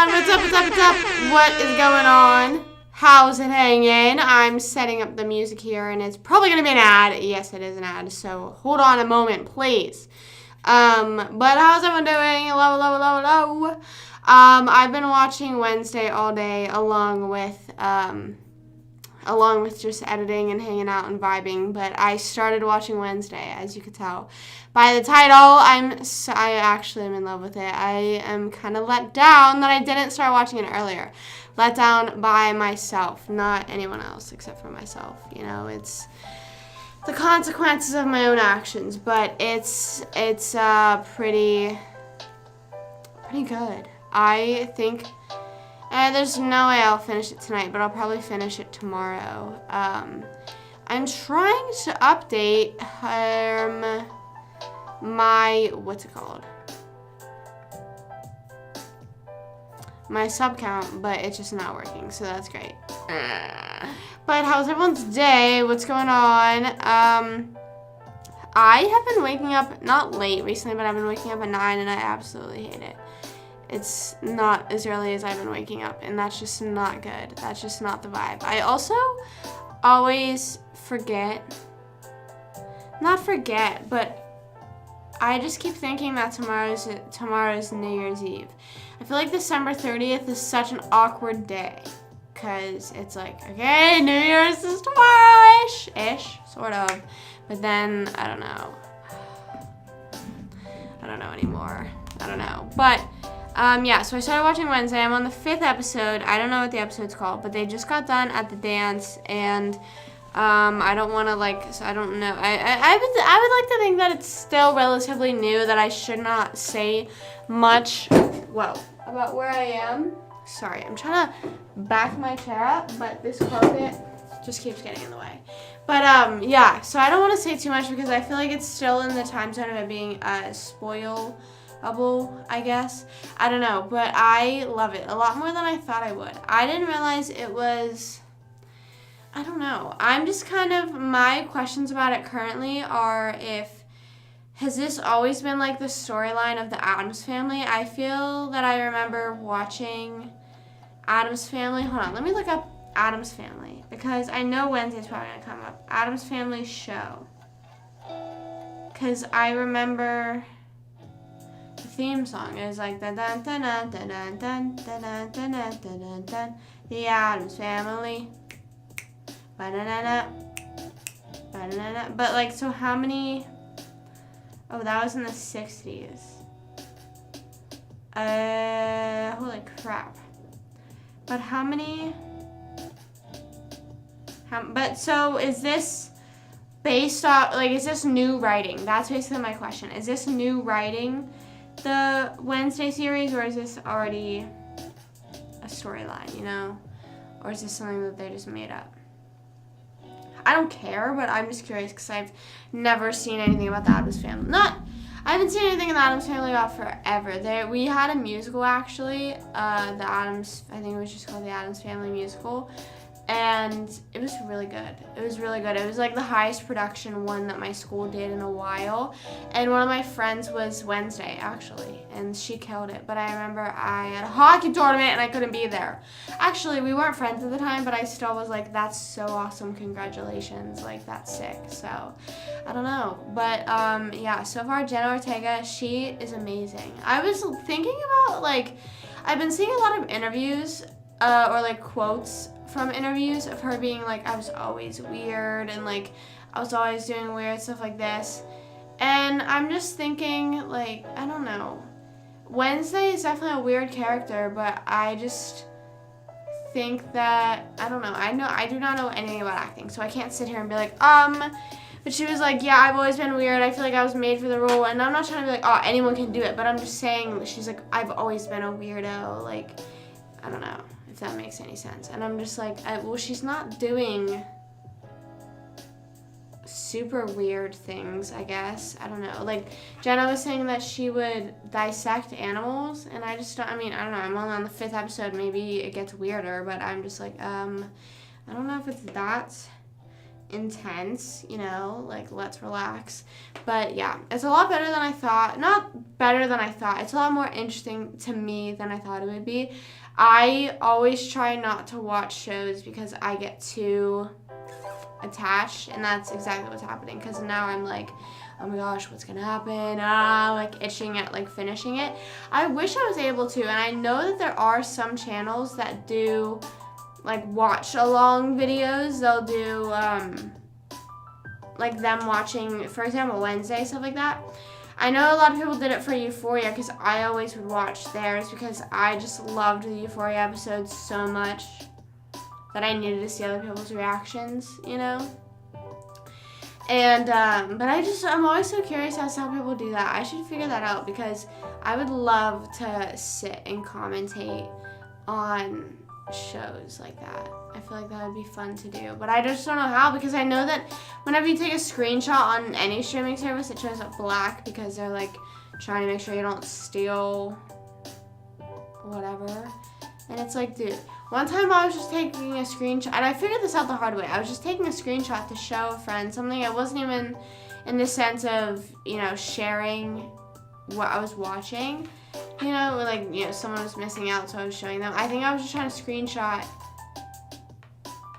on? What's up? What's up? What's up? What is going on? How's it hanging? I'm setting up the music here, and it's probably going to be an ad. Yes, it is an ad, so hold on a moment, please. But how's everyone doing? Hello, hello, hello, hello. I've been watching Wednesday all day, along with just editing and hanging out and vibing. But I started watching Wednesday, as you could tell by the title. I actually am in love with it. I am kind of let down that I didn't start watching it earlier. Let down by myself, not anyone else except for myself. You know, it's the consequences of my own actions. But it's pretty good. I think. There's no way I'll finish it tonight, but I'll probably finish it tomorrow. I'm trying to update my, what's it called? My sub count, but it's just not working, so that's great. But how's everyone's day? What's going on? I have been waking up, not late recently, but I've been waking up at 9, and I absolutely hate it. It's not as early as I've been waking up, and that's just not good. That's just not the vibe. I also always but I just keep thinking that tomorrow's New Year's Eve. I feel like December 30th is such an awkward day, because it's like, okay, New Year's is tomorrow-ish, sort of. But then, I don't know. I don't know anymore. I don't know. But yeah, so I started watching Wednesday. I'm on the 5th episode. I don't know what the episode's called, but they just got done at the dance, and I don't want to, so I don't know. I would like to think that it's still relatively new, that I should not say much, about where I am. Sorry, I'm trying to back my chair up, but this carpet just keeps getting in the way. But, yeah, so I don't want to say too much, because I feel like it's still in the time zone of it being spoilable, I guess. I don't know, but I love it a lot more than I thought I would. I didn't realize it was, I don't know. I'm just my questions about it currently are has this always been like the storyline of the Addams Family? I feel that I remember watching Addams Family. Hold on, let me look up Addams Family, because I know Wednesday's probably going to come up. Addams Family show. Because I remember the theme song is like dun dun dun dun dun dun dun dun dun dun dun dun. The Addams Family. Ba-na-na-na. Ba-na-na-na. But so how many? Oh, that was in the 60s. Holy crap. But how many? But so is this based off, is this new writing? That's basically my question. Is this new writing, the Wednesday series, or is this already a storyline, Or is this something that they just made up? I don't care, but I'm just curious, because I've never seen anything about the Addams Family. I haven't seen anything in the Addams Family about forever. We had a musical, actually, I think it was just called the Addams Family Musical. And it was really good. It was really good. It was the highest production one that my school did in a while. And one of my friends was Wednesday, actually, and she killed it. But I remember I had a hockey tournament and I couldn't be there. Actually, we weren't friends at the time, but I still was like, that's so awesome. Congratulations. That's sick. So, I don't know. But, yeah, so far, Jenna Ortega, she is amazing. I was thinking about, I've been seeing a lot of interviews, or quotes from interviews of her being I was always weird, and I was always doing weird stuff like this. And I'm just thinking, I don't know. Wednesday is definitely a weird character, but I just think that, I don't know. I do not know anything about acting, so I can't sit here and be but she was yeah, I've always been weird. I feel like I was made for the role, and I'm not trying to be oh, anyone can do it, but I'm just saying, she's I've always been a weirdo, I don't know if that makes any sense. And I'm just well, she's not doing super weird things, I guess. I don't know. Jenna was saying that she would dissect animals, and I just don't, I don't know. I'm only on the 5th episode. Maybe it gets weirder, but I'm just I don't know if it's that intense, you know, like let's relax. But yeah, it's a lot better than I thought. Not better than I thought. It's a lot more interesting to me than I thought it would be. I always try not to watch shows because I get too attached, and that's exactly what's happening, because now I'm like, oh my gosh, what's gonna happen? Like itching at like finishing it. I wish I was able to, and I know that there are some channels that do like watch along videos. They'll do like them watching, for example, Wednesday, stuff like that. I know a lot of people did it for Euphoria, because I always would watch theirs because I just loved the Euphoria episodes so much that I needed to see other people's reactions, you know? And, but I'm always so curious as to how people do that. I should figure that out, because I would love to sit and commentate on shows like that. I feel like that would be fun to do, but I just don't know how, because I know that whenever you take a screenshot on any streaming service, it shows up black because they're like trying to make sure you don't steal whatever. And it's like, dude, one time I was just taking a screenshot, and I figured this out the hard way. I was just taking a screenshot to show a friend something. I wasn't even in the sense of, you know, sharing what I was watching. You know, like, you know, someone was missing out, so I was showing them. I think I was just trying to screenshot,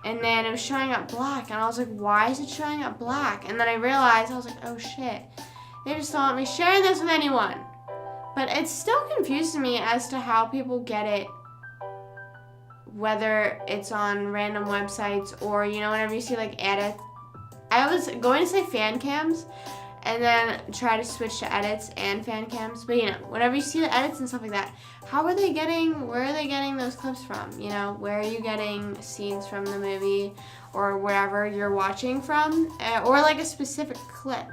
and then it was showing up black, and I was like, why is it showing up black? And then I realized, I was like, oh shit, they just don't want me sharing this with anyone. But it still confuses me as to how people get it, whether it's on random websites or, you know, whenever you see like edits. I was going to say fan cams and then try to switch to edits and fan cams, but you know, whenever you see the edits and stuff like that, where are they getting those clips from? You know, where are you getting scenes from the movie or wherever you're watching from, or like a specific clip,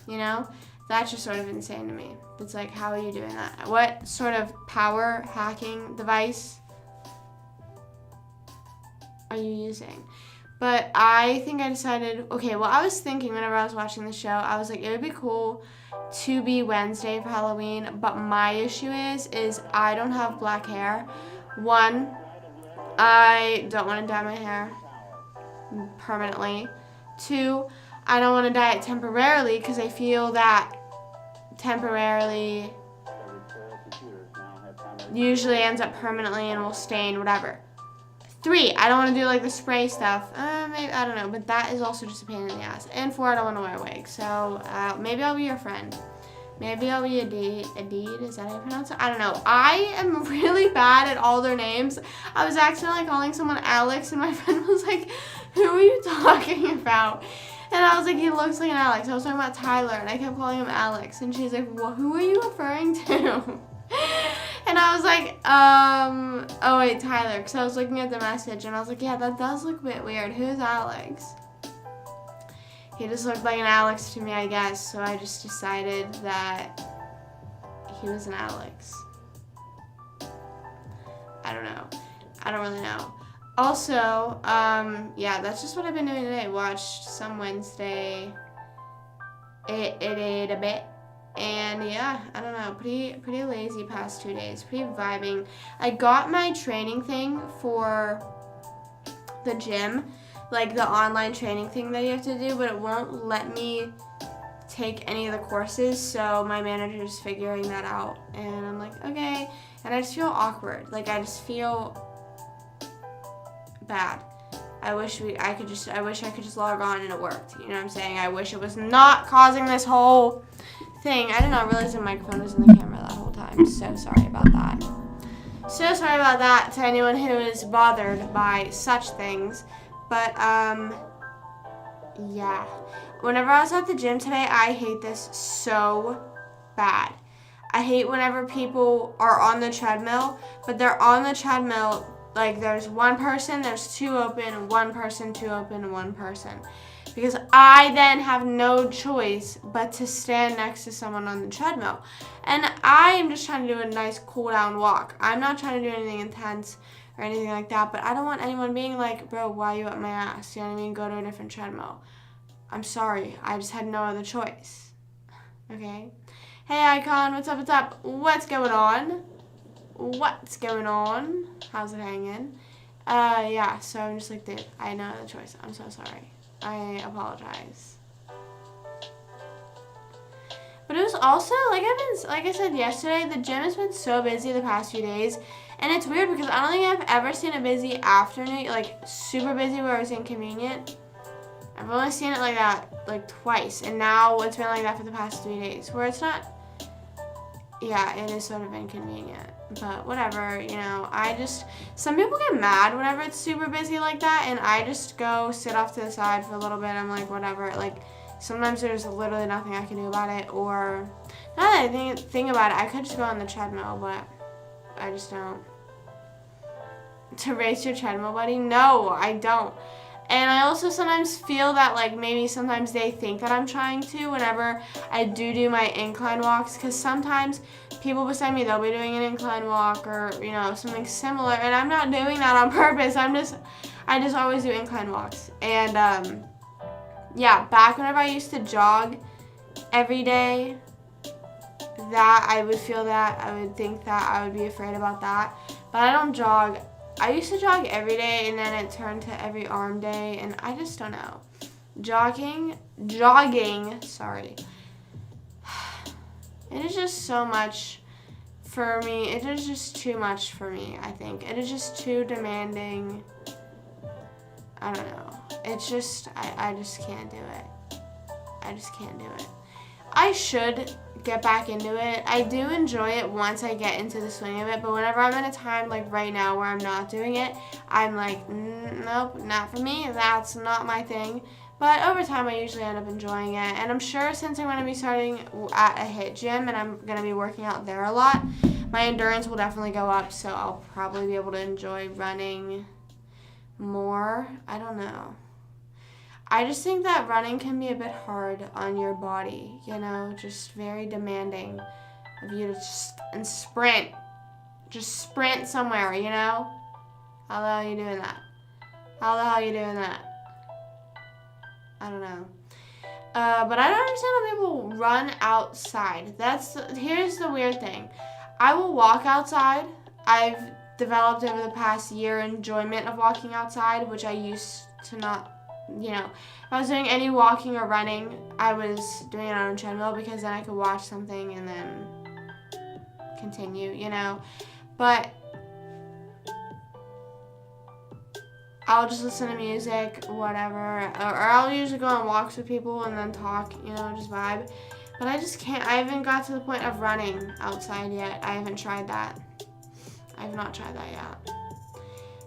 you know? That's just sort of insane to me. It's like, how are you doing that? What sort of power hacking device are you using? But I think I decided, okay, well, I was thinking whenever I was watching the show, I was like, it would be cool to be Wednesday for Halloween, but my issue is I don't have black hair. One, I don't want to dye my hair permanently. Two, I don't want to dye it temporarily because I feel that temporarily usually ends up permanently and will stain, whatever. 3, I don't want to do like the spray stuff. Maybe, I don't know, but that is also just a pain in the ass. And 4, I don't want to wear a wig. So maybe I'll be your friend. Maybe I'll be Adeed. Is that how you pronounce it? I don't know. I am really bad at all their names. I was accidentally calling someone Alex, and my friend was like, "Who are you talking about?" And I was like, "He looks like an Alex." I was talking about Tyler, and I kept calling him Alex. And she's like, "Well, who are you referring to?" And I was like, oh wait, Tyler, because I was looking at the message, and I was like, yeah, that does look a bit weird. Who's Alex? He just looked like an Alex to me, I guess, so I just decided that he was an Alex. I don't know. I don't really know. Also, yeah, that's just what I've been doing today. Watched some Wednesday. It ate a bit. And yeah, I don't know, pretty lazy past 2 days, pretty vibing. I got my training thing for the gym, like the online training thing that you have to do, but it won't let me take any of the courses, so my manager's figuring that out. And I'm like, okay. And I just feel awkward. Like, I just feel bad. I wish I could just log on and it worked. You know what I'm saying? I wish it was not causing this whole thing. I did not realize the microphone was in the camera that whole time. So sorry about that. So sorry about that to anyone who is bothered by such things. But, yeah. Whenever I was at the gym today, I hate this so bad. I hate whenever people are on the treadmill, but they're on the treadmill, like there's one person, there's 2 open, 1 person, 2 open, 1 person. Because I then have no choice but to stand next to someone on the treadmill. And I am just trying to do a nice cool down walk. I'm not trying to do anything intense or anything like that, but I don't want anyone being like, bro, why are you up my ass? You know what I mean? Go to a different treadmill. I'm sorry. I just had no other choice. Okay? Hey, Icon. What's up? What's up? What's going on? What's going on? How's it hanging? Yeah, so I'm just like, dude, I had no other choice. I'm so sorry. I apologize. But it was also, like I said yesterday, the gym has been so busy the past few days. And it's weird because I don't think I've ever seen a busy afternoon, like super busy where it was inconvenient. I've only seen it like that like twice. And now it's been like that for the past 3 days where it's not, yeah, it is sort of inconvenient. But whatever, you know, some people get mad whenever it's super busy like that. And I just go sit off to the side for a little bit. I'm like, whatever, like, sometimes there's literally nothing I can do about it, or now that I think about it, I could just go on the treadmill, but I just don't. To race your treadmill, buddy? No, I don't. And I also sometimes feel that like maybe sometimes they think that I'm trying to whenever I do my incline walks, because sometimes people beside me, they'll be doing an incline walk or, you know, something similar, and I'm not doing that on purpose. I just always do incline walks. And yeah, back whenever I used to jog every day, that I would feel that, I would think that, I would be afraid about that. But I don't jog. I used to jog every day, and then it turned to every arm day, and I just don't know. Jogging, sorry. It is just so much for me. It is just too much for me, I think. It is just too demanding. I don't know. It's just, I just can't do it. I just can't do it. I should get back into it. I do enjoy it once I get into the swing of it, but whenever I'm in a time like right now where I'm not doing it, I'm like, nope, not for me. That's not my thing. But over time, I usually end up enjoying it. And I'm sure since I'm going to be starting at a HIIT gym and I'm going to be working out there a lot, my endurance will definitely go up, so I'll probably be able to enjoy running more. I don't know. I just think that running can be a bit hard on your body, you know, just very demanding of you to just sprint. Just sprint somewhere, you know? How the hell are you doing that? How the hell are you doing that? I don't know. But I don't understand how people run outside. Here's the weird thing. I will walk outside. I've developed over the past year enjoyment of walking outside, which I used to not, you know. If I was doing any walking or running, I was doing it on a treadmill because then I could watch something and then continue, you know. But I'll just listen to music, whatever, or I'll usually go on walks with people and then talk, you know, just vibe. But I just can't. I haven't got to the point of running outside yet. I haven't tried that. I have not tried that yet.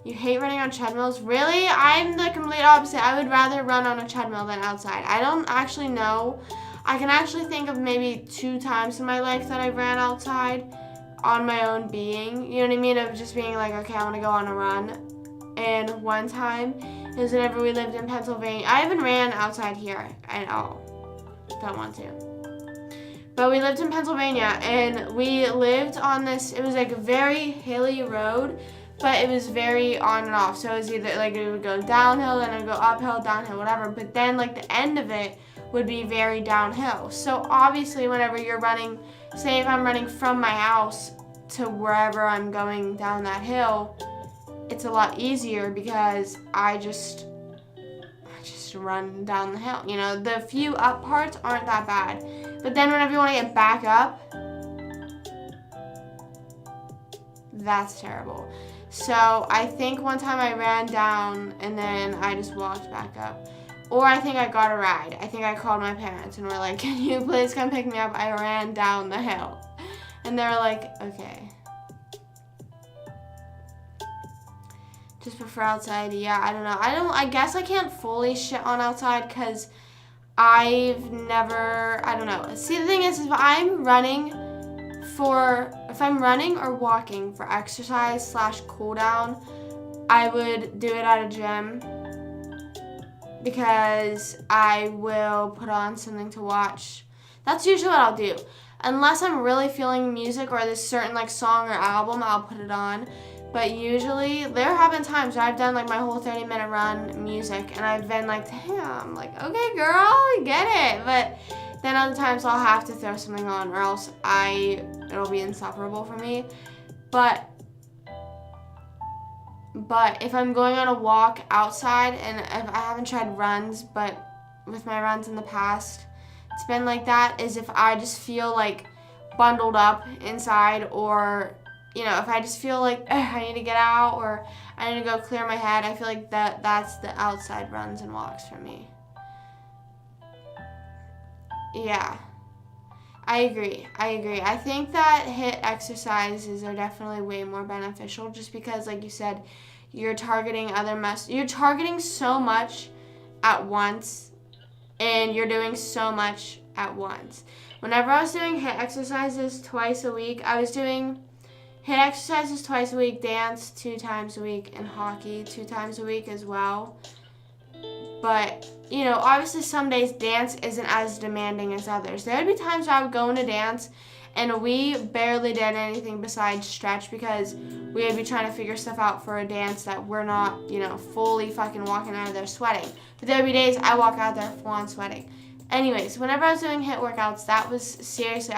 You hate running on treadmills? Really? I'm the complete opposite. I would rather run on a treadmill than outside. I don't actually know. I can actually think of maybe 2 times in my life that I ran outside on my own being. You know what I mean? Of just being like, okay, I want to go on a run. And one time, it was whenever we lived in Pennsylvania. I haven't ran outside here at all. Don't want to. But we lived in Pennsylvania, and we lived on this, it was like a very hilly road, but it was very on and off. So it was either like it would go downhill, then it would go uphill, downhill, whatever. But then like the end of it would be very downhill. So obviously whenever you're running, say if I'm running from my house to wherever I'm going down that hill, it's a lot easier because I just run down the hill. You know, the few up parts aren't that bad. But then whenever you want to get back up, that's terrible. So I think one time I ran down and then I just walked back up. Or I think I got a ride. I think I called my parents and were like, can you please come pick me up? I ran down the hill. And they were like, okay. Just prefer outside. Yeah, I don't know. I guess I can't fully shit on outside because I don't know. See, the thing is if I'm running or walking for exercise / cool down, I would do it at a gym because I will put on something to watch. That's usually what I'll do. Unless I'm really feeling music or this certain like song or album, I'll put it on. But usually, there have been times where I've done like my whole 30-minute run music and I've been like, damn, like, okay, girl, I get it. But then other times I'll have to throw something on or else it'll be insufferable for me. But But if I'm going on a walk outside, and if I haven't tried runs, but with my runs in the past, it's been like that, is if I just feel like bundled up inside, or, you know, if I just feel like I need to get out, or I need to go clear my head, I feel like that's the outside runs and walks for me. Yeah. I agree. I think that HIIT exercises are definitely way more beneficial, just because, like you said, you're targeting you're targeting so much at once, and you're doing so much at once. Whenever I was doing HIIT exercises twice a week, I was doing HIIT exercises twice a week, dance 2 times a week, and hockey 2 times a week as well. But, you know, obviously some days dance isn't as demanding as others. There would be times where I would go into dance and we barely did anything besides stretch, because we would be trying to figure stuff out for a dance that we're not, you know, fully fucking walking out of there sweating. But there would be days I walk out there full on sweating. Anyways, whenever I was doing HIIT workouts, that was seriously,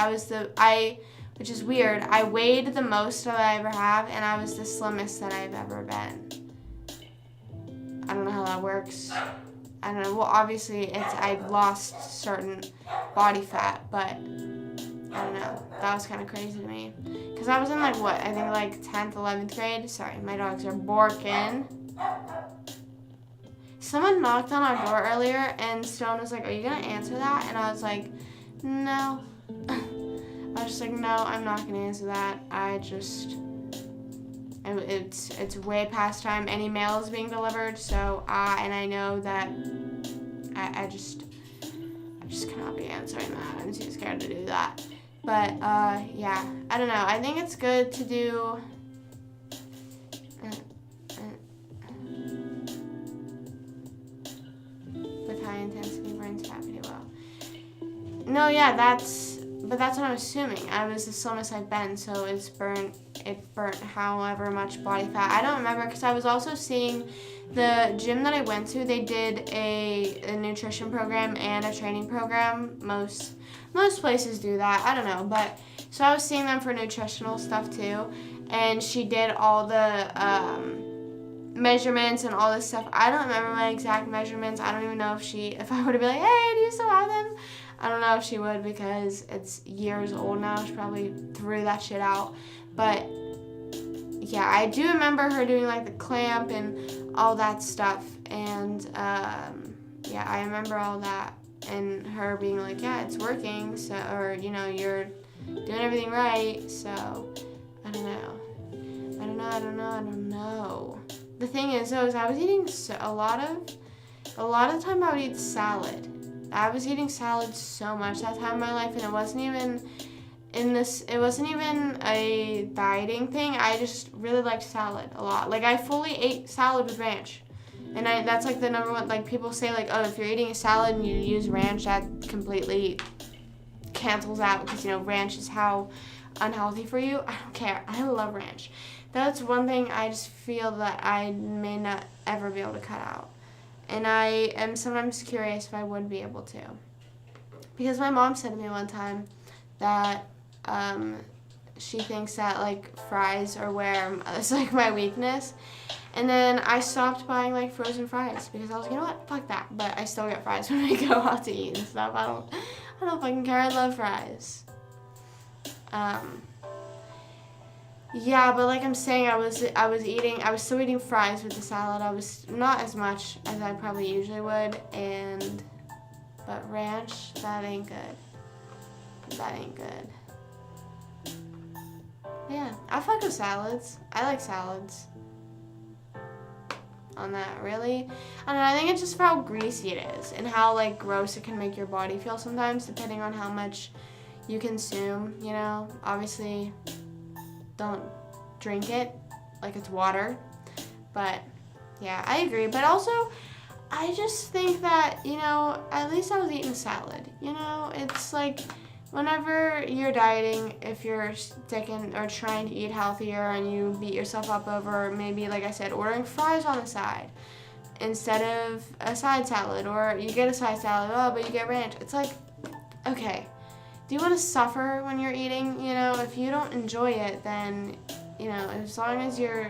which is weird, I weighed the most that I ever have, and I was the slimmest that I've ever been. I don't know how that works. I don't know. Well, obviously, I've lost certain body fat, but I don't know. That was kind of crazy to me. Because I was in, like, what? I think, like, 10th, 11th grade. Sorry, my dogs are barking. Someone knocked on our door earlier, and Stone was like, "Are you going to answer that?" And I was like, "No." I was just like, "No, I'm not going to answer that. It's way past time any mail is being delivered, so and I know that I just cannot be answering that. I'm too scared to do that." But yeah, I don't know. I think it's good to do with high intensity burns fat pretty well. No, yeah, that's what I'm assuming. I was the slimmest I've been, so it burnt however much body fat. I don't remember, because I was also seeing the gym that I went to, they did a nutrition program and a training program. Most places do that. I don't know, but so I was seeing them for nutritional stuff too, and she did all the measurements and all this stuff. I don't remember my exact measurements. I don't even know if I would have been like, "Hey, do you still have them?" I don't know if she would, because it's years old now. She probably threw that shit out. But yeah, I do remember her doing like the clamp and all that stuff. And yeah, I remember all that, and her being like, "Yeah, it's working." So, or, you know, "You're doing everything right." So I don't know. The thing is, though, is I was eating a lot of time I would eat salad. I was eating salad so much that time in my life, and it wasn't even a dieting thing. I just really liked salad a lot. Like, I fully ate salad with ranch. And that's like the number one, like, people say, like, "Oh, if you're eating a salad and you use ranch, that completely cancels out, because, you know, ranch is how unhealthy for you." I don't care. I love ranch. That's one thing I just feel that I may not ever be able to cut out. And I am sometimes curious if I would be able to. Because my mom said to me one time that she thinks that, like, fries are where it's, like, my weakness. And then I stopped buying, like, frozen fries, because I was like, "You know what? Fuck that." But I still get fries when I go out to eat and stuff. I don't fucking care. I love fries. Yeah, but like I'm saying, I was still eating fries with the salad. I was not as much as I probably usually would, but ranch, that ain't good. Yeah, I fuck with salads. I like salads. On that, really. I don't know, I think it's just for how greasy it is, and how, like, gross it can make your body feel sometimes, depending on how much you consume, you know. Obviously, don't drink it like it's water. But yeah, I agree. But also, I just think that, you know, at least I was eating salad. You know, it's like, whenever you're dieting, if you're sticking or trying to eat healthier and you beat yourself up over, maybe, like I said, ordering fries on the side instead of a side salad, or you get a side salad, but you get ranch. It's like, okay, do you want to suffer when you're eating? You know, if you don't enjoy it, then, you know, as long as you're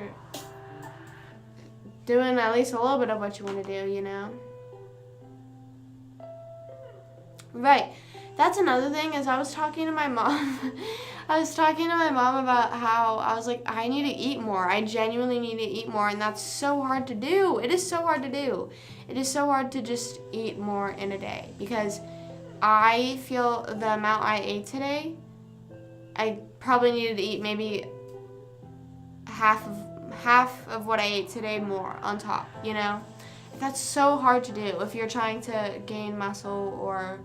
doing at least a little bit of what you want to do, you know? Right. That's another thing is I was talking to my mom. I was talking to my mom about how I was like, I need to eat more. I genuinely need to eat more, and that's so hard to do. It is so hard to do. It is so hard to just eat more in a day because I feel the amount I ate today, I probably needed to eat maybe half of what I ate today more on top, you know? That's so hard to do if you're trying to gain muscle or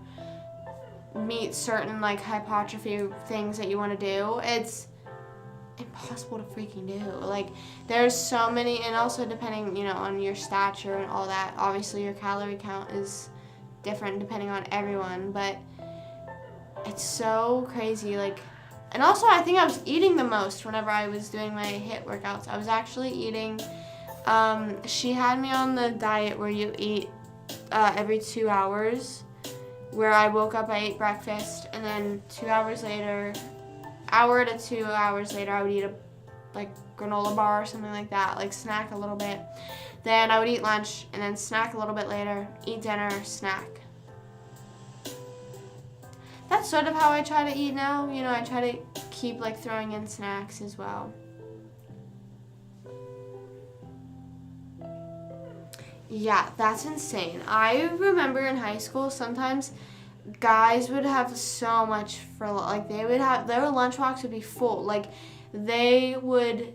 meet certain like hypertrophy things that you want to do. It's impossible to freaking do. Like there's so many, and also depending, you know, on your stature and all that, obviously your calorie count is different depending on everyone, but it's so crazy. Like, and also I think I was eating the most whenever I was doing my HIIT workouts. I was actually eating, she had me on the diet where you eat every 2 hours, where I woke up, I ate breakfast, and then 2 hours later, hour to 2 hours later, I would eat a like granola bar or something like that, like snack a little bit. Then I would eat lunch, and then snack a little bit later, eat dinner, snack. That's sort of how I try to eat now. You know, I try to keep like throwing in snacks as well. Yeah, that's insane. I remember in high school sometimes guys would have so much for like their lunchbox would be full. Like they would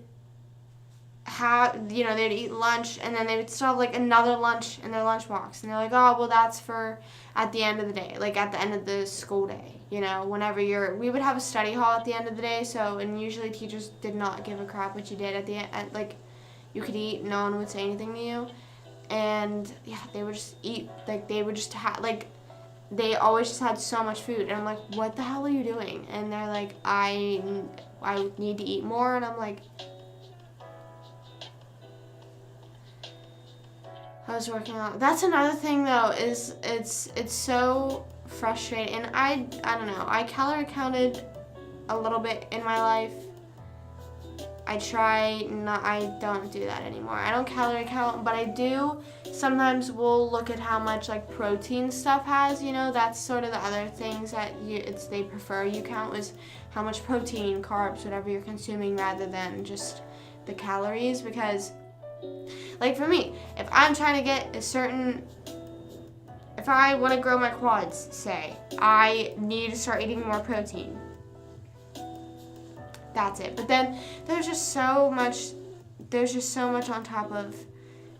have, you know, they'd eat lunch and then they would still have like another lunch in their lunchbox, and they're like, oh well, that's for at the end of the day, like at the end of the school day, you know, whenever we would have a study hall at the end of the day, so, and usually teachers did not give a crap what you did at the end, like you could eat, no one would say anything to you. And yeah, they would just eat, like they would just like they always just had so much food, and I'm like, what the hell are you doing? And they're like, I need to eat more, and I'm like, I was working out. That's another thing though, is it's so frustrating, and I don't know, I calorie counted a little bit in my life. I don't do that anymore. I don't calorie count, but I do sometimes will look at how much like protein stuff has, you know, that's sort of the other things that they prefer you count is how much protein, carbs, whatever you're consuming rather than just the calories, because like for me, if I'm trying to get if I want to grow my quads, say, I need to start eating more protein. That's it. But then there's just so much on top of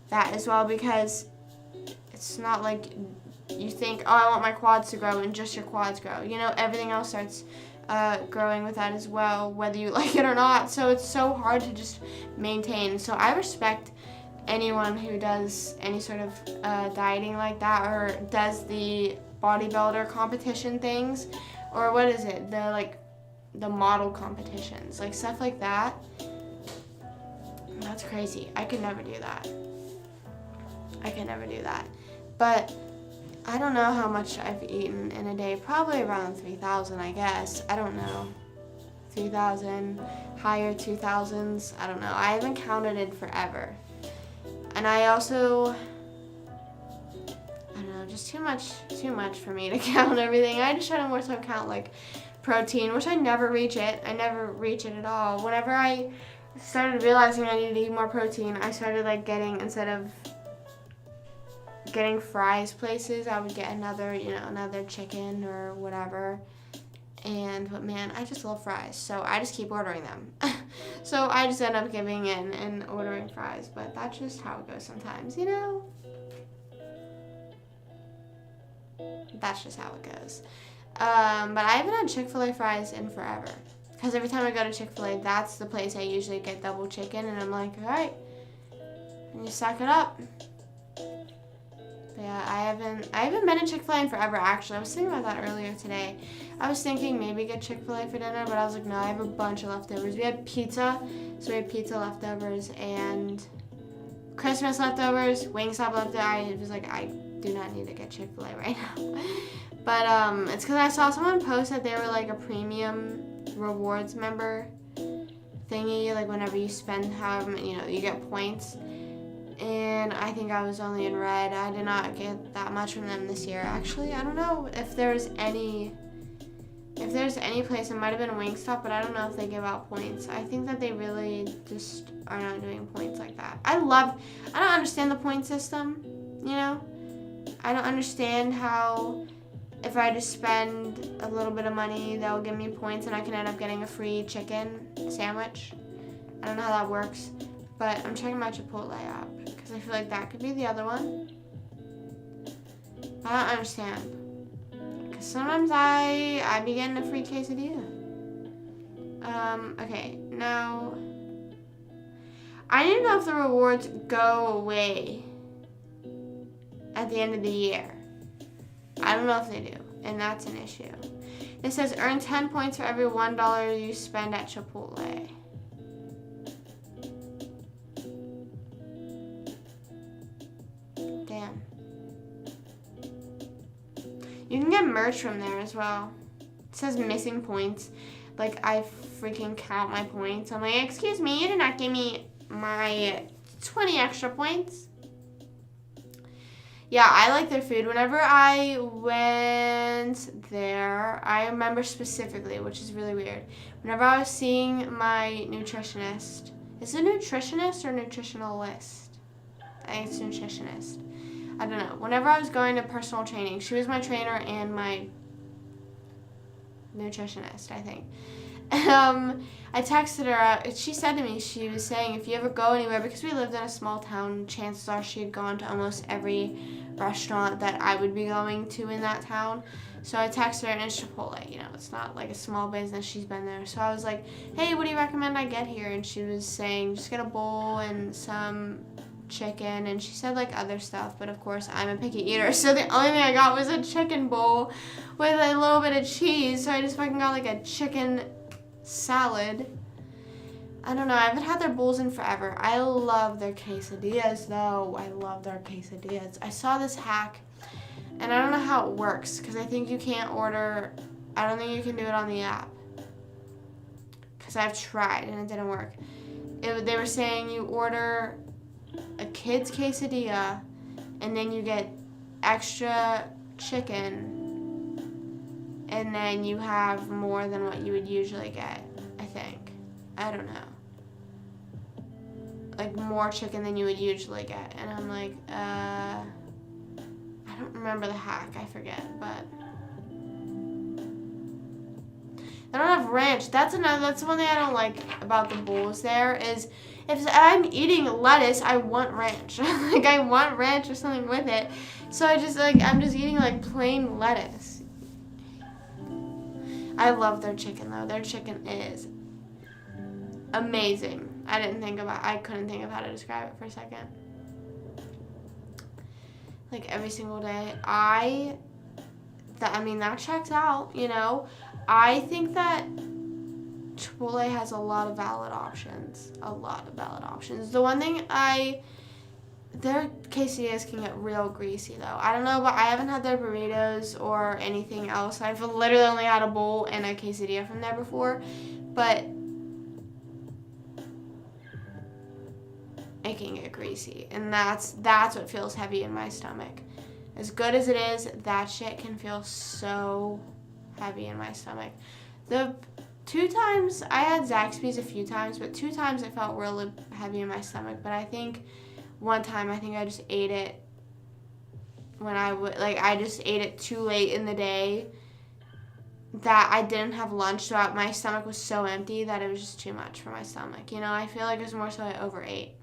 that as well, because it's not like you think, oh, I want my quads to grow and just your quads grow. You know, everything else starts growing with that as well, whether you like it or not. So it's so hard to just maintain. So I respect anyone who does any sort of dieting like that, or does the bodybuilder competition things, or what is it, the model competitions, like stuff like that. That's crazy. I could never do that. But I don't know how much I've eaten in a day. Probably around 3,000, I guess. I don't know. 3,000, higher 2,000s. I don't know. I haven't counted it forever. And I also, I don't know, just too much for me to count everything. I just try to more so count like protein, which I never reach it. I never reach it at all. Whenever I started realizing I needed to eat more protein, I started like instead of getting fries places, I would get another chicken or whatever. But man, I just love fries, so I just keep ordering them. So I just end up giving in and ordering fries, but that's just how it goes sometimes, you know? That's just how it goes. But I haven't had Chick-fil-A fries in forever, because every time I go to Chick-fil-A, that's the place I usually get double chicken, and I'm like, all right, and you suck it up. But yeah, I haven't been to Chick-fil-A in forever, actually. I was thinking about that earlier today. I was thinking maybe get Chick-fil-A for dinner, but I was like, no, I have a bunch of leftovers. We had pizza, so we had pizza leftovers, and Christmas leftovers, Wingstop leftovers. I was like, I do not need to get Chick-fil-A right now. But it's because I saw someone post that they were like a premium rewards member thingy, like whenever you spend however, you get points. And I think I was only in red. I did not get that much from them this year. Actually, I don't know if there's any place, it might have been Wingstop, but I don't know if they give out points. I think that they really just are not doing points like that. I don't understand the point system, you know? I don't understand how if I just spend a little bit of money, they'll give me points and I can end up getting a free chicken sandwich. I don't know how that works, but I'm checking my Chipotle app because I feel like that could be the other one. I don't understand. Because sometimes I be getting a free quesadilla. Okay, now I need to know if the rewards go away at the end of the year. I don't know if they do, and that's an issue. It says earn 10 points for every $1 you spend at Chipotle. Damn. You can get merch from there as well. It says missing points. Like, I freaking count my points. I'm like, excuse me, you did not give me my 20 extra points. Yeah, I like their food. Whenever I went there, I remember specifically, which is really weird. Whenever I was seeing my nutritionist, is it nutritionist or nutritionalist? I think it's nutritionist. I don't know. Whenever I was going to personal training, she was my trainer and my nutritionist, I think. I texted her. She said to me, she was saying, if you ever go anywhere, because we lived in a small town, chances are she had gone to almost every restaurant that I would be going to in that town. So I texted her, and it's Chipotle. You know, it's not like a small business. She's been there. So I was like, hey, what do you recommend I get here? And she was saying, just get a bowl and some chicken, and she said like other stuff, but of course I'm a picky eater, so the only thing I got was a chicken bowl with a little bit of cheese, so I just fucking got like a chicken salad. I don't know, I haven't had their bowls in forever. I love their quesadillas though. I love their quesadillas. I saw this hack, and I don't know how it works, because I think you can't order, I don't think you can do it on the app, because I've tried and it didn't work. They were saying you order a kid's quesadilla, and then you get extra chicken, and then you have more than what you would usually get, I think. I don't know. Like more chicken than you would usually get. And I'm like, I don't remember the hack, I forget, but I don't have ranch. That's one thing I don't like about the bowls there is if I'm eating lettuce, I want ranch. Like I want ranch or something with it. So I'm just eating like plain lettuce. I love their chicken though. Their chicken is amazing. I couldn't think of how to describe it for a second. Like every single day. That checks out, you know. I think that Chipotle has a lot of valid options. The one thing their quesadillas can get real greasy though. I don't know, but I haven't had their burritos or anything else. I've literally only had a bowl and a quesadilla from there before, but it can get greasy, and that's what feels heavy in my stomach. As good as it is, that shit can feel so heavy in my stomach. The 2 times, I had Zaxby's a few times, but 2 times it felt really heavy in my stomach. But I think one time, I just ate it when I just ate it too late in the day that I didn't have lunch, so my stomach was so empty that it was just too much for my stomach. You know, I feel like it was more so I overate.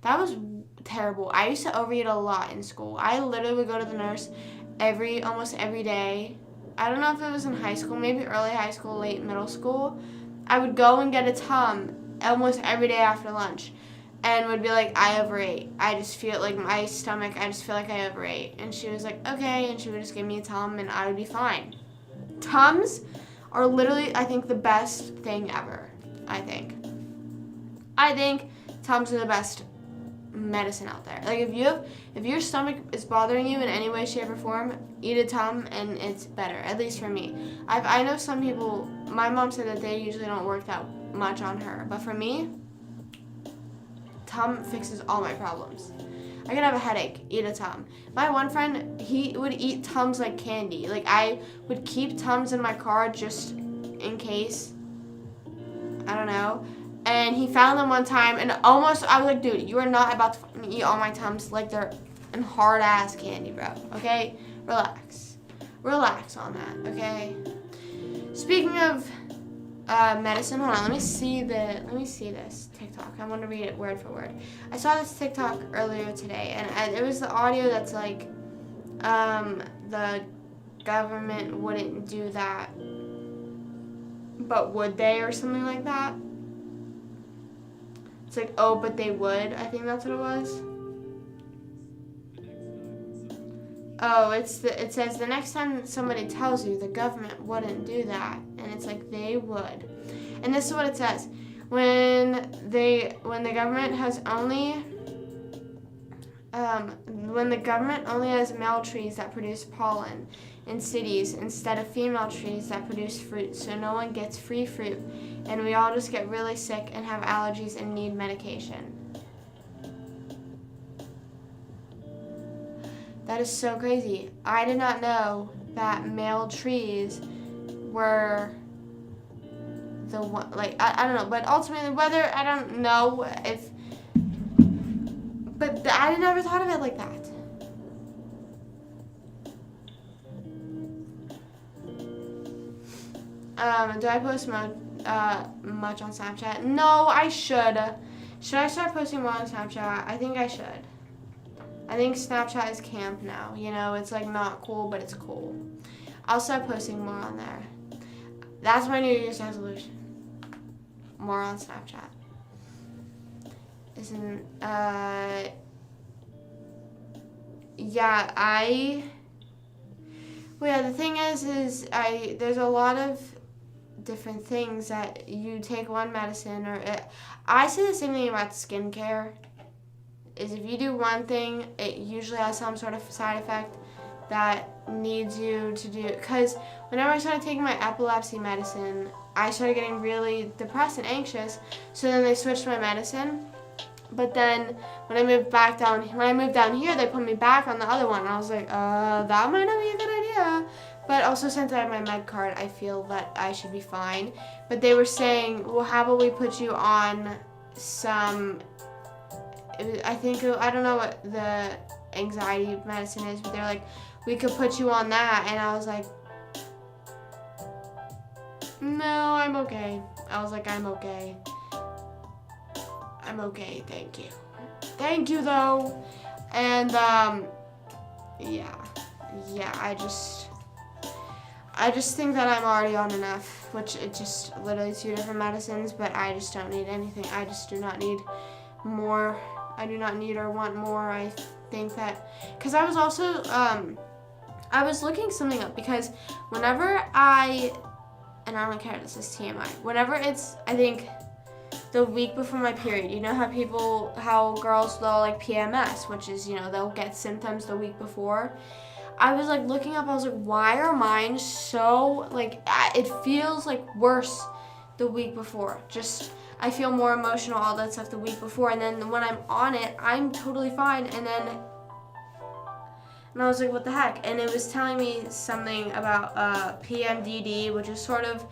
That was terrible. I used to overeat a lot in school. I literally would go to the nurse almost every day. I don't know if it was in high school, maybe early high school, late middle school. I would go and get a Tum almost every day after lunch and would be like, I overate. I just feel like my stomach, I just feel like I overate. And she was like, okay. And she would just give me a Tum and I would be fine. Tums are literally, I think, the best thing ever. I think Tums are the best medicine out there. Like if your stomach is bothering you in any way, shape, or form, eat a Tum and it's better. At least for me. I know some people. My mom said that they usually don't work that much on her, but for me, Tum fixes all my problems. I could have a headache, eat a Tum. My one friend, he would eat Tums like candy. Like, I would keep Tums in my car just in case. I don't know. And he found them one time, and almost, I was like, dude, you are not about to eat all my Tums like they're in hard-ass candy, bro. Okay? Relax. Relax on that, okay? Speaking of medicine, hold on, let me see this TikTok. I want to read it word for word. I saw this TikTok earlier today, and it was the audio that's like, the government wouldn't do that, but would they, or something like that. It's like, oh, but they would. I think that's what it was. Oh, it says the next time somebody tells you the government wouldn't do that, and it's like they would. And this is what it says: when the government only has male trees that produce pollen in cities instead of female trees that produce fruit, so no one gets free fruit, and we all just get really sick and have allergies and need medication. That is so crazy. I did not know that male trees were the one, like, I don't know, but ultimately, whether, I don't know if, but I never thought of it like that. Do I post much on Snapchat? No, I should. Should I start posting more on Snapchat? I think I should. I think Snapchat is camp now. You know, it's like not cool, but it's cool. I'll start posting more on there. That's my New Year's resolution. More on Snapchat. The thing is there's a lot of different things that you take one medicine I say the same thing about skincare. Is if you do one thing, it usually has some sort of side effect that needs you to do. Because whenever I started taking my epilepsy medicine, I started getting really depressed and anxious. So then they switched my medicine. But then when I moved down here, they put me back on the other one. And I was like, that might not be a good idea. But also, since I have my med card, I feel that I should be fine. But they were saying, well, how about we put you on some, I don't know what the anxiety medicine is, but they're like, we could put you on that. And I was like, no, I'm okay. I was like, I'm okay. I'm okay, thank you. Thank you, though. And, I just think that I'm already on enough, which it's just literally 2 different medicines, but I just don't need anything. I just do not need more. I do not need or want more. I think that, because I was also, I was looking something up, because whenever and I don't care, this is TMI, whenever it's, I think, the week before my period, you know how girls, they'll like PMS, which is, you know, they'll get symptoms the week before. I was like looking up, I was like, why are mine so, like, it feels like worse the week before. Just, I feel more emotional, all that stuff the week before, and then when I'm on it, I'm totally fine, and I was like, what the heck? And it was telling me something about PMDD, which is sort of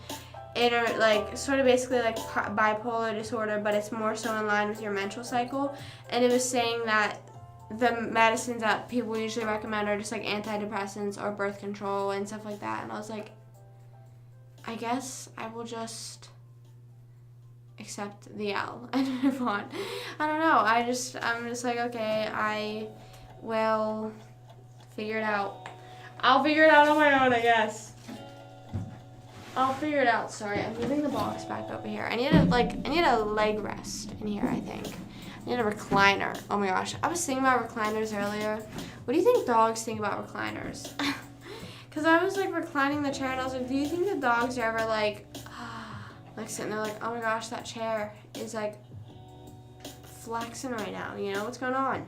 basically like bipolar disorder, but it's more so in line with your menstrual cycle. And it was saying that the medicines that people usually recommend are just like antidepressants or birth control and stuff like that. And I was like, I guess I will just accept the L and move on. I don't know. I'm just like, okay, I will figure it out. I'll figure it out on my own, I guess. I'll figure it out. Sorry, I'm moving the box back over here. I need a leg rest in here, I think. I need a recliner. Oh my gosh. I was thinking about recliners earlier. What do you think dogs think about recliners? Because I was like reclining the chair and I was like, do you think the dogs are ever like sitting there like, oh my gosh, that chair is like flexing right now. You know, what's going on?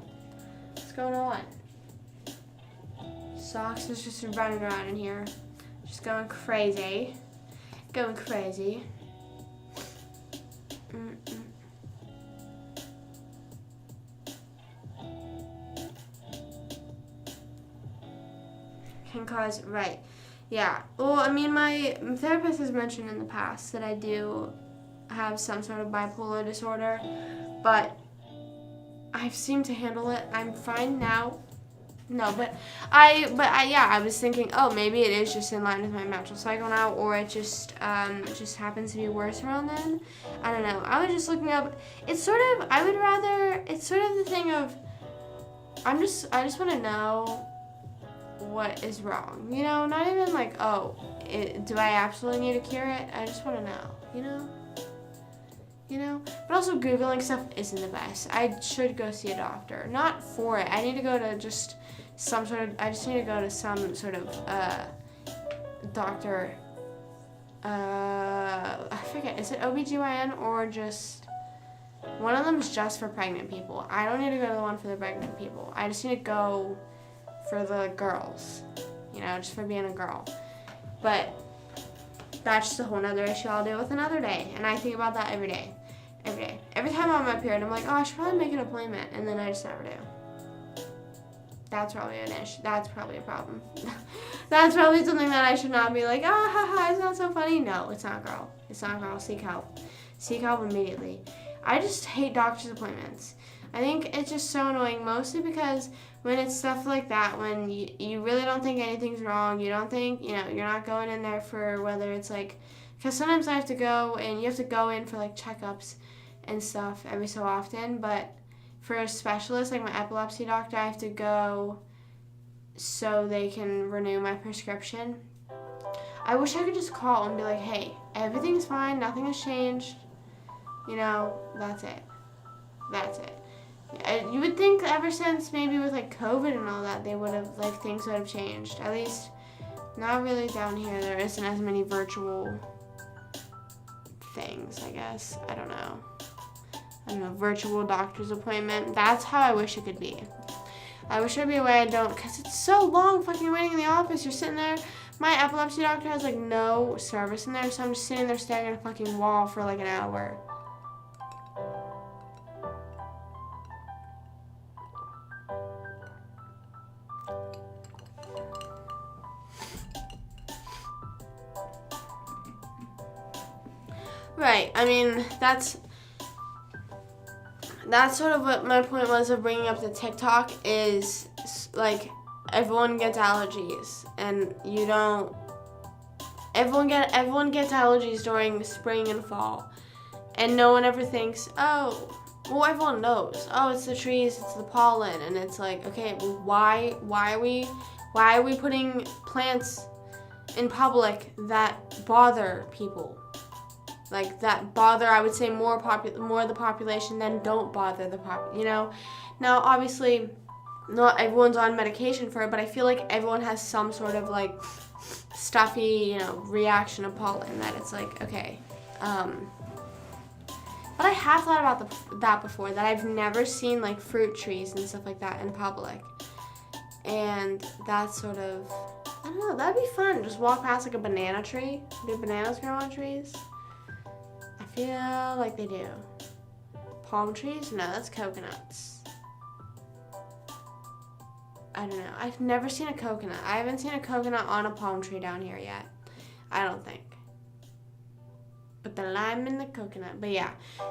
What's going on? Socks is just running around in here. Just going crazy. Going crazy. can cause, right. Yeah. Well, I mean, my therapist has mentioned in the past that I do have some sort of bipolar disorder, but I've seemed to handle it. I'm fine now. No, but I was thinking, oh, maybe it is just in line with my menstrual cycle now, or it just happens to be worse around then. I don't know. I was just looking up. It's sort of the thing of, I just want to know what is wrong. You know, not even like, oh, do I absolutely need to cure it? I just want to know. You know. But also Googling stuff isn't the best. I should go see a doctor. Not for it. I need to go to just I just need to go to some sort of doctor. I forget, is it OBGYN or just, one of them is just for pregnant people. I don't need to go to the one for the pregnant people. I just need to go for the girls, just for being a girl. But that's just a whole nother issue I'll deal with another day. And I think about that every day. Every time I'm on my period, I'm like, oh, I should probably make an appointment. And then I just never do. That's probably an issue. That's probably a problem. That's probably something that I should not be like, haha, it's not so funny. No, it's not, girl. It's not, girl. Seek help. Seek help immediately. I just hate doctor's appointments. I think it's just so annoying, mostly because when it's stuff like that, when you really don't think anything's wrong, you don't think, you're not going in there for whether it's like, because sometimes I have to go, and you have to go in for like checkups and stuff every so often, but for a specialist, like my epilepsy doctor, I have to go so they can renew my prescription. I wish I could just call and be like, hey, everything's fine, nothing has changed, that's it. You would think ever since maybe with like COVID and all that, they would have, like, things would have changed. At least not really down here. There isn't as many virtual things, I guess. I don't know, virtual doctor's appointment. That's how I wish it could be. I wish there'd be a way I don't, because it's so long fucking waiting in the office. You're sitting there. My epilepsy doctor has like no service in there, so I'm just sitting there staring at a fucking wall for like an hour. Right. I mean, that's sort of what my point was of bringing up the TikTok is, like, everyone gets allergies, and you don't. Everyone gets allergies during spring and fall, and no one ever thinks, oh, well, everyone knows. Oh, it's the trees, it's the pollen, and it's like, okay, well, why are we putting plants in public that bother people? Like, that bother, I would say, more of the population than don't bother the population, Now, obviously, not everyone's on medication for it, but I feel like everyone has some sort of, like, stuffy, reaction to pollen that it's like, okay. But I have thought about that before, that I've never seen, like, fruit trees and stuff like that in public. And that's sort of, I don't know, that'd be fun. Just walk past, like, a banana tree. Do bananas grow on trees? I feel like they do. Palm trees? No, that's coconuts. I don't know. I've never seen a coconut. I haven't seen a coconut on a palm tree down here yet. I don't think. But the lime and the coconut. But yeah,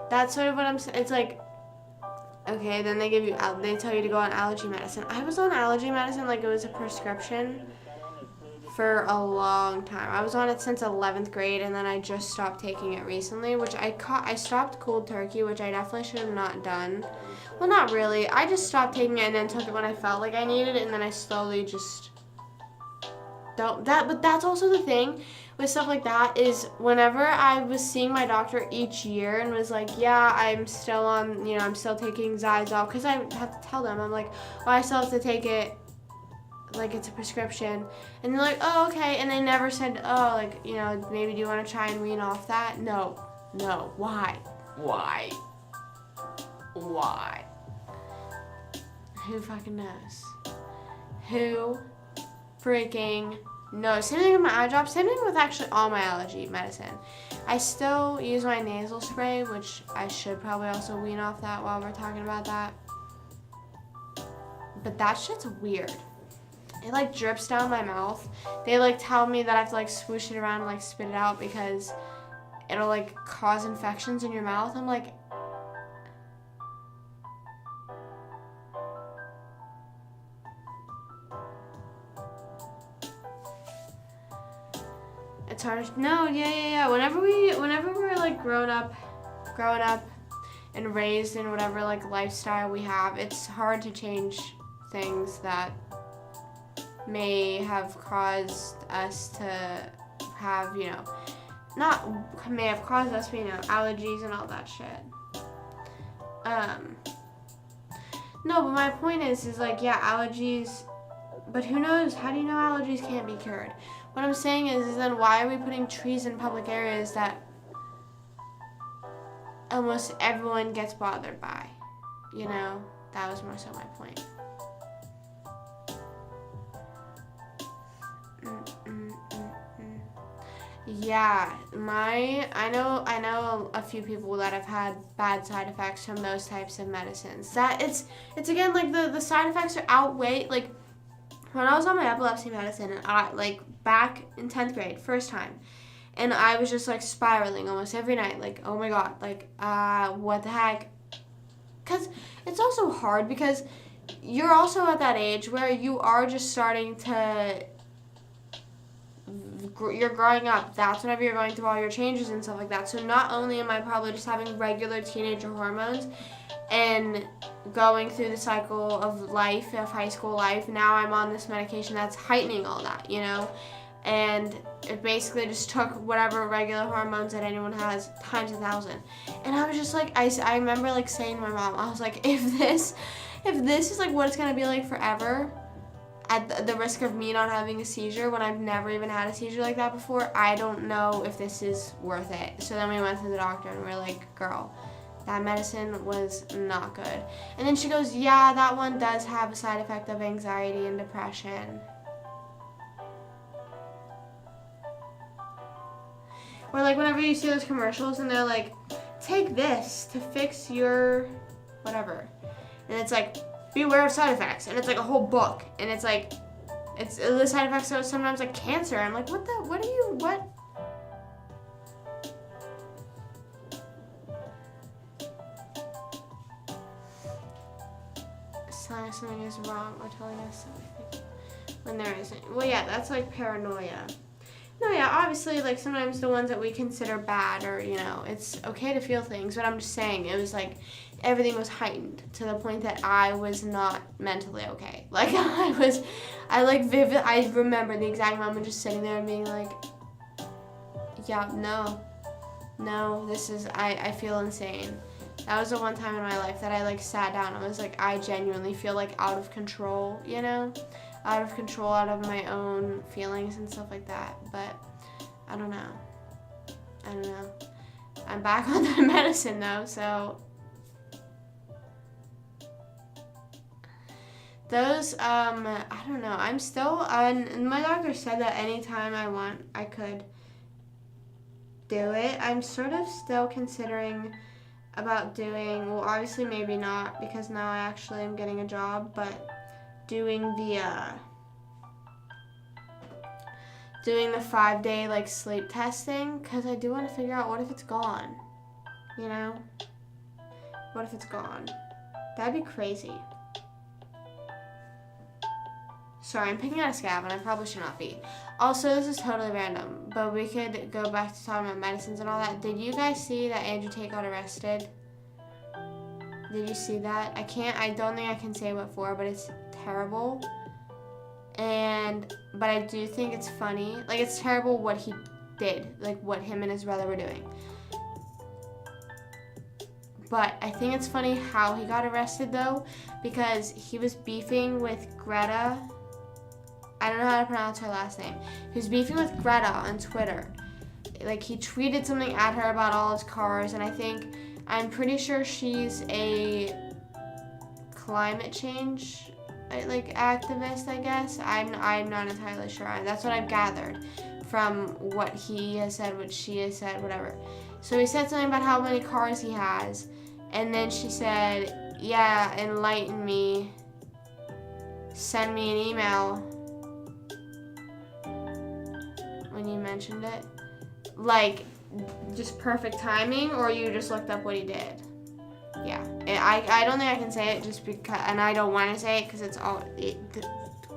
that's sort of what I'm saying. It's like, okay, then they tell you to go on allergy medicine. I was on allergy medicine like it was a prescription for a long time. I was on it since 11th grade, and then I just stopped taking it recently, which I stopped cold turkey, which I definitely should have not done. Well, not really. I just stopped taking it and then took it when I felt like I needed it, and then I slowly just don't. But that's also the thing with stuff like that, is whenever I was seeing my doctor each year and was like, yeah, I'm still on, I'm still taking Zydol, because I have to tell them, I'm like, oh, I still have to take it, like it's a prescription, and they're like, oh, okay, and they never said, oh, like, maybe do you want to try and wean off that? No, why? Who fucking knows? Who freaking knows? Same thing with my eye drops, same thing with actually all my allergy medicine. I still use my nasal spray, which I should probably also wean off that while we're talking about that. But that shit's weird. it like drips down my mouth. They like tell me that I have to like swoosh it around and like spit it out because it'll like cause infections in your mouth. I'm like, it's hard. No, yeah. Whenever we're like growing up and raised in whatever like lifestyle we have, it's hard to change things that may have caused us to have, not may have caused us, allergies and all that shit. No, but my point is like, yeah, allergies, but who knows? How do you know allergies can't be cured? What I'm saying is then why are we putting trees in public areas that almost everyone gets bothered by? That was more so my point. Yeah, I know a few people that have had bad side effects from those types of medicines. That it's again like the side effects are outweigh, like when I was on my epilepsy medicine and I like back in 10th grade, first time, and I was just like spiraling almost every night, like, oh my god, like what the heck? Cuz it's also hard because you're also at that age where you are just starting to you're growing up. That's whenever you're going through all your changes and stuff like that. So not only am I probably just having regular teenager hormones and going through the cycle of life, of high school life, now I'm on this medication that's heightening all that, and it basically just took whatever regular hormones that anyone has times 1,000. And I was just like, I remember like saying to my mom, I was like, if this is like what it's gonna be like forever, at the risk of me not having a seizure when I've never even had a seizure like that before, I don't know if this is worth it. So then we went to the doctor and we're like, girl, that medicine was not good. And then she goes, yeah, that one does have a side effect of anxiety and depression. Or like whenever you see those commercials and they're like, take this to fix your whatever. And it's like, beware of side effects, and it's like a whole book, and it's like, it's the side effects are sometimes like cancer. I'm like, what? Something is wrong or telling us something when there isn't. Well, yeah, that's like paranoia. No, yeah, obviously, like sometimes the ones that we consider bad or, it's okay to feel things, but I'm just saying it was like everything was heightened to the point that I was not mentally okay. Like I remember the exact moment just sitting there and being like, yeah, no, this is, I feel insane. That was the one time in my life that I like sat down. I was like, I genuinely feel like out of control, out of control, out of my own feelings and stuff like that. But I don't know. I'm back on the medicine though, so those, I don't know. I'm still, and my doctor said that anytime I want, I could do it. I'm sort of still considering about doing, well, obviously maybe not, because now I actually am getting a job, but doing the 5-day like sleep testing, because I do want to figure out what if it's gone, what if it's gone? That'd be crazy. Sorry, I'm picking out a scab and I probably should not be. Also, this is totally random, but we could go back to talking about medicines and all that. Did you guys see that Andrew Tate got arrested? Did you see that? I don't think I can say what for, but it's terrible. But I do think it's funny. Like, it's terrible what he did, like what him and his brother were doing. But I think it's funny how he got arrested though, because he was beefing with Greta. I don't know how to pronounce her last name. He was beefing with Greta on Twitter. Like, he tweeted something at her about all his cars, and I'm pretty sure she's a climate change like activist, I guess. I'm not entirely sure. That's what I've gathered from what he has said, what she has said, whatever. So he said something about how many cars he has, and then she said, yeah, enlighten me, send me an email when you mentioned it? Like, just perfect timing, or you just looked up what he did? Yeah, I don't think I can say it just because, and I don't want to say it because it's all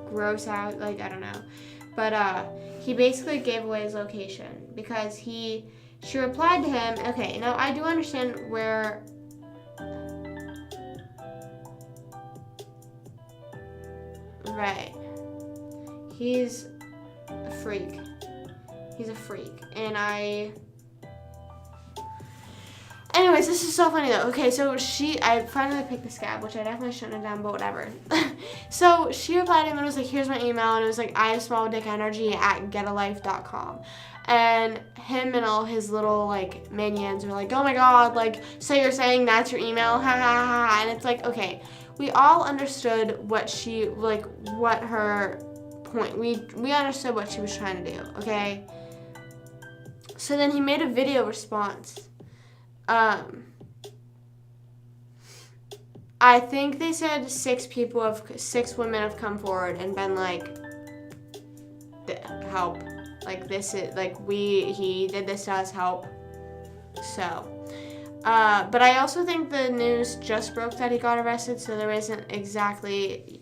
gross out, like, I don't know. But he basically gave away his location because she replied to him. Okay, now I do understand where. Right. He's a freak. He's a freak. And anyways, this is so funny though. Okay, so I finally picked the scab, which I definitely shouldn't have done, but whatever. So she replied to him and was like, here's my email. And it was like, I have smalldickenergy@getalife.com. And him and all his little, like, minions were like, oh my god, like, so you're saying that's your email? Ha ha ha. And it's like, okay, we all understood what her point, we understood what she was trying to do, okay? So then he made a video response. I think they said 6 women have come forward and been like, help. Like, this is, like, he did this to us, help. So, but I also think the news just broke that he got arrested, so there isn't exactly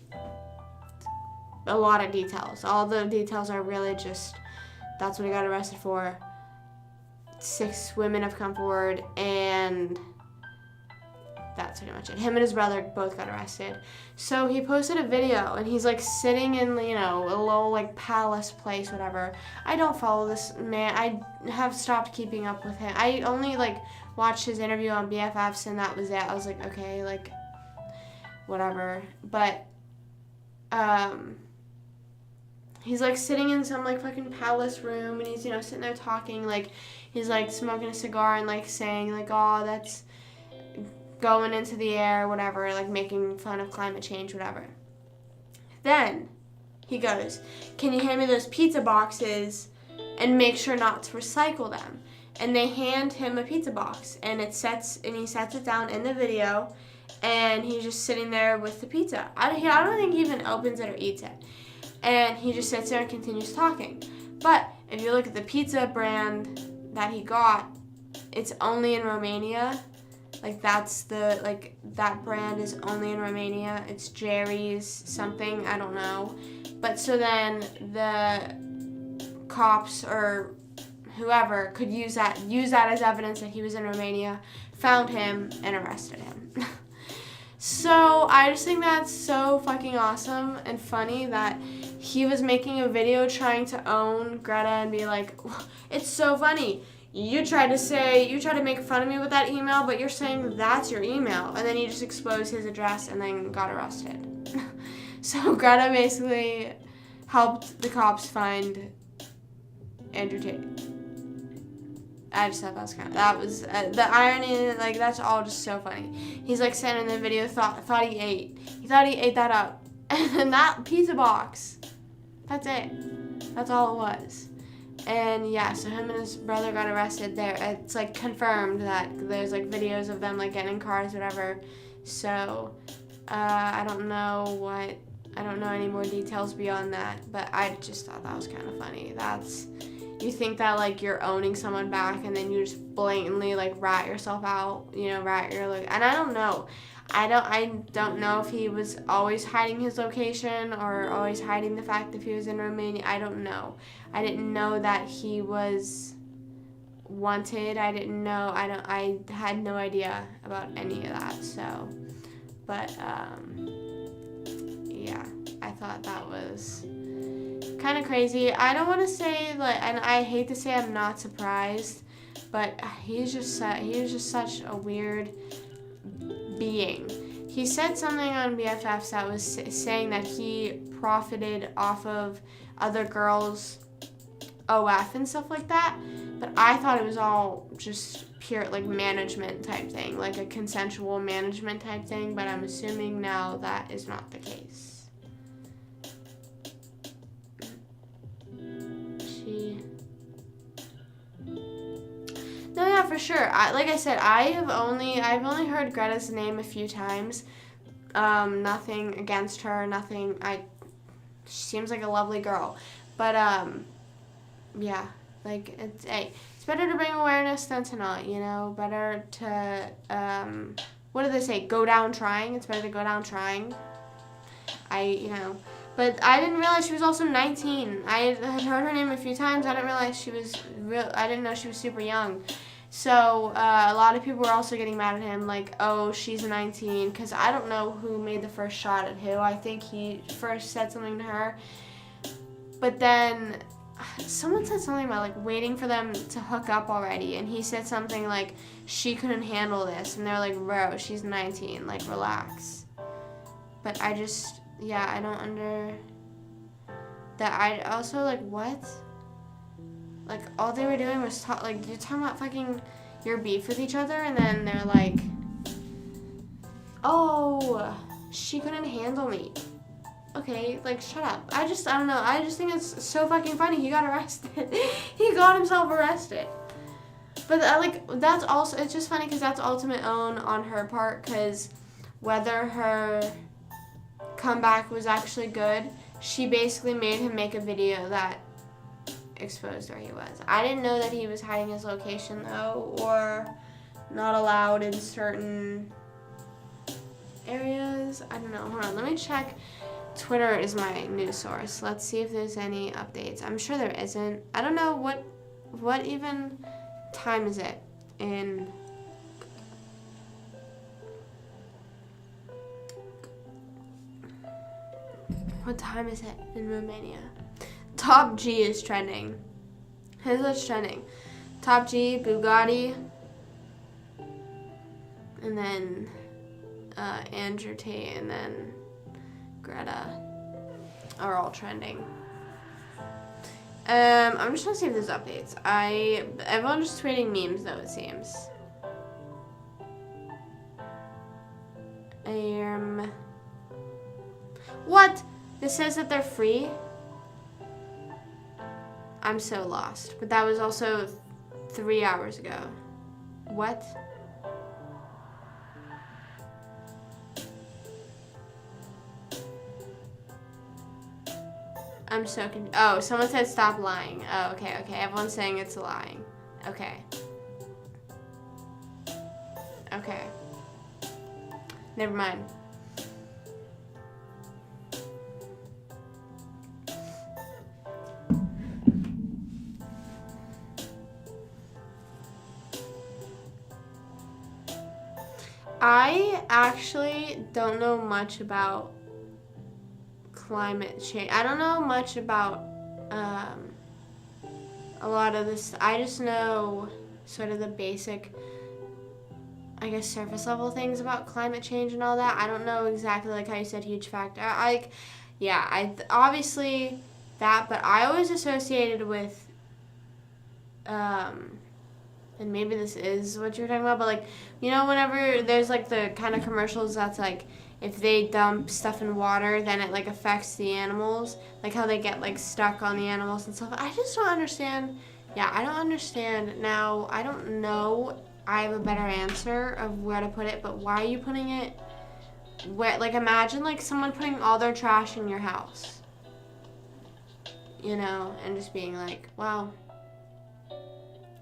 a lot of details. All the details are really just, that's what he got arrested for. 6 women have come forward, and that's pretty much it. Him and his brother both got arrested. So he posted a video, and he's like sitting in, a little like palace place, whatever. I don't follow this man. I have stopped keeping up with him. I only like watched his interview on BFFs, and that was it. I was like, okay, like, whatever. But he's like sitting in some like fucking palace room, and he's sitting there talking, like he's like smoking a cigar and like saying like, oh, that's going into the air, whatever, like making fun of climate change, whatever. Then he goes, can you hand me those pizza boxes and make sure not to recycle them? And they hand him a pizza box, and he sets it down in the video, and he's just sitting there with the pizza. I don't think he even opens it or eats it. And he just sits there and continues talking. But if you look at the pizza brand that he got, it's only in Romania. Like, that brand is only in Romania. It's Jerry's something, I don't know. But so then the cops or whoever could use that as evidence that he was in Romania, found him, and arrested him. So I just think that's so fucking awesome and funny that he was making a video trying to own Greta and be like, it's so funny. You tried to make fun of me with that email, but you're saying that's your email. And then he just exposed his address and then got arrested. So Greta basically helped the cops find Andrew Tate. I just thought that was the irony, like, that's all just so funny. He's like sitting in the video, thought he ate that up. And then that pizza box, that's it. That's all it was. And yeah, so him and his brother got arrested there. It's like confirmed that there's like videos of them like getting in cars, whatever. So I don't know any more details beyond that, but I just thought that was kind of funny. You think that like you're owning someone back, and then you just blatantly like rat yourself out, rat your like, and I don't know. I don't know if he was always hiding his location or always hiding the fact that he was in Romania. I don't know. I didn't know that he was wanted. I didn't know. I had no idea about any of that. So, but yeah, I thought that was kind of crazy. I don't want to say like, and I hate to say I'm not surprised, but he was just such a weird being. He said something on BFFs that was saying that he profited off of other girls' OF and stuff like that, but I thought it was all just pure like management type thing, like a consensual management type thing, but I'm assuming now that is not the case. No, yeah, for sure. Like I said, I've only heard Greta's name a few times. Nothing against her. Nothing. She seems like a lovely girl, but yeah, like it's better to bring awareness than to not, you know. Better to what do they say? Go down trying. It's better to go down trying. But I didn't realize she was also 19. I had heard her name a few times. I didn't realize she was real. I didn't know she was super young. So a lot of people were also getting mad at him, like, oh, she's 19, because I don't know who made the first shot at who. I think he first said something to her, but then someone said something about like waiting for them to hook up already, and he said something like she couldn't handle this, and they're like, bro, she's 19, like, relax. But I don't that. I also, like, what? Like, all they were doing was you're talking about fucking your beef with each other, and then they're like, oh, she couldn't handle me. Okay, like, shut up. I don't know. I just think it's so fucking funny. He got arrested. He got himself arrested. But, that's also, it's just funny because that's ultimate own on her part, because whether her comeback was actually good, she basically made him make a video that exposed where he was. I didn't know that he was hiding his location, though, or not allowed in certain areas. I don't know. Hold on. Let me check. Twitter is my news source. Let's see if there's any updates. I'm sure there isn't. I don't know what even time is it in. What time is it in Romania? Top G is trending. Here's what's trending. Top G, Bugatti, and then Andrew Tate, and then Greta are all trending. I'm just trying to see if there's updates. Everyone's just tweeting memes, though, it seems. What? This says that they're free? I'm so lost. But that was also 3 hours ago. What? I'm so confused. Oh, someone said stop lying. Oh, okay. Everyone's saying it's lying. Okay. Never mind. I actually don't know much about climate change. I don't know much about a lot of this. I just know sort of the basic, I guess, surface level things about climate change and all that. I don't know exactly, like how you said, huge factor. Obviously that, but I always associated with, and maybe this is what you're talking about, but, like, you know, whenever there's, like, the kind of commercials that's, like, if they dump stuff in water, then it, like, affects the animals, like how they get, like, stuck on the animals and stuff. I just don't understand. Yeah, I don't understand. Now, I don't know. I have a better answer of where to put it, but why are you putting it where, like, imagine, like, someone putting all their trash in your house, you know, and just being like, well,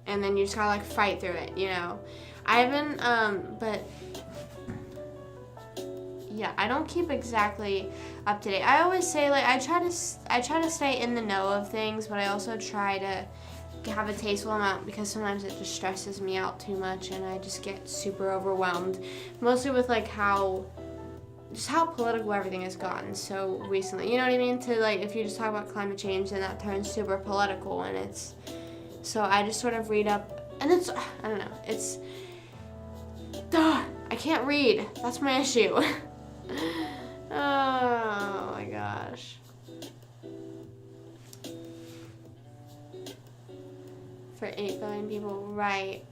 and then you just gotta, like, fight through it, you know. I haven't, but yeah, I don't keep exactly up to date. I always say, like, I try to stay in the know of things, but I also try to have a tasteful amount, because sometimes it just stresses me out too much and I just get super overwhelmed, mostly with, like, how political everything has gotten so recently. You know what I mean? To, like, if you just talk about climate change, then that turns super political, and it's, so I just sort of read up, and it's, I don't know, it's, I can't read. That's my issue. Oh my gosh. For 8 billion people, right.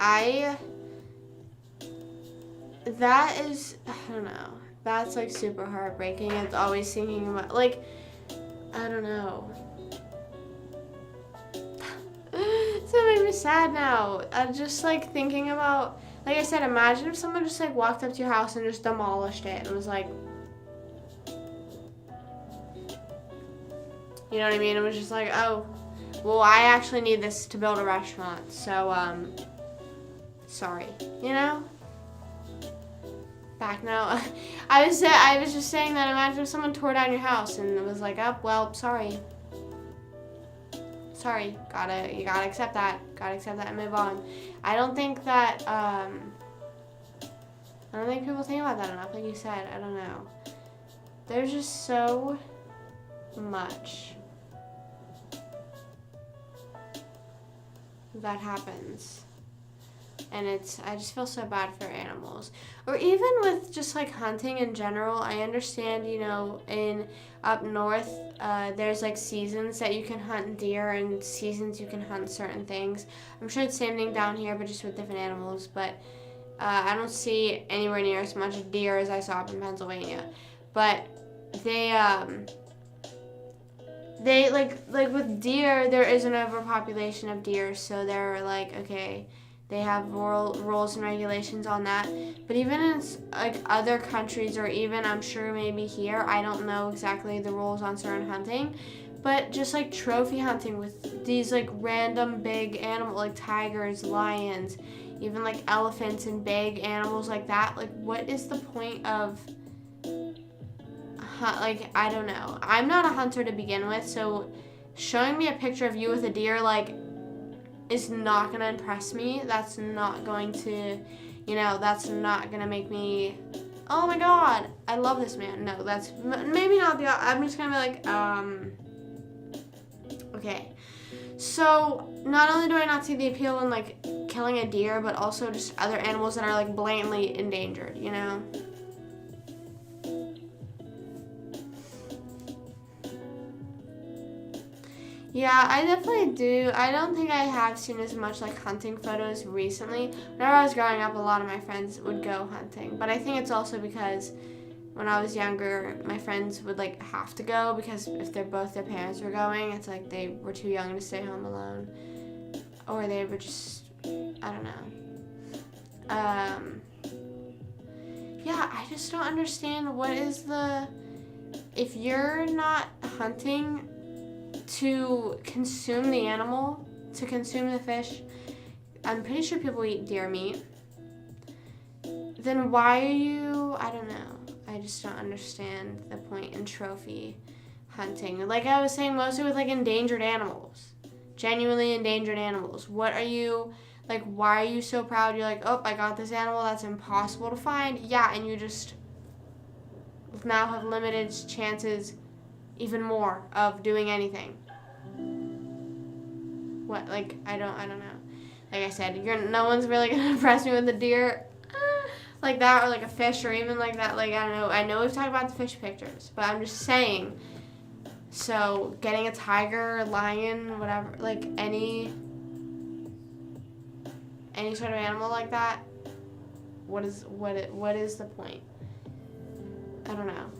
That is, I don't know. That's, like, super heartbreaking. It's always thinking about, like, I don't know. It's gonna make me sad now. I'm just, like, thinking about, like I said, imagine if someone just, like, walked up to your house and just demolished it and was like, you know what I mean? It was just like, oh, well, I actually need this to build a restaurant, so, sorry, you know? Back now. I was just saying that imagine if someone tore down your house and it was like, oh, well, sorry. Sorry, you gotta accept that. Gotta accept that and move on. I don't think people think about that enough, like you said. I don't know. There's just so much that happens. And I just feel so bad for animals. Or even with just like hunting in general, I understand, you know, up north, there's like seasons that you can hunt deer and seasons you can hunt certain things. I'm sure it's the same thing down here, but just with different animals. But I don't see anywhere near as much deer as I saw up in Pennsylvania. But they like with deer, there is an overpopulation of deer, so they're like, okay, they have rules and regulations on that. But even in like other countries, or even I'm sure maybe here, I don't know exactly the rules on certain hunting, but just like trophy hunting with these like random big animals like tigers, lions, even like elephants and big animals like that. Like, what is the point of like, I don't know. I'm not a hunter to begin with, so showing me a picture of you with a deer, like, is not gonna impress me. That's not going to, you know, that's not gonna make me, oh my god, I love this man. No, that's maybe not I'm just gonna be like, okay. So not only do I not see the appeal in like killing a deer, but also just other animals that are like blatantly endangered, you know? Yeah, I definitely do. I don't think I have seen as much like hunting photos recently. Whenever I was growing up, a lot of my friends would go hunting. But I think it's also because when I was younger, my friends would like have to go because if their parents were going, it's like they were too young to stay home alone. Or they were just, I don't know. Yeah, I just don't understand what is if you're not hunting to consume the animal, to consume the fish, I'm pretty sure people eat deer meat, then why are you, I don't know, I just don't understand the point in trophy hunting. Like I was saying, mostly with like endangered animals, genuinely endangered animals. What are you, like, why are you so proud? You're like, oh, I got this animal that's impossible to find. Yeah, and you just now have limited chances even more of doing anything. What, like, I don't know. Like I said, no one's really gonna impress me with a deer like that, or like a fish, or even like that. Like, I don't know. I know we've talked about the fish pictures, but I'm just saying. So getting a tiger, lion, whatever, like any sort of animal like that. What is the point? I don't know.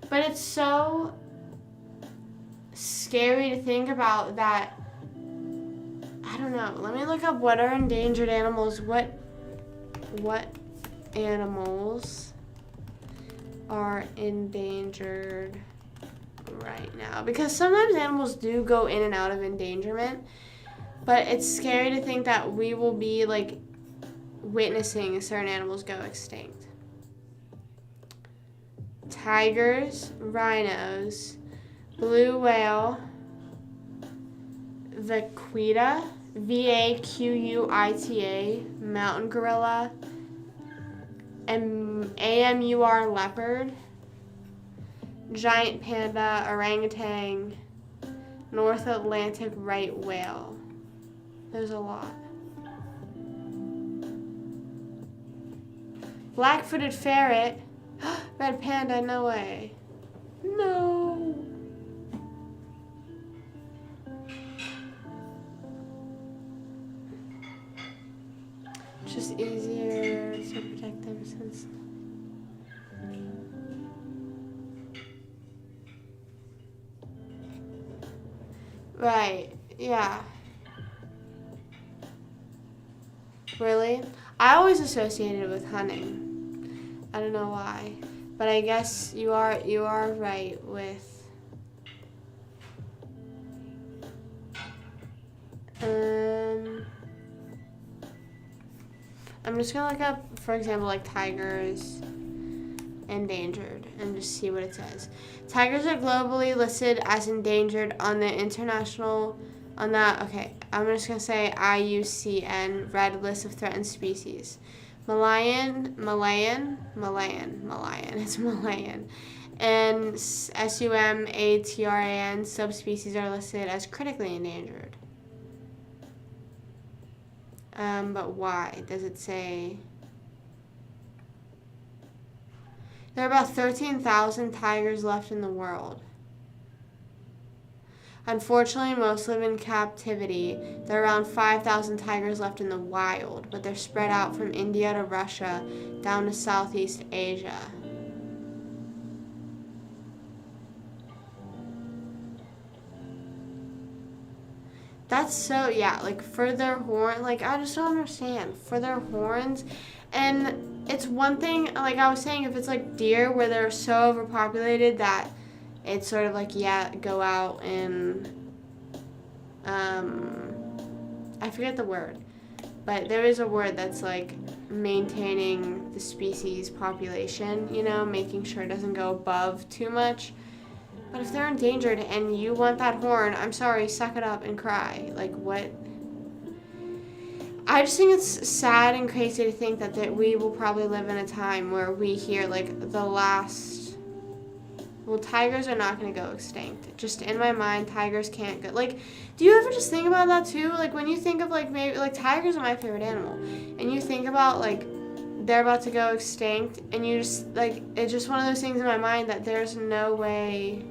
But it's so scary to think about that. I don't know. Let me look up what are endangered animals. What animals are endangered right now? Because sometimes animals do go in and out of endangerment, but it's scary to think that we will be like witnessing certain animals go extinct. Tigers, rhinos, blue whale, vaquita, vaquita, mountain gorilla, and amur leopard, giant panda, orangutan, North Atlantic right whale. There's a lot. Black-footed ferret, red panda, no way. No. Just easier to protect them since. Right, yeah. Really? I always associated it with hunting. I don't know why. But I guess you are right with I'm just gonna look up, for example, like tigers endangered and just see what it says. Tigers are globally listed as endangered on the okay, I'm just going to say IUCN Red List of Threatened Species. Malayan, it's Malayan. And SUMATRAN subspecies are listed as critically endangered. But why? Does it say? There are about 13,000 tigers left in the world. Unfortunately, most live in captivity. There are around 5,000 tigers left in the wild, but they're spread out from India to Russia down to Southeast Asia. That's so, yeah, like for their horn, like I just don't understand. For their horns, and it's one thing, like I was saying, if it's like deer where they're so overpopulated that it's sort of like, yeah, go out and, I forget the word, but there is a word that's like maintaining the species population, you know, making sure it doesn't go above too much. But if they're endangered and you want that horn, I'm sorry, suck it up and cry. Like, what? I just think it's sad and crazy to think that we will probably live in a time where we hear, like, the last... Well, tigers are not going to go extinct. Just in my mind, tigers can't go... Like, do you ever just think about that, too? Like, when you think of, like, maybe... Like, tigers are my favorite animal. And you think about, like, they're about to go extinct, and you just, like... It's just one of those things in my mind that there's no way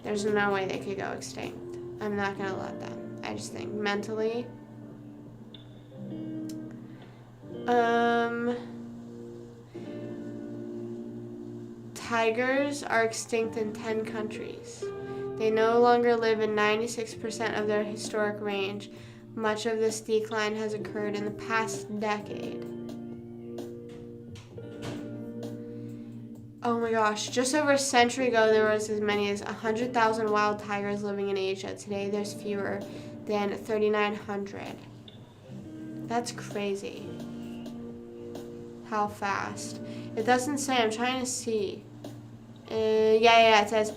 they could go extinct. I'm not going to let them. I just think mentally. Tigers are extinct in 10 countries. They no longer live in 96% of their historic range. Much of this decline has occurred in the past decade. Oh my gosh, just over a century ago, there was as many as 100,000 wild tigers living in Asia. Today, there's fewer than 3,900. That's crazy. How fast. It doesn't say, I'm trying to see. Yeah, it says,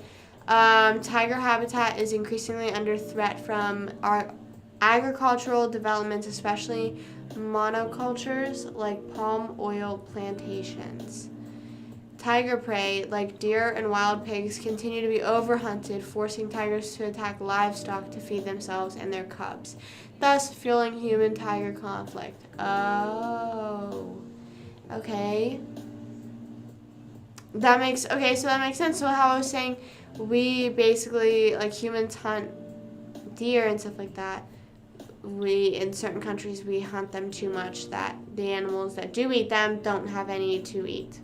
tiger habitat is increasingly under threat from our agricultural developments, especially monocultures like palm oil plantations. Tiger prey, like deer and wild pigs, continue to be overhunted, forcing tigers to attack livestock to feed themselves and their cubs, thus fueling human-tiger conflict. Oh, okay. So that makes sense. So how I was saying, we basically, like humans hunt deer and stuff like that. In certain countries, we hunt them too much that the animals that do eat them don't have any to eat.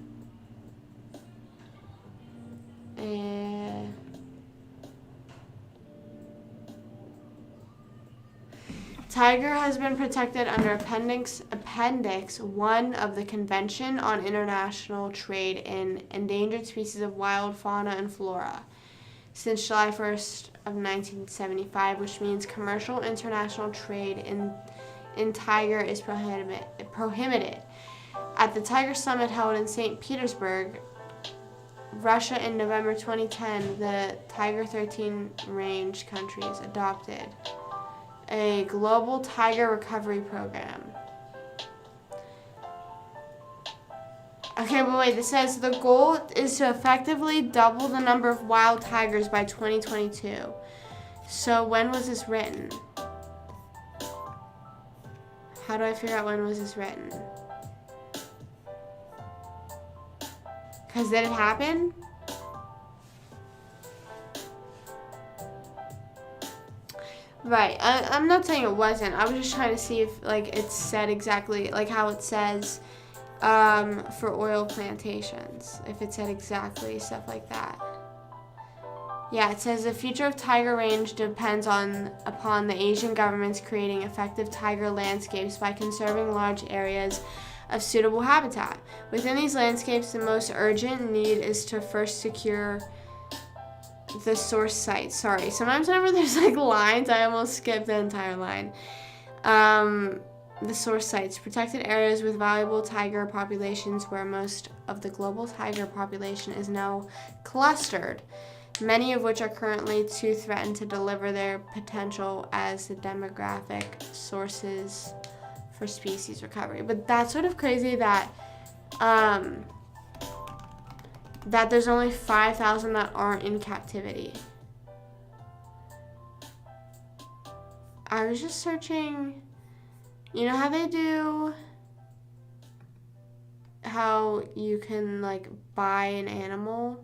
Tiger has been protected under Appendix 1 of the Convention on International Trade in Endangered Species of Wild Fauna and Flora since July 1st of 1975, which means commercial international trade in tiger is prohibited. At the Tiger Summit held in St. Petersburg, Russia in November 2010, the Tiger 13 range countries adopted a global tiger recovery program. Okay, but wait, this says the goal is to effectively double the number of wild tigers by 2022. So when was this written? How do I figure out when was this written? Because did it happen? Right. I'm not saying it wasn't. I was just trying to see if, like, it said exactly, like, how it says for oil plantations. If it said exactly stuff like that. Yeah, it says the future of tiger range depends upon the Asian governments creating effective tiger landscapes by conserving large areas of suitable habitat. Within these landscapes, the most urgent need is to first secure the source site. Sorry. Sometimes whenever there's like lines, I almost skip the entire line. The source sites, protected areas with valuable tiger populations where most of the global tiger population is now clustered, many of which are currently too threatened to deliver their potential as the demographic sources for species recovery. But that's sort of crazy that that there's only 5,000 that aren't in captivity. I was just searching. You know how they do, how you can like buy an animal?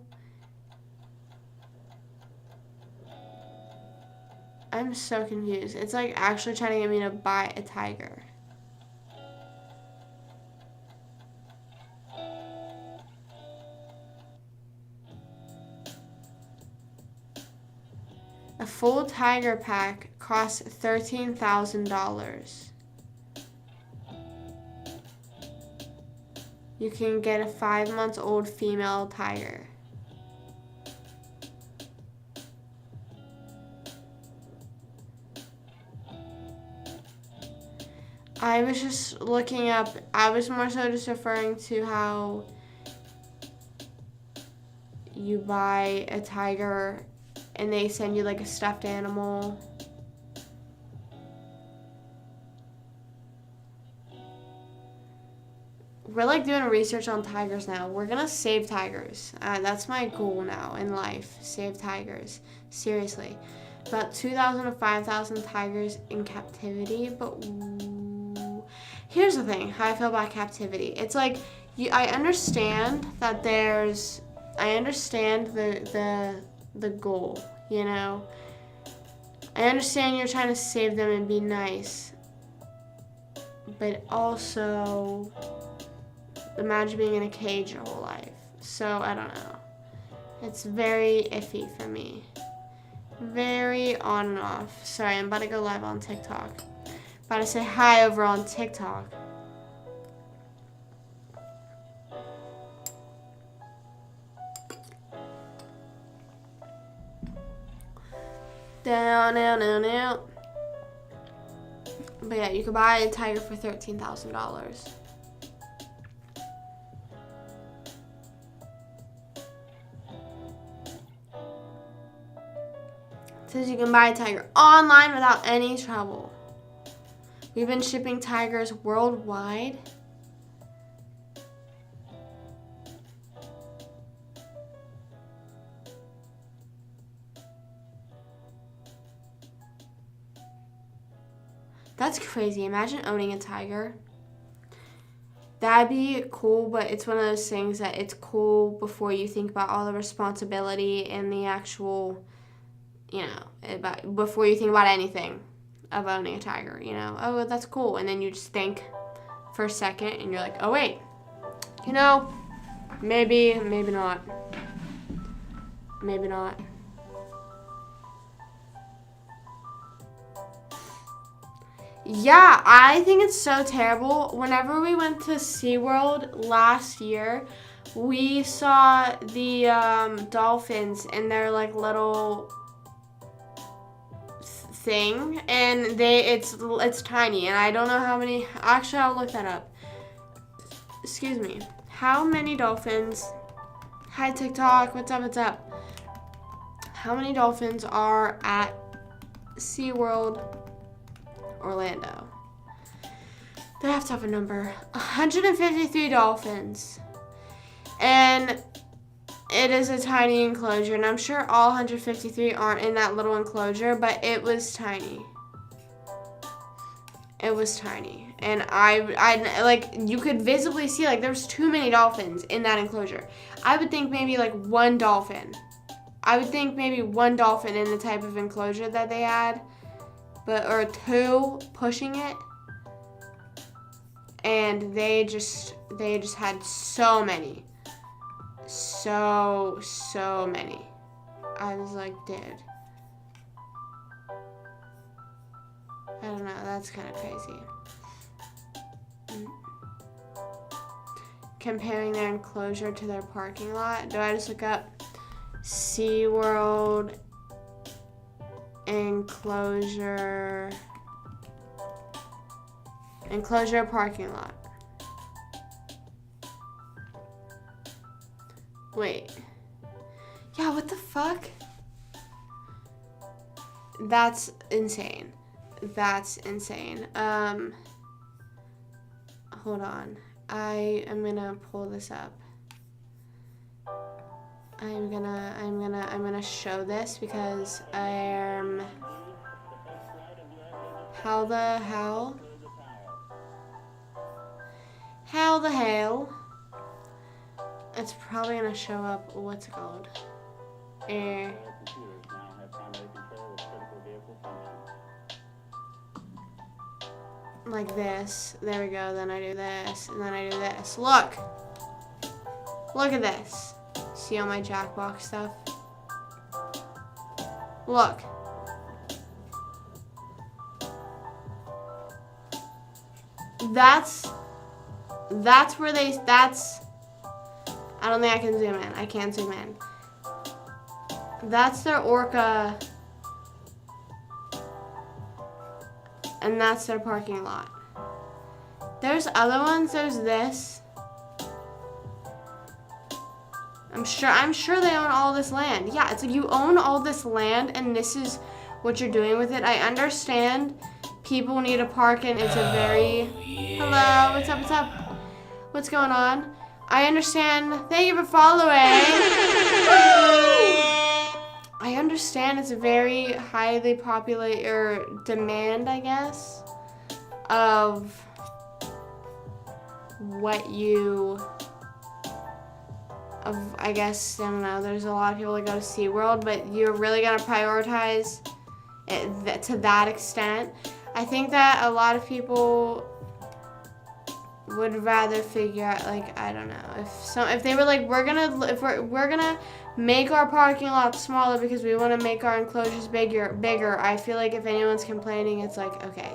I'm so confused. It's like actually trying to get me to buy a tiger. A full tiger pack costs $13,000. You can get a 5-month-old female tiger. I was just looking up, I was more so just referring to how you buy a tiger and they send you like a stuffed animal. We're like doing research on tigers now. We're gonna save tigers. That's my goal now in life. Save tigers. Seriously. About 2,000 to 5,000 tigers in captivity. But here's the thing, how I feel about captivity. It's like, I understand that I understand the goal, you know? I understand you're trying to save them and be nice. But also, imagine being in a cage your whole life. So, I don't know. It's very iffy for me. Very on and off. Sorry, I'm about to go live on TikTok. About to say hi over on TikTok. Down. But yeah, you could buy a tiger for $13,000. Says you can buy a tiger online without any trouble. We've been shipping tigers worldwide. That's crazy. Imagine owning a tiger. That'd be cool, but it's one of those things that it's cool before you think about all the responsibility and the actual, you know, before you think about anything of owning a tiger, you know. Oh, that's cool. And then you just think for a second and you're like, oh, wait, you know, maybe not. Maybe not. Yeah, I think it's so terrible. Whenever we went to SeaWorld last year, we saw the dolphins in their like little thing, and it's tiny, and I don't know how many. Actually, I'll look that up. Excuse me. How many dolphins? Hi TikTok. What's up? How many dolphins are at SeaWorld Orlando? They have to have a number. 153 dolphins. And it is a tiny enclosure. And I'm sure all 153 aren't in that little enclosure, but it was tiny. It was tiny. And I like, you could visibly see, like, there's too many dolphins in that enclosure. I would think maybe like one dolphin. I would think maybe one dolphin in the type of enclosure that they had. Or two pushing it, and they just had so many, so many. I was like, dude, I don't know, that's kind of crazy. Comparing their enclosure to their parking lot. Do I just look up SeaWorld enclosure parking lot. Wait. Yeah, what the fuck? That's insane. That's insane. Hold on. I am gonna pull this up. I'm gonna show this because I am. How the hell? How the hell? It's probably gonna show up. What's it called? Like this. There we go. Then I do this, and then I do this. Look. Look at this. See all my Jackbox stuff? Look. That's where they, I don't think I can zoom in. I can't zoom in. That's their orca, and that's their parking lot. There's other ones. There's this. I'm sure they own all this land. Yeah, it's like you own all this land, and this is what you're doing with it. I understand people need a park, and it's a very... Hello, what's up, what's up? What's going on? I understand. Thank you for following. I understand it's a very highly populated, or demand, I guess, of what you... I guess, I don't know, there's a lot of people that go to SeaWorld, but you're really going to prioritize it to that extent. I think that a lot of people would rather figure out, like, I don't know, if they were like, we're gonna make our parking lot smaller because we want to make our enclosures bigger, I feel like if anyone's complaining, it's like, okay,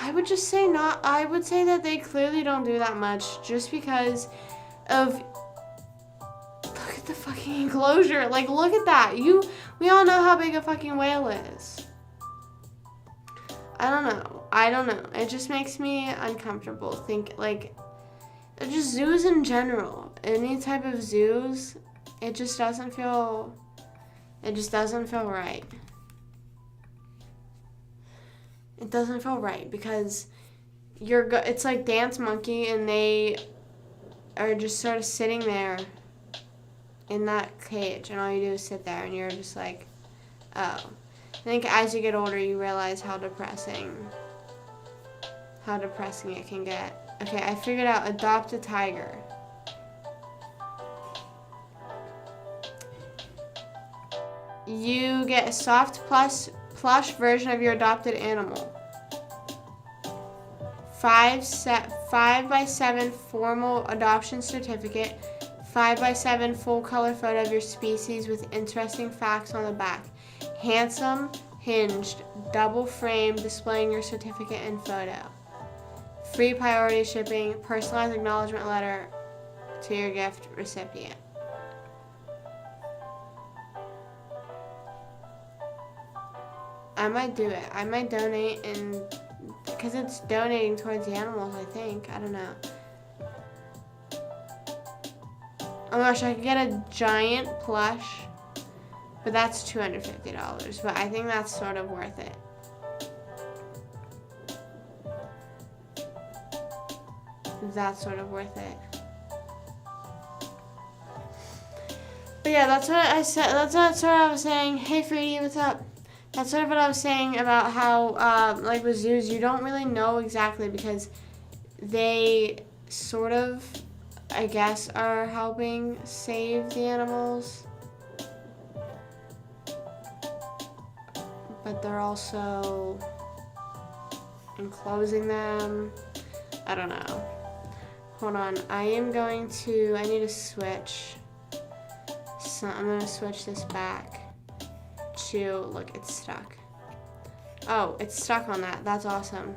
I would just say not. I would say that they clearly don't do that much just because of, look at the fucking enclosure. Like, look at that. We all know how big a fucking whale is. I don't know. It just makes me uncomfortable. Like, just zoos in general. Any type of zoos, it just doesn't feel right. It doesn't feel right because it's like Dance Monkey, and they are just sort of sitting there in that cage, and all you do is sit there, and you're just like, oh. I think as you get older, you realize how depressing it can get. Okay, I figured out adopt a tiger. You get a soft plush version of your adopted animal. 5x7 formal adoption certificate. 5x7 full color photo of your species with interesting facts on the back. Handsome, hinged, double frame displaying your certificate and photo. Free priority shipping, personalized acknowledgement letter to your gift recipient. I might do it. I might donate, and because it's donating towards the animals, I think. I don't know. Oh gosh, I could get a giant plush, but that's $250. But I think that's sort of worth it. That's sort of worth it. But yeah, that's what I said. That's what I was saying. Hey, Freedy, what's up? That's sort of what I was saying about how, like with zoos, you don't really know exactly because they sort of, I guess, are helping save the animals. But they're also enclosing them. I don't know. Hold on. I need to switch. So I'm going to switch this back. Look, it's stuck. Oh, it's stuck on that. That's awesome.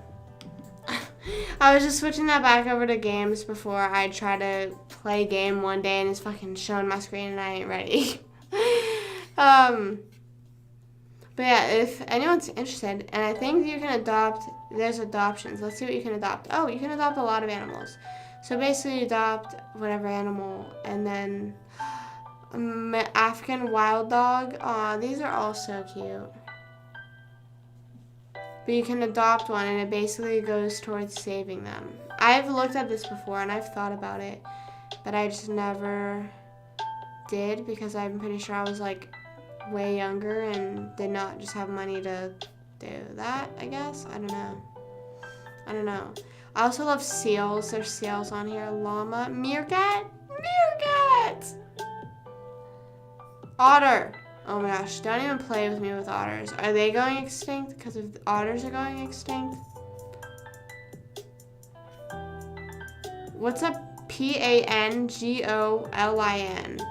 I was just switching that back over to games before I try to play a game one day and it's fucking showing my screen and I ain't ready. But yeah, if anyone's interested, and I think you can adopt, there's adoptions. Let's see what you can adopt. Oh, you can adopt a lot of animals. So basically you adopt whatever animal, and then African wild dog. Aw, these are all so cute. But you can adopt one, and it basically goes towards saving them. I've looked at this before, and I've thought about it, but I just never did because I'm pretty sure I was like way younger and did not just have money to do that, I guess. I don't know. I also love seals. There's seals on here. Llama. Meerkat. Otter. Oh my gosh, don't even play with me with otters. Are they going extinct? Because if otters are going extinct. What's a Pangolin?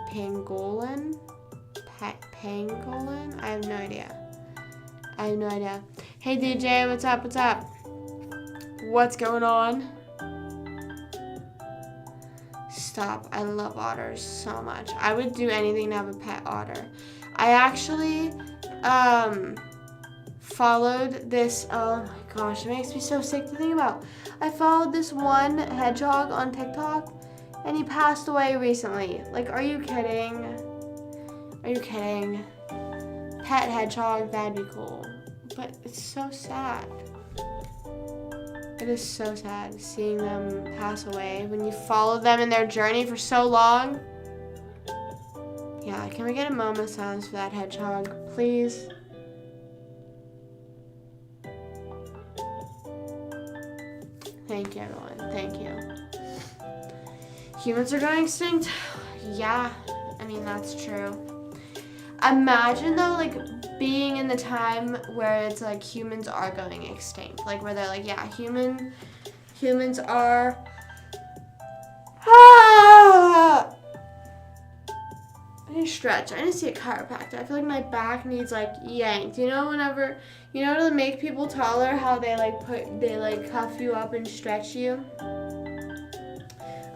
Pangolin? Pangolin? I have no idea. Hey DJ, what's up? What's going on? Stop. I love otters so much. I would do anything to have a pet otter. I actually followed this, oh my gosh, it makes me so sick to think about. I followed this one hedgehog on TikTok and he passed away recently. Like, are you kidding? Pet hedgehog, that'd be cool. But it's so sad. It is so sad seeing them pass away when you follow them in their journey for so long. Yeah, can we get a moment of silence for that hedgehog, please? Thank you, everyone. Thank you. Humans are going extinct? Yeah, I mean, that's true. Imagine, though, like, being in the time where it's, like, humans are going extinct. Like, where they're like, yeah, humans are... I need to stretch. I need to see a chiropractor. I feel like my back needs, like, yanked. You know, whenever... You know, to make people taller, how they, like, cuff you up and stretch you?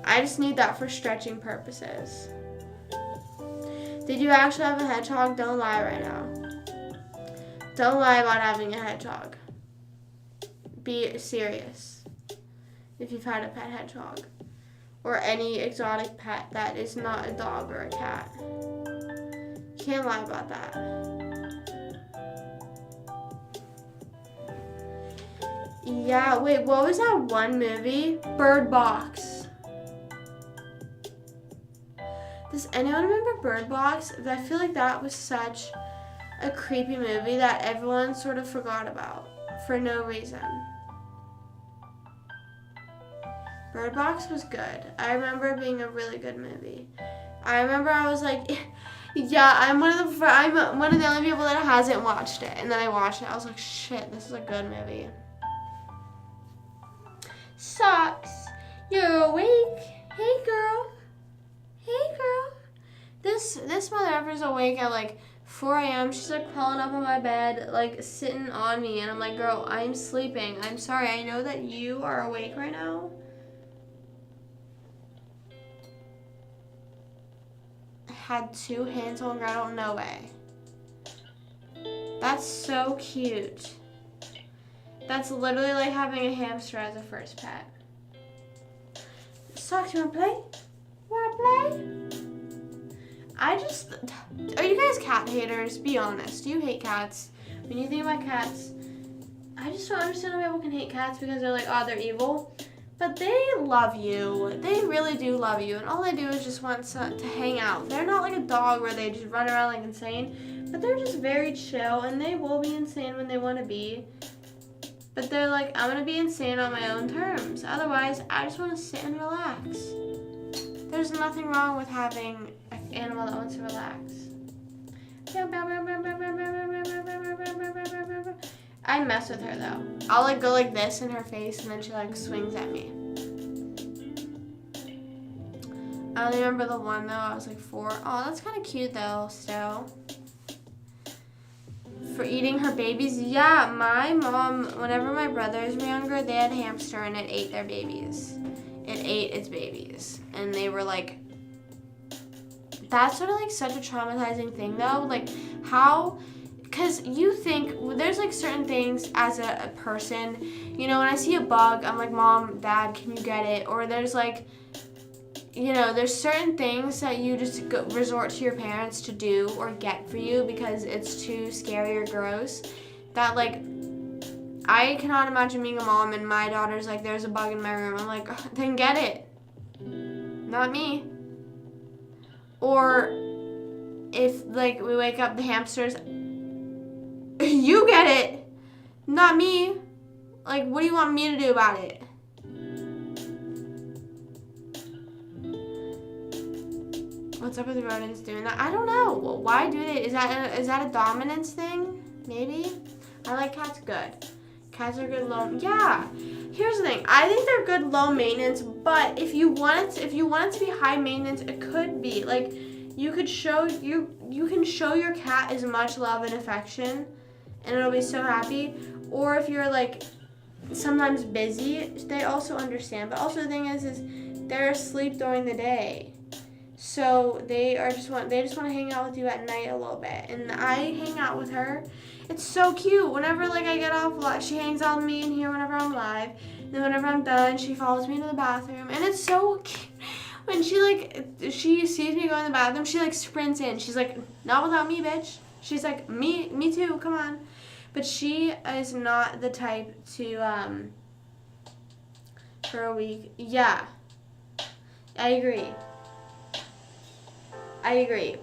I just need that for stretching purposes. Did you actually have a hedgehog? Don't lie right now. Don't lie about having a hedgehog. Be serious. If you've had a pet hedgehog. Or any exotic pet that is not a dog or a cat. You can't lie about that. Yeah, wait, what was that one movie? Bird Box. Does anyone remember Bird Box? I feel like that was such a creepy movie that everyone sort of forgot about for no reason. Bird Box was good. I remember it being a really good movie. I remember I was like, yeah, I'm one of the only people that hasn't watched it. And then I watched it. I was like, shit, this is a good movie. Socks, you're awake. Hey, girl. This mother effer's awake at like 4 a.m. She's like crawling up on my bed, like sitting on me, and I'm like, girl, I'm sleeping. I'm sorry. I know that you are awake right now. I had 2 hands on ground. No way. That's so cute. That's literally like having a hamster as a first pet. Socks, you wanna play? Are you guys cat haters? Be honest. Do you hate cats? When you think about cats, I just don't understand how people can hate cats because they're like, oh, they're evil. But they love you. They really do love you. And all they do is just want to hang out. They're not like a dog where they just run around like insane. But they're just very chill. And they will be insane when they want to be. But they're like, I'm going to be insane on my own terms. Otherwise, I just want to sit and relax. There's nothing wrong with having an animal that wants to relax. I mess with her though. I'll like go like this in her face and then she like swings at me. I only remember the one though. I was like 4. Oh, that's kind of cute though, still. For eating her babies? Yeah, my mom, whenever my brothers were younger, they had a hamster and it ate their babies. It ate its babies. And they were like, that's sort of like such a traumatizing thing though. Like how, because you think, there's like certain things as a person, you know, when I see a bug, I'm like, Mom, Dad, can you get it? Or there's like, you know, there's certain things that you just resort to your parents to do or get for you because it's too scary or gross. That, like, I cannot imagine being a mom and my daughter's like, there's a bug in my room. I'm like, then get it. Not me. Or if, like, we wake up the hamsters, you get it. Not me. Like, what do you want me to do about it? What's up with the rodents doing that? I don't know. Why do they? Is that a dominance thing? Maybe. I like cats. Good. Cats are good low. Yeah. Here's the thing. I think they're good low maintenance, but if you want it to be high maintenance, it could be like you can show your cat as much love and affection, and it'll be so happy. Or if you're like sometimes busy, they also understand. But also the thing is they're asleep during the day. So they just want to hang out with you at night a little bit, and I hang out with her. It's so cute. Whenever like I get off live, she hangs out with me in here whenever I'm live. And then whenever I'm done, she follows me to the bathroom, and it's so cute. When she sees me go in the bathroom, she like sprints in. She's like, not without me, bitch. She's like, me too. Come on. But she is not the type to for a week. Yeah, I agree.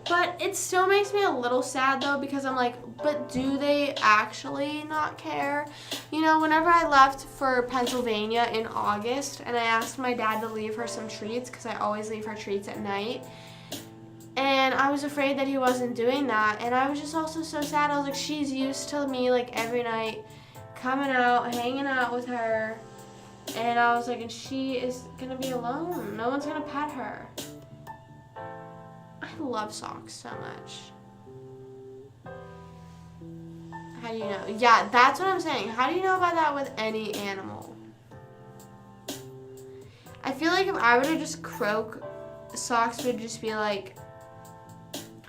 But it still makes me a little sad though because I'm like, but do they actually not care? You know, whenever I left for Pennsylvania in August and I asked my dad to leave her some treats because I always leave her treats at night, and I was afraid that he wasn't doing that, and I was just also so sad. I was like, she's used to me like every night coming out, hanging out with her, and I was like, and she is gonna be alone. No one's gonna pet her. I love socks so much. How do you know? Yeah, that's what I'm saying. How do you know about that with any animal? I feel like if I were to just croak, socks would just be like,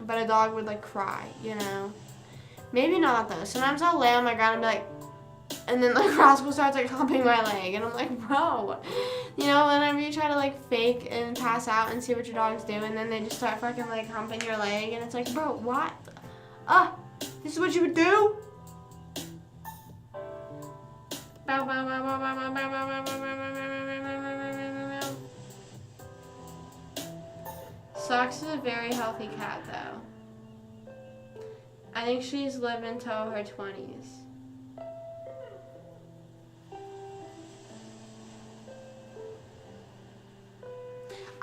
but a dog would like cry, you know? Maybe not though. Sometimes I'll lay on my ground and be like, and then like Roscoe starts like humping my leg, and I'm like, bro, you know, whenever you try to like fake and pass out and see what your dogs do, and then they just start fucking like humping your leg, and it's like, bro, what? This is what you would do? Socks is a very healthy cat though. I think she's lived until her 20s.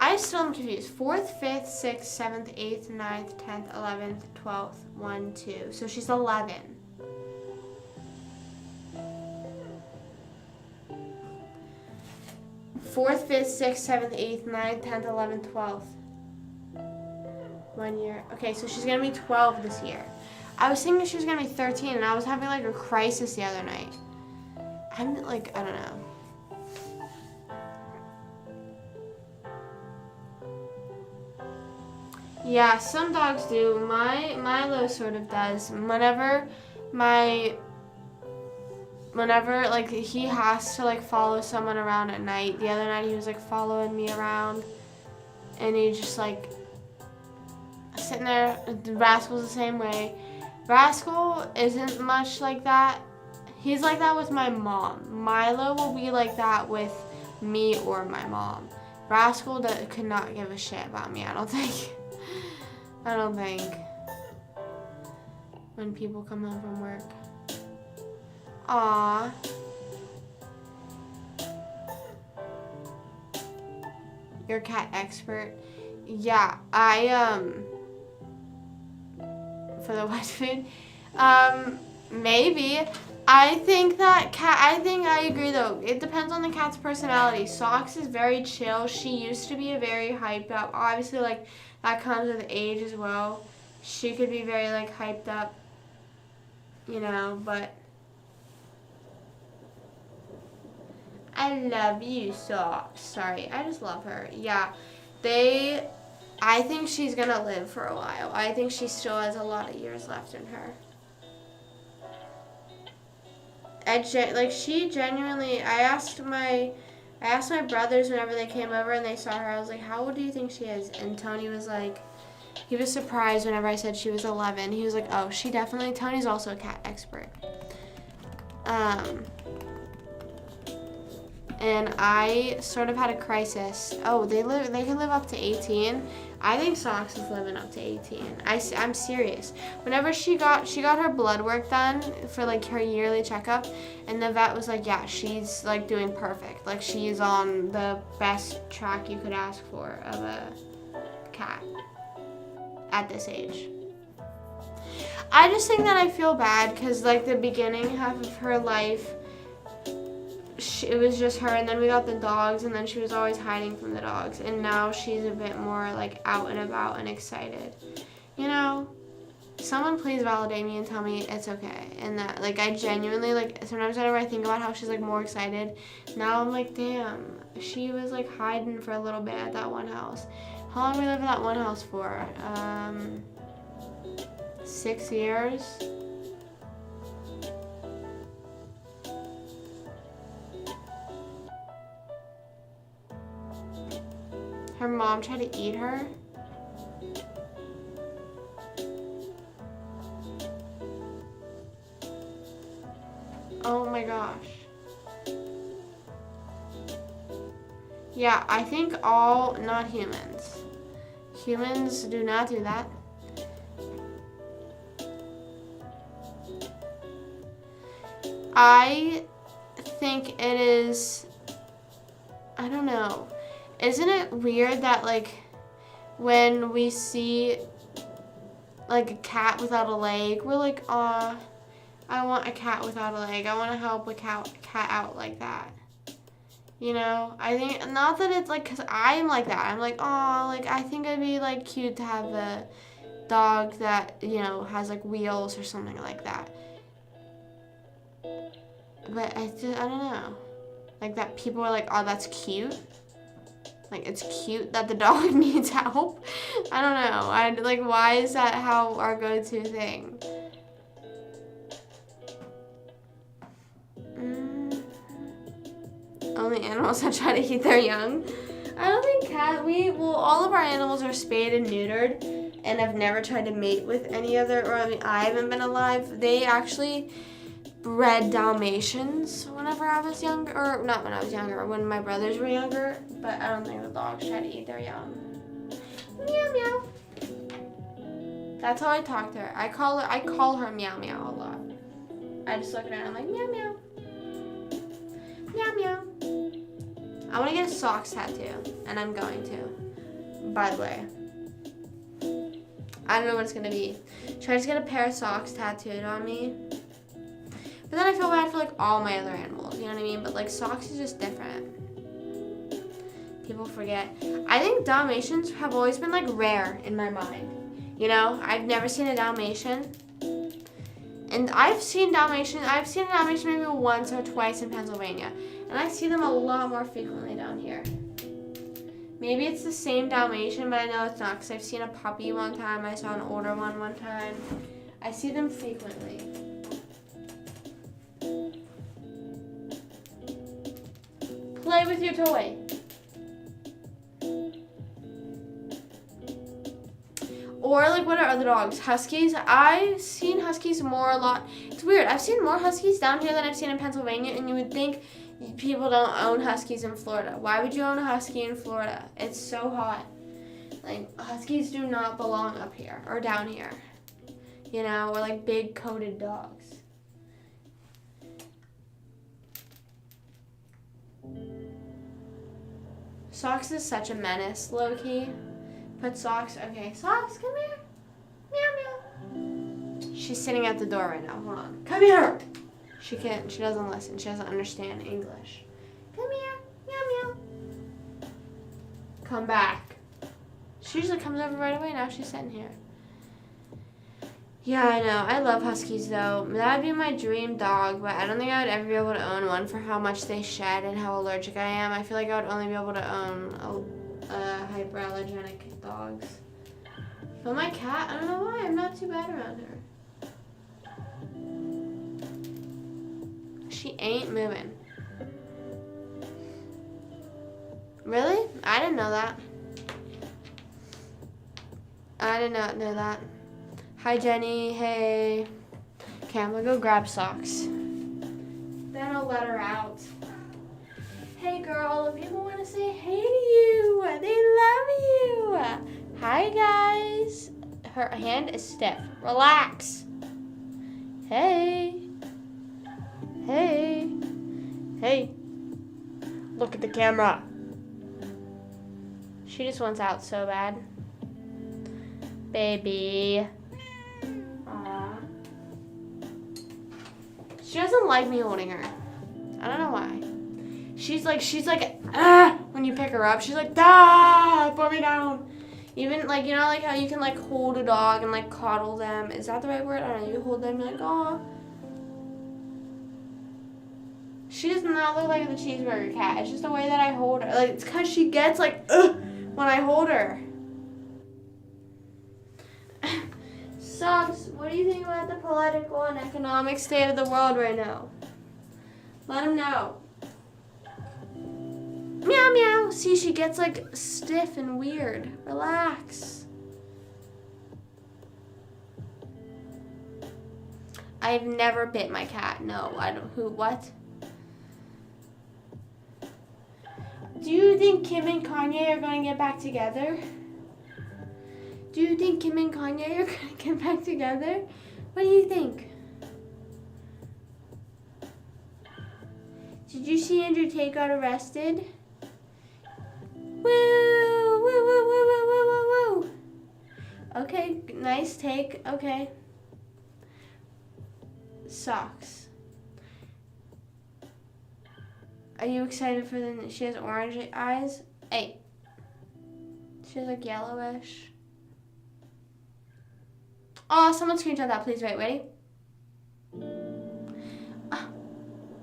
I still am confused. 4th, 5th, 6th, 7th, 8th, 9th, 10th, 11th, 12th, 1, 2. So she's 11. Fourth, 5th, 6th, 7th, 8th, 9th, 10th, 11th, 12th. 1 year. Okay, so she's going to be 12 this year. I was thinking she was going to be 13, and I was having like a crisis the other night. I'm like, I don't know. Yeah, some dogs do. Milo sort of does. Whenever like he has to like follow someone around at night. The other night he was like following me around, and he just like sitting there. Rascal's the same way. Rascal isn't much like that. He's like that with my mom. Milo will be like that with me or my mom. Rascal could not give a shit about me, I don't think. I don't think. When people come home from work. Aww. You're a cat expert? Yeah, for the wet food? Maybe. I think I agree though. It depends on the cat's personality. Socks is very chill. She used to be a very hyped up. Obviously, like, that comes with age as well. She could be very, like, hyped up, but I love you, Socks. Sorry, I just love her. Yeah, I think she's gonna live for a while. I think she still has a lot of years left in her. She genuinely, I asked my brothers whenever they came over and they saw her, I was like, how old do you think she is? And Tony was like, he was surprised whenever I said she was 11. He was like, oh, Tony's also a cat expert. And I sort of had a crisis. Oh, they can live up to 18. I think Socks is living up to 18. I'm serious. Whenever she got her blood work done for like her yearly checkup, and the vet was like, yeah, she's like doing perfect. Like she's on the best track you could ask for of a cat at this age. I just think that I feel bad because like the beginning half of her life, it was just her, and then we got the dogs, and then she was always hiding from the dogs, and now she's a bit more like out and about and excited. Someone please validate me and tell me it's okay, and that like I genuinely like sometimes whenever I think about how she's like more excited, now I'm like, damn, she was like hiding for a little bit at that one house. How long did we live in that one house for? 6 years. Her mom tried to eat her. Oh my gosh. Yeah, I think not humans. Humans do not do that. I think it is, I don't know. Isn't it weird that like when we see like a cat without a leg, we're like, aw, I want a cat without a leg. I want to help a cat out like that. I think, not that it's like, because I'm like that. I'm like, aw, like I think it'd be like cute to have a dog that, has like wheels or something like that. But I don't know. Like that people are like, oh, that's cute. Like, it's cute that the dog needs help. I don't know. Why is that how our go-to thing? Only animals that try to eat their young. I don't think all of our animals are spayed and neutered and have never tried to mate with any other, I haven't been alive. They actually bred Dalmatians whenever I was younger, or not when I was younger, when my brothers were younger, but I don't think the dogs try to eat their young. Meow meow. That's how I talk to her. I call her meow meow a lot. I just look at her and I'm like, meow meow. Meow meow. I want to get a socks tattoo, and I'm going to, by the way. I don't know what it's going to be. Should I just get a pair of socks tattooed on me? But then I feel bad for like all my other animals, you know what I mean? But like socks is just different. People forget. I think Dalmatians have always been like rare in my mind. I've never seen a Dalmatian. And I've seen a Dalmatian maybe once or twice in Pennsylvania. And I see them a lot more frequently down here. Maybe it's the same Dalmatian, but I know it's not because I've seen a puppy one time. I saw an older one time. I see them frequently. Play with your toy. Or like, what are other dogs? Huskies. I've seen huskies a lot. It's weird. I've seen more huskies down here than I've seen in Pennsylvania, and you would think people don't own huskies in Florida. Why would you own a husky in Florida? It's so hot. Like, huskies do not belong up here or down here. Or like big coated dogs. Socks is such a menace, low-key. Put Socks, okay. Socks, come here. Meow, meow. She's sitting at the door right now. Hold on. Come here. She doesn't listen. She doesn't understand English. Come here. Meow, meow. Come back. She usually comes over right away. Now she's sitting here. Yeah, I know. I love huskies though. That would be my dream dog, but I don't think I would ever be able to own one for how much they shed and how allergic I am. I feel like I would only be able to own hyperallergenic dogs. But my cat, I don't know why, I'm not too bad around her. She ain't moving. Really? I didn't know that. I did not know that. Hi, Jenny. Hey. Okay, I'm gonna go grab socks. Then I'll let her out. Hey, girl. People want to say hey to you. They love you. Hi, guys. Her hand is stiff. Relax. Hey. Hey. Hey. Look at the camera. She just wants out so bad. Baby. Aww. She doesn't like me holding her. I don't know why. She's like, when you pick her up, she's like, put me down. Even like, you know, like how you can like hold a dog and like coddle them. Is that the right word? I don't know. You hold them, you're like, aw. She does not look like the cheeseburger cat. It's just the way that I hold her. Like, it's because she gets like, when I hold her. Socks, what do you think about the political and economic state of the world right now? Let him know. Meow, meow. See, she gets like stiff and weird. Relax. I've never bit my cat. No, I don't. Who? What? Do you think Kim and Kanye are going to get back together? Do you think Kim and Kanye are going to get back together? What do you think? Did you see Andrew Tate got arrested? Woo! Woo, woo, woo, woo, woo, woo, woo. Okay, nice take. Okay. Socks. Are you excited for the... She has orange eyes? Hey. She has like yellowish. Oh, someone screenshot that, please. Wait, ready?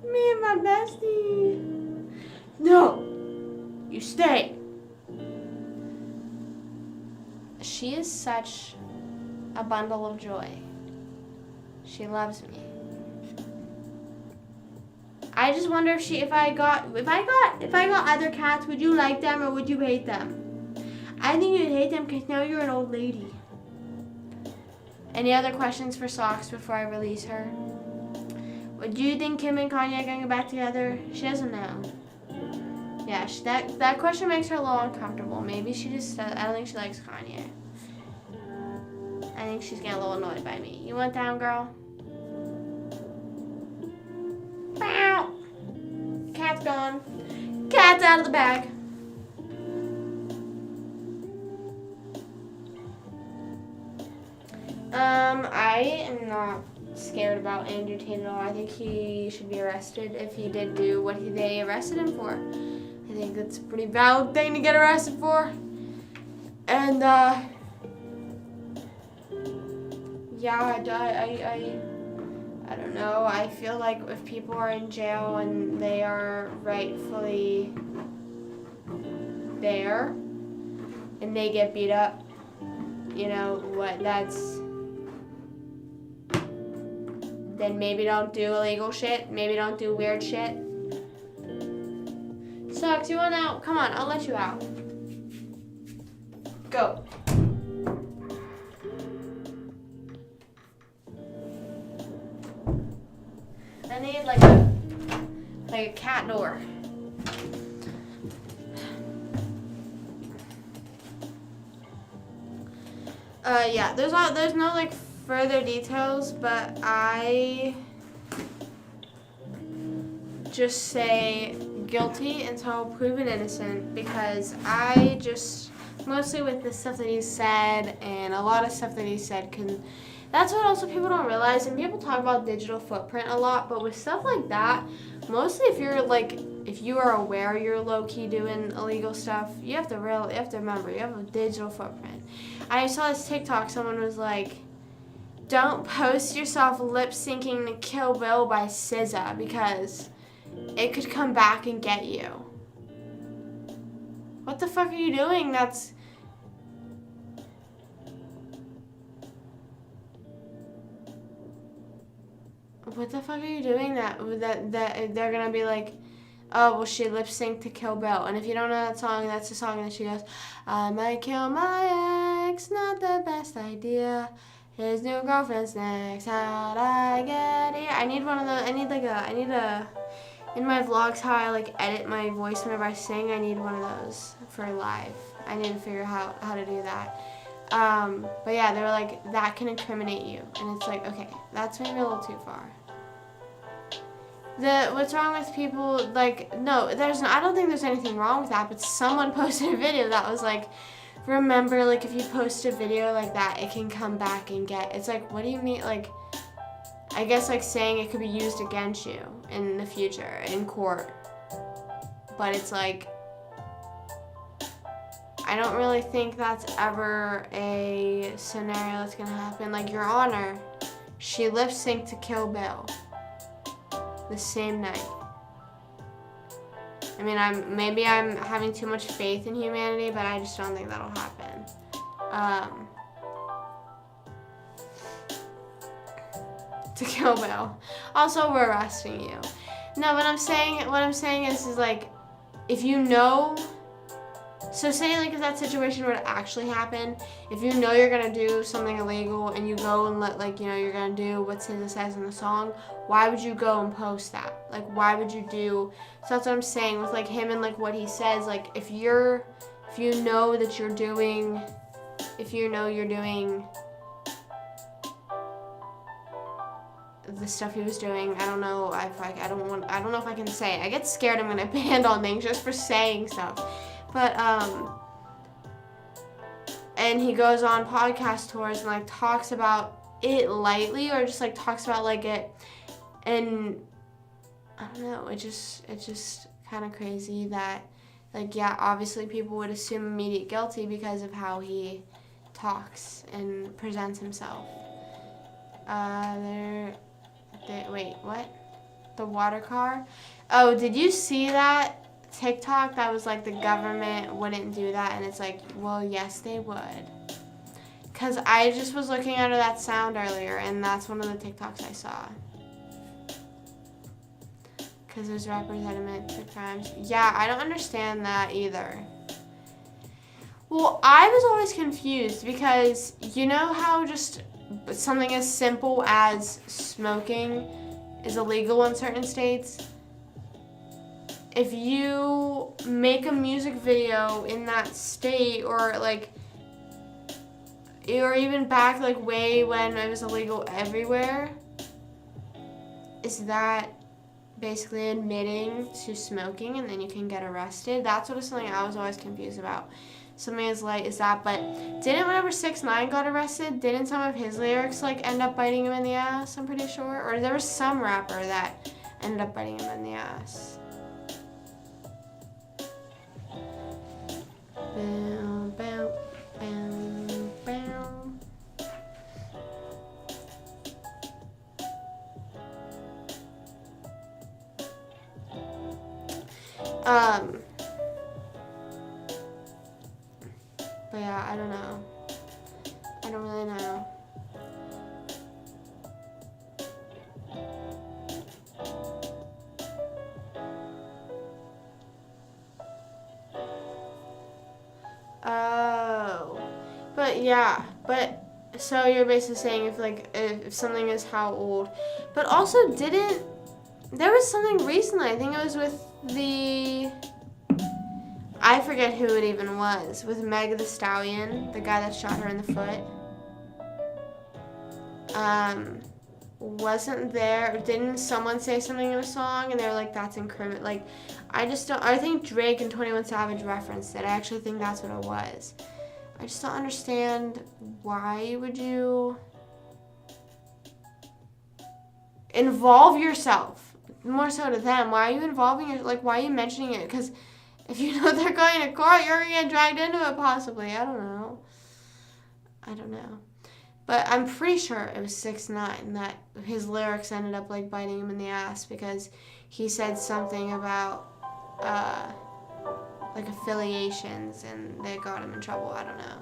Me and my bestie. No. You stay. She is such a bundle of joy. She loves me. I just wonder if I got other cats, would you like them or would you hate them? I think you'd hate them because now you're an old lady. Any other questions for Socks before I release her? Do you think Kim and Kanye are going to get back together? She doesn't know. Yeah, that question makes her a little uncomfortable. Maybe she just, I don't think she likes Kanye. I think she's getting a little annoyed by me. You went down, girl? Bow. Cat's gone. Cat's out of the bag. I am not scared about Andrew Tate at all. I think he should be arrested if he did do what they arrested him for. I think that's a pretty valid thing to get arrested for. And, yeah, I don't know. I feel like if people are in jail and they are rightfully there and they get beat up, you know, then maybe don't do illegal shit. Maybe don't do weird shit. Sucks, you want out? Come on, I'll let you out. Go. I need like a cat door. Yeah, there's no like further details, but I just say guilty until proven innocent because I just, mostly with the stuff that he said and a lot of stuff that he said that's what also people don't realize, and people talk about digital footprint a lot, but with stuff like that, mostly if you are aware you're low-key doing illegal stuff, you have to remember you have a digital footprint. I saw this TikTok, someone was like, don't post yourself lip syncing to Kill Bill by SZA because it could come back and get you. What the fuck are you doing? What the fuck are you doing that they're gonna be like, oh, well, she lip synced to Kill Bill. And if you don't know that song, that's the song that she goes, I might kill my ex, not the best idea. His new girlfriend's next, how'd I get here? I need one of those, in my vlogs, how I like edit my voice whenever I sing, I need one of those for live. I need to figure out how to do that. But yeah, they were like, that can incriminate you. And it's like, okay, that's maybe a little too far. What's wrong with people, like, no, I don't think there's anything wrong with that, but someone posted a video that was like, remember, like, if you post a video like that, it can come back and it's like, what do you mean, like, I guess, like, saying it could be used against you in the future, in court, but it's like, I don't really think that's ever a scenario that's gonna happen. Like, Your Honor, she lip synced to Kill Bill the same night. I mean, maybe I'm having too much faith in humanity, but I just don't think that'll happen. To Kill Bill. Also, we're arresting you. No, what I'm saying is like, if you know, so say like if that situation were to actually happen, if you know you're gonna do something illegal and you go and you're gonna do what SZA says in the song, why would you go and post that? Like, why would you do? So that's what I'm saying with like him and like what he says. Like, if you know that you're doing, the stuff he was doing, I don't know if I don't know if I can say it. I get scared I'm gonna banned on things just for saying stuff. But and he goes on podcast tours and like talks about it lightly, or just like talks about like it, and I don't know, it's just kind of crazy that, like, yeah, obviously people would assume immediate guilty because of how he talks and presents himself. Wait, what? The water car? Oh, did you see that TikTok that was like the government wouldn't do that? And it's like, well, yes, they would. Because I just was looking under that sound earlier, and that's one of the TikToks I saw. Because there's rappers that admit to crimes. Yeah, I don't understand that either. Well, I was always confused because you know how just something as simple as smoking is illegal in certain states? If you make a music video in that state, or even back like way when it was illegal everywhere, is that basically admitting to smoking and then you can get arrested? That's what is something I was always confused about. Something as light as that, but whenever 6ix9ine got arrested, didn't some of his lyrics like end up biting him in the ass? I'm pretty sure, or there was some rapper that ended up biting him in the ass. Bow, bow, bow, bow. But yeah, I don't know. I don't really know. Oh. But yeah, so you're basically saying if something is how old. But also there was something recently, I think it was with I forget who it even was, with Meg the Stallion, the guy that shot her in the foot. Didn't someone say something in a song and they were like, that's incriminating? Like, I think Drake and 21 Savage referenced it. I actually think that's what it was. I just don't understand, why would you involve yourself more so to them? Why are you involving why are you mentioning it? Because if you know they're going to court, you're going to get dragged into it possibly. I don't know. But I'm pretty sure it was 6ix9ine that his lyrics ended up like biting him in the ass because he said something about like affiliations and they got him in trouble. I don't know.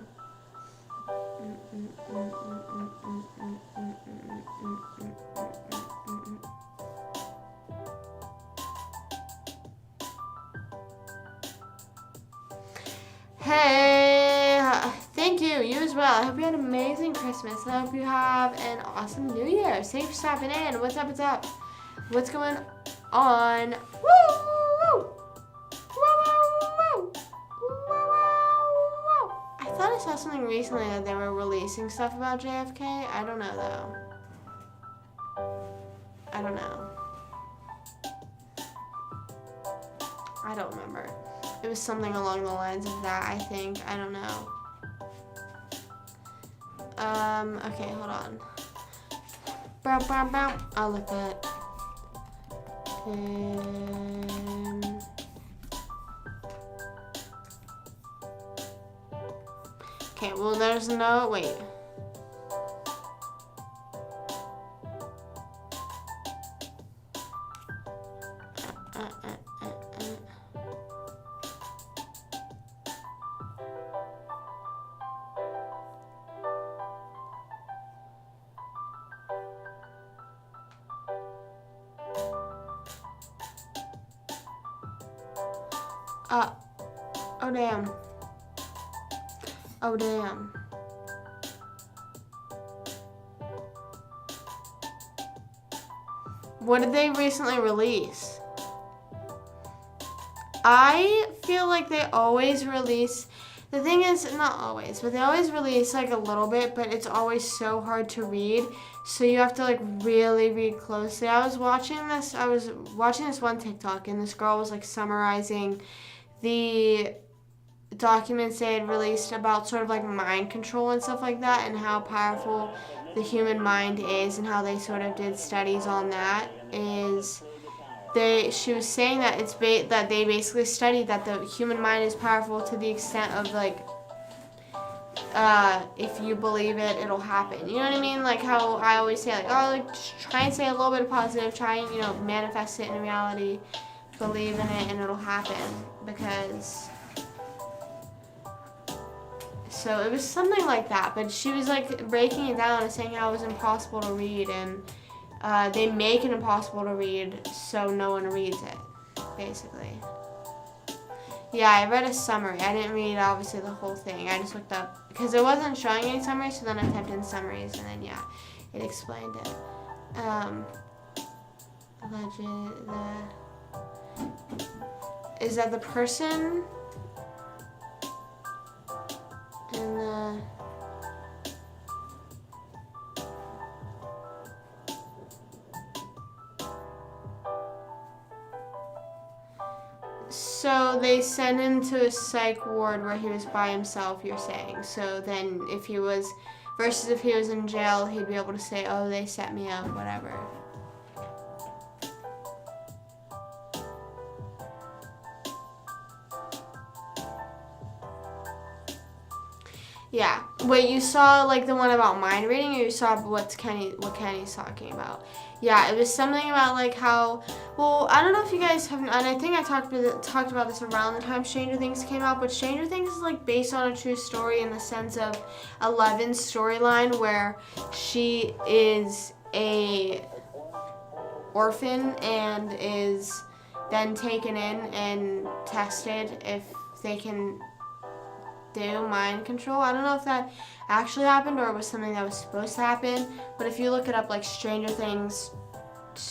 Hey, thank you. You as well. I hope you had an amazing Christmas. I hope you have an awesome New Year. Safe stopping in. What's up? What's up? What's going on? Woo! Woo! Woo! Woo! Woo! I thought I saw something recently that they were releasing stuff about JFK. I don't know though. I don't know. I don't remember. It was something along the lines of that, I think. I don't know. Okay, hold on. Bow, bow, bow. I'll look at. Okay, well, there's no. Wait. Oh damn. Oh damn. What did they recently release? I feel like they always release, the thing is, not always, but they always release like a little bit, but it's always so hard to read. So you have to like really read closely. I was watching this one TikTok and this girl was like summarizing the documents they had released about sort of like mind control and stuff like that and how powerful the human mind is and how they sort of did studies on that. She was saying that that they basically studied that the human mind is powerful to the extent of like if you believe it, it'll happen. You know what I mean? Like how I always say, like, oh, like try and say a little bit of positive, try and, you know, manifest it in reality, believe in it, and it'll happen. Because so it was something like that. But she was like breaking it down and saying how it was impossible to read, and they make it impossible to read so no one reads it, basically. Yeah, I read a summary. I didn't read, obviously, the whole thing. I just looked up, because it wasn't showing any summaries, so then I typed in summaries, and then, yeah, it explained it. Is that the person in the... So they sent him to a psych ward where he was by himself, you're saying. So then if he was, versus if he was in jail, he'd be able to say, oh, they set me up, whatever. Yeah. Wait, you saw like the one about mind reading, or you saw what Kenny's talking about? Yeah, it was something about like how, well, I don't know if you guys have, and I think I talked about this around the time Stranger Things came out, but Stranger Things is like based on a true story in the sense of Eleven's storyline, where she is a orphan and is then taken in and tested if they can do mind control. I don't know if that actually happened or it was something that was supposed to happen, but if you look it up, like Stranger Things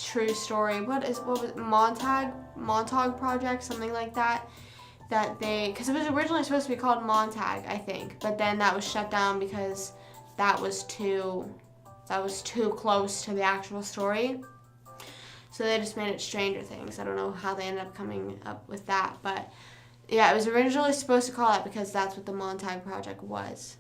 true story, what was it, Montauk Project, something like that, because it was originally supposed to be called Montag, I think, but then that was shut down because that was too close to the actual story, so they just made it Stranger Things. I don't know how they ended up coming up with that, but yeah, it was originally supposed to call it because that's what the Montag Project was.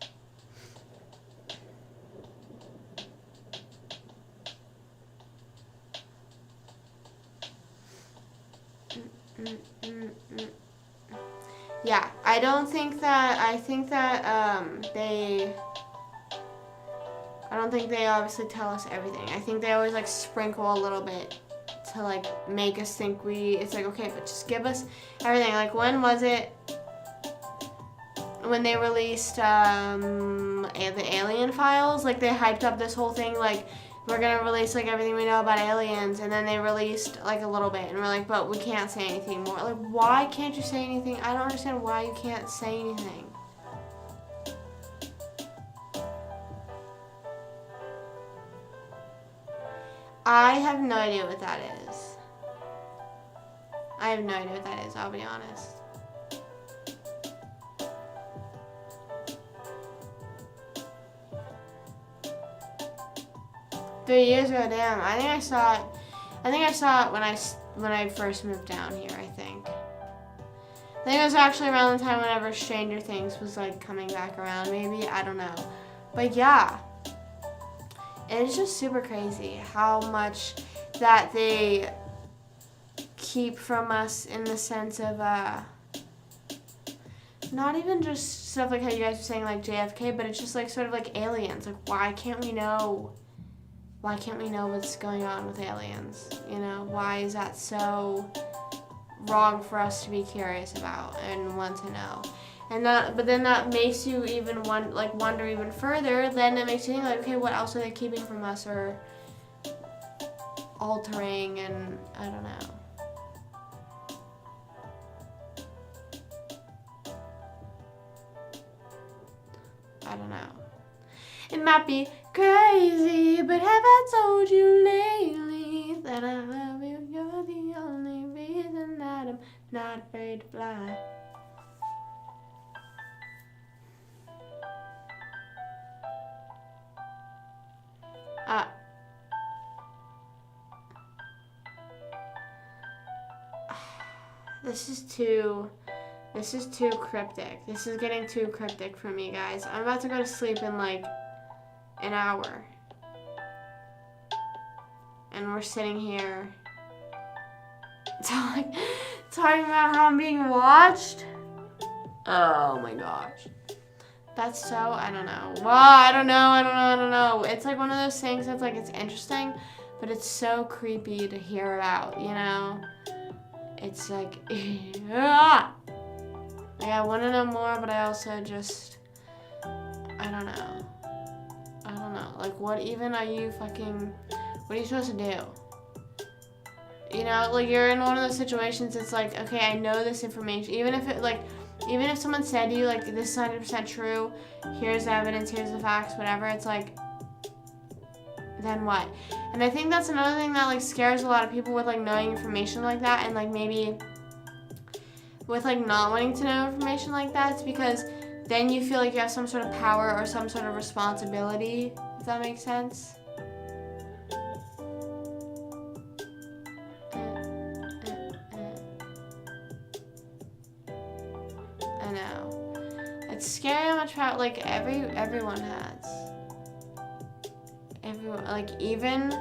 Yeah, I think that I don't think they obviously tell us everything. I think they always like sprinkle a little bit to like make us think it's like, okay, but just give us everything. Like when was it when they released the alien files? Like they hyped up this whole thing like we're gonna release like everything we know about aliens, and then they released like a little bit and we're like, but we can't say anything more. Like why can't you say anything? I don't understand why you can't say anything. I have no idea what that is. I have no idea what that is, I'll be honest. $3 ago, damn. I think I saw it when I first moved down here, I think. I think it was actually around the time whenever Stranger Things was like coming back around, maybe, I don't know. But yeah. It's just super crazy how much that they keep from us in the sense of not even just stuff like how you guys were saying like JFK, but it's just like sort of like aliens. Like why can't we know what's going on with aliens? You know, why is that so wrong for us to be curious about and want to know? But then that makes you even wonder even further. Then it makes you think like, okay, what else are they keeping from us or altering? And I don't know. I don't know. It might be crazy, but have I told you lately that I love you? You're the only reason that I'm not afraid to fly. This is too cryptic. This is getting too cryptic for me, guys. I'm about to go to sleep in like an hour. And we're sitting here talking about how I'm being watched. Oh my gosh. That's so, I don't know. Well, I don't know. It's like one of those things that's like, it's interesting, but it's so creepy to hear about, you know? It's like, yeah. Like, I want to know more, but I also just, I don't know. Like, what even are you what are you supposed to do? You know, like, you're in one of those situations, it's like, okay, I know this information, even if someone said to you, like, this is 100% true, here's the evidence, here's the facts, whatever, it's like, then what? And I think that's another thing that, like, scares a lot of people with, like, knowing information like that, and, like, maybe with, like, not wanting to know information like that, it's because then you feel like you have some sort of power or some sort of responsibility, if that makes sense. I know. It's scary how much power, like, everyone has. Everyone, like, even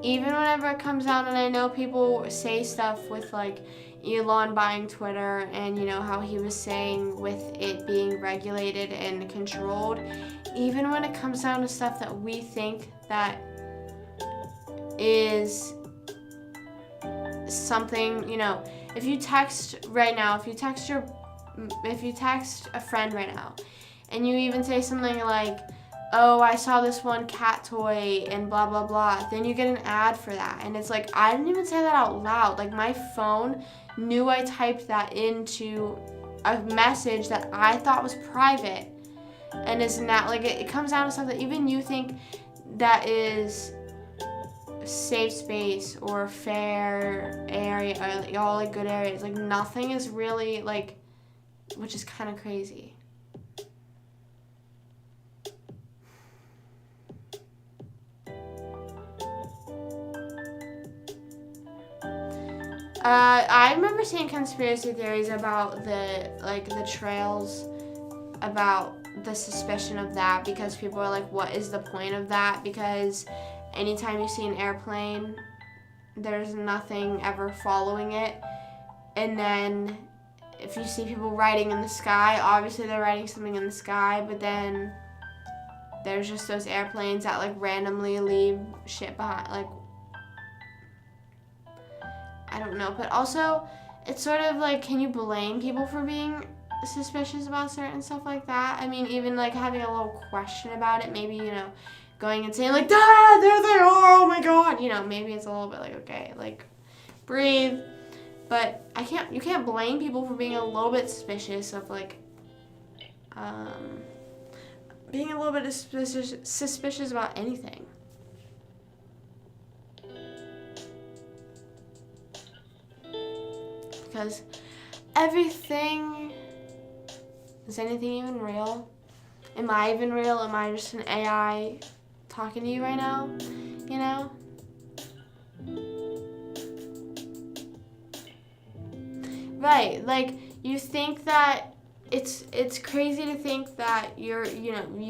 whenever it comes out, and I know people say stuff with, like, Elon buying Twitter and, you know, how he was saying with it being regulated and controlled, even when it comes down to stuff that we think that is something, you know, if you text a friend right now, and you even say something like, oh, I saw this one cat toy and blah, blah, blah, then you get an ad for that. And it's like, I didn't even say that out loud. Like, my phone knew I typed that into a message that I thought was private. And it's not, like, it comes down to stuff that even you think that is safe space or fair area, or like, all, like, good areas. Like, nothing is really, like, which is kind of crazy. I remember seeing conspiracy theories about the trails, about the suspicion of that, because people are like, what is the point of that? Because anytime you see an airplane, there's nothing ever following it. And then if you see people riding in the sky, obviously they're riding something in the sky, but then there's just those airplanes that like randomly leave shit behind. Like, I don't know. But also, it's sort of like, can you blame people for being suspicious about certain stuff like that? I mean, even like having a little question about it, maybe, you know, going and saying like, Dad, there they are, oh my God. You know, maybe it's a little bit like, okay, like, breathe. But you can't blame people for being a little bit suspicious of like, being a little bit suspicious about anything. Because everything, is anything even real? Am I even real? Am I just an AI talking to you right now? You know? Right, like, you think that it's crazy to think that you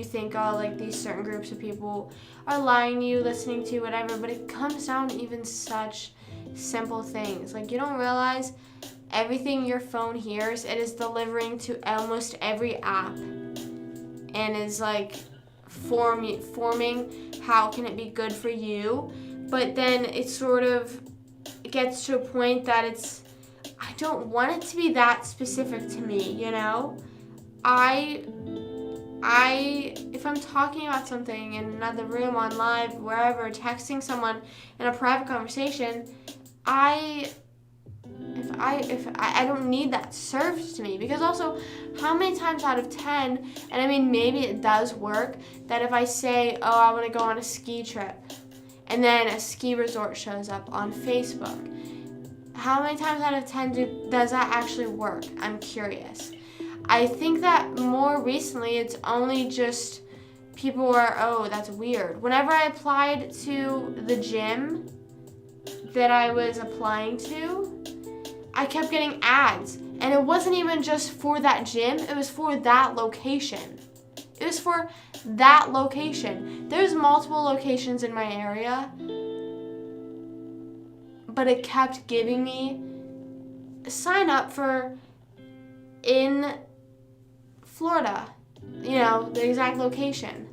think, oh, like, these certain groups of people are lying to you, listening to you, whatever, but it comes down to even such simple things. Like, you don't realize everything your phone hears, it is delivering to almost every app and is, like, forming how can it be good for you, but then it sort of gets to a point that I don't want it to be that specific to me, you know? If I'm talking about something in another room, on live, wherever, texting someone in a private conversation, I don't need that served to me. Because also, how many times out of 10, and I mean, maybe it does work, that if I say, oh, I want to go on a ski trip, and then a ski resort shows up on Facebook, how many times out of 10 does that actually work? I'm curious. I think that more recently it's only just people are, oh, that's weird. Whenever I applied to the gym that I was applying to, I kept getting ads. And it wasn't even just for that gym, it was for that location. It was for that location. There's multiple locations in my area, but it kept giving me sign up for in Florida, you know, the exact location.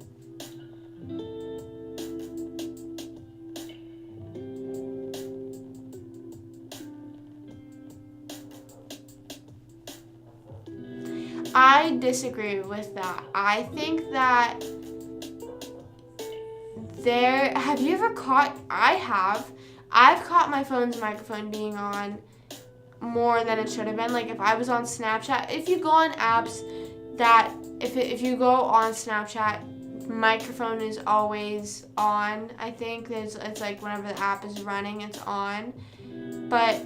I disagree with that. I think that have you ever caught, I've caught my phone's microphone being on more than it should have been. Like if I was on Snapchat, if you go on apps that, if you go on Snapchat, microphone is always on. I think it's like whenever the app is running, it's on. But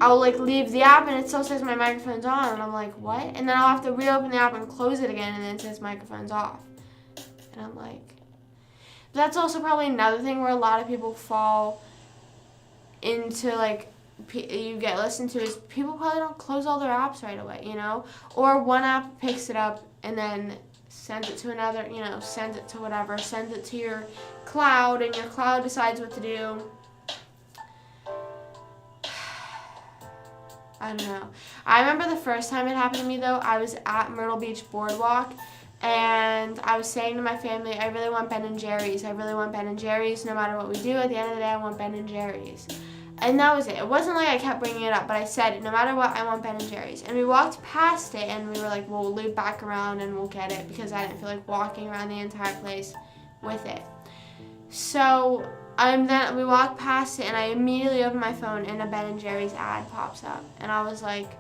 I'll like leave the app and it still says my microphone's on, and I'm like, what? And then I'll have to reopen the app and close it again, and then it says microphone's off. And I'm like, that's also probably another thing where a lot of people fall into, like, you get listened to, is people probably don't close all their apps right away, you know? Or one app picks it up and then sends it to another, you know, sends it to whatever, sends it to your cloud, and your cloud decides what to do. I don't know. I remember the first time it happened to me, though, I was at Myrtle Beach Boardwalk, and I was saying to my family, I really want Ben & Jerry's. I really want Ben & Jerry's. No matter what we do, at the end of the day, I want Ben & Jerry's. And that was it. It wasn't like I kept bringing it up, but I said, no matter what, I want Ben & Jerry's. And we walked past it, and we were like, well, we'll loop back around and we'll get it, because I didn't feel like walking around the entire place with it. So then we walked past it, and I immediately opened my phone, and a Ben & Jerry's ad pops up. And I was like,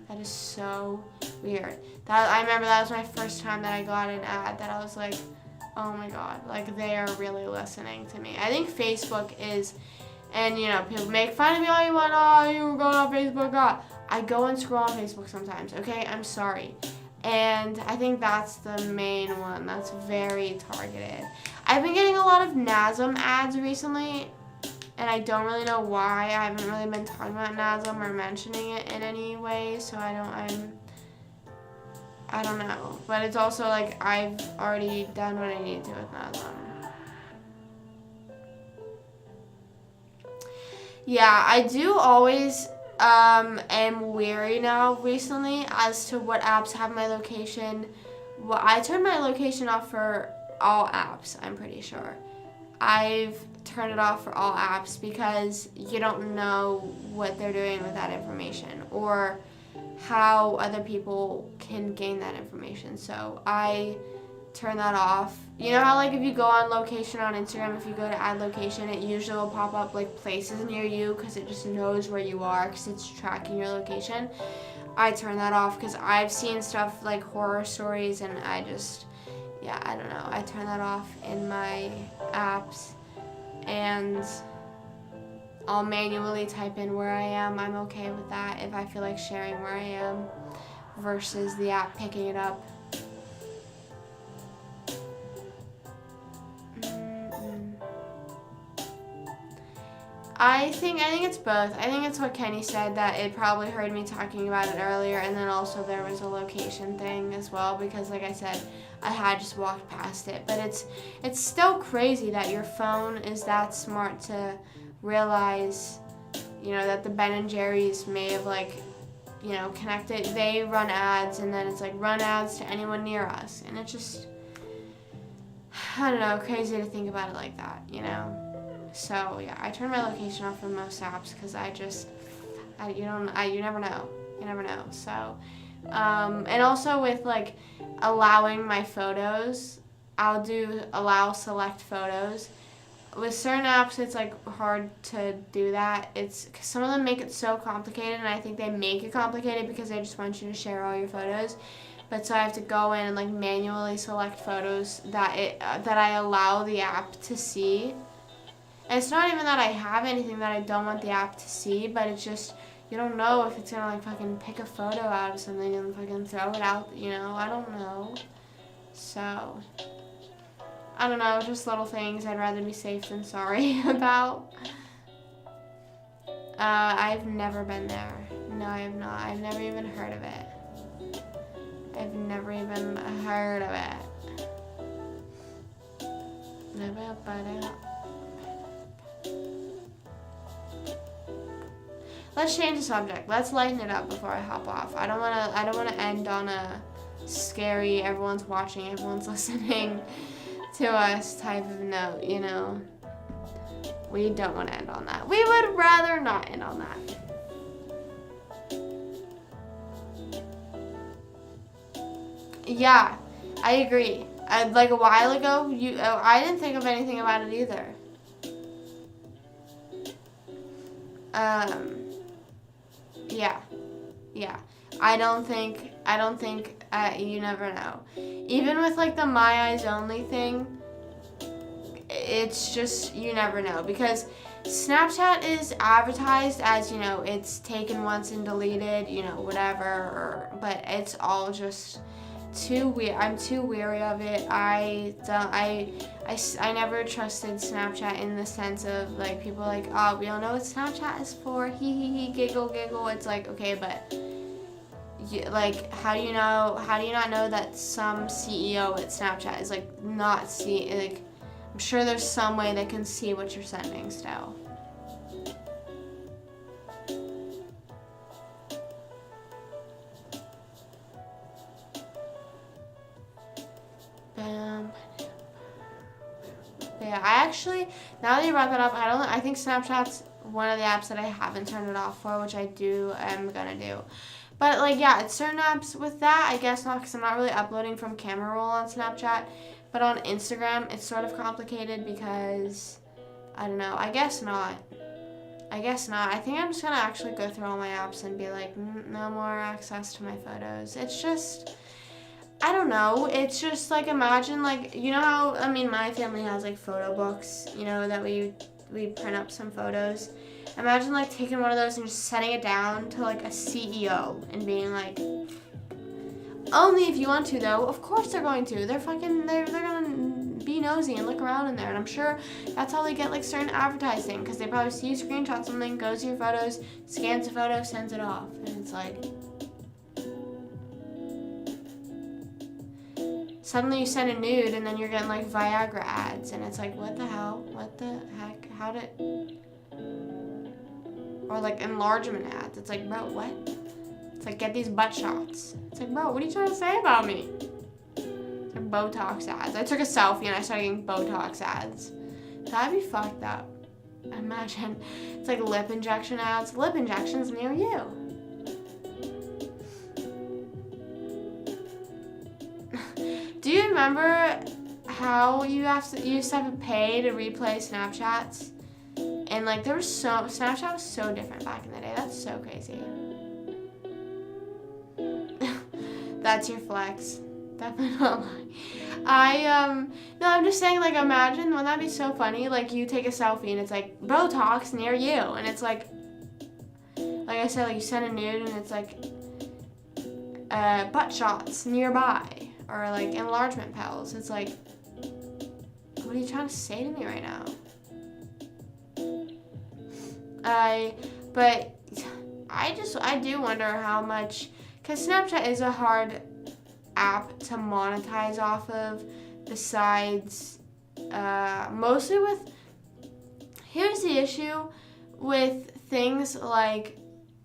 that is so weird. I remember that was my first time that I got an ad that I was like, oh my God, like they are really listening to me. I think Facebook is, and you know, people make fun of me all you want, oh, you were going on Facebook, oh. I go and scroll on Facebook sometimes, okay? I'm sorry. And I think that's the main one that's very targeted. I've been getting a lot of NASM ads recently, and I don't really know why. I haven't really been talking about NASM or mentioning it in any way, so I don't know. But it's also like I've already done what I need to with NASM. Yeah, I do always am wary now recently as to what apps have my location, Well, I turned my location off for all apps, I'm pretty sure. I've turned it off for all apps because you don't know what they're doing with that information or how other people can gain that information. So I turn that off. You know how like if you go on location on Instagram, if you go to add location, it usually will pop up like places near you because it just knows where you are because it's tracking your location. I turn that off because I've seen stuff like horror stories and I just, yeah, I don't know. I turn that off in my apps and I'll manually type in where I am. I'm okay with that if I feel like sharing where I am versus the app picking it up. I think it's both. I think it's what Kenny said, that it probably heard me talking about it earlier, and then also there was a location thing as well because, like I said, I had just walked past it. But it's still crazy that your phone is that smart to realize, you know, that the Ben and Jerry's may have like, you know, connected. They run ads, and then it's like run ads to anyone near us, and it's just, I don't know, crazy to think about it like that, you know. So yeah, I turn my location off for most apps because you never know. So, and also with like allowing my photos, I'll do allow select photos. With certain apps, it's like hard to do that. It's cause some of them make it so complicated, and I think they make it complicated because they just want you to share all your photos. But so I have to go in and like manually select photos that I allow the app to see. And it's not even that I have anything that I don't want the app to see, but it's just, you don't know if it's gonna like fucking pick a photo out of something and fucking throw it out, you know, I don't know. So, I don't know, just little things I'd rather be safe than sorry about. I've never been there. No, I have not. I've never even heard of it. I've never even heard of it. Let's change the subject. Let's lighten it up before I hop off. I don't wanna end on a scary, everyone's watching, everyone's listening to us type of note, you know. We don't want to end on that. We would rather not end on that. Yeah, I agree. Like a while ago, I didn't think of anything about it either. Yeah. I don't think, you never know. Even with like the My Eyes Only thing, it's just, you never know. Because Snapchat is advertised as, you know, it's taken once and deleted, you know, whatever. But it's all just too weird. I'm too weary of it. I never trusted Snapchat in the sense of like people like, oh, we don't know what Snapchat is for. Hee giggle. It's like, okay, but like how do you not know that some CEO at Snapchat is like not see, like I'm sure there's some way they can see what you're sending still. Yeah, I actually, now that you brought that up, I think Snapchat's one of the apps that I haven't turned it off for, which I am gonna do. But like, yeah, it's certain apps with that, I guess not, because I'm not really uploading from camera roll on Snapchat. But on Instagram, it's sort of complicated because, I don't know, I guess not. I think I'm just gonna actually go through all my apps and be like, no more access to my photos. It's just, I don't know. It's just like, imagine like, you know how, I mean, my family has like photo books, you know, that we print up some photos. Imagine like taking one of those and just setting it down to like a CEO and being like, only if you want to though. Of course they're going to. They're gonna be nosy and look around in there. And I'm sure that's how they get like certain advertising, because they probably see you screenshot something, goes to your photos, scans the photo, sends it off. And it's like, suddenly you send a nude and then you're getting like Viagra ads, and it's like, what the hell? What the heck? How did... Or like enlargement ads. It's like, bro, what? It's like, get these butt shots. It's like, bro, what are you trying to say about me? Botox ads. I took a selfie and I started getting Botox ads. That'd be fucked up. Imagine. It's like lip injection ads. Lip injections near you. Do you remember how you used to have to pay to replay Snapchats? And like Snapchat was so different back in the day. That's so crazy. That's your flex. Definitely not lying. No, I'm just saying, like, imagine, wouldn't that be so funny? Like, you take a selfie and it's like, Botox near you. And it's like I said, like, you send a nude and it's like, butt shots nearby. Or like, enlargement pills. It's like, what are you trying to say to me right now? But I do wonder how much, because Snapchat is a hard app to monetize off of, besides mostly with, here's the issue with things like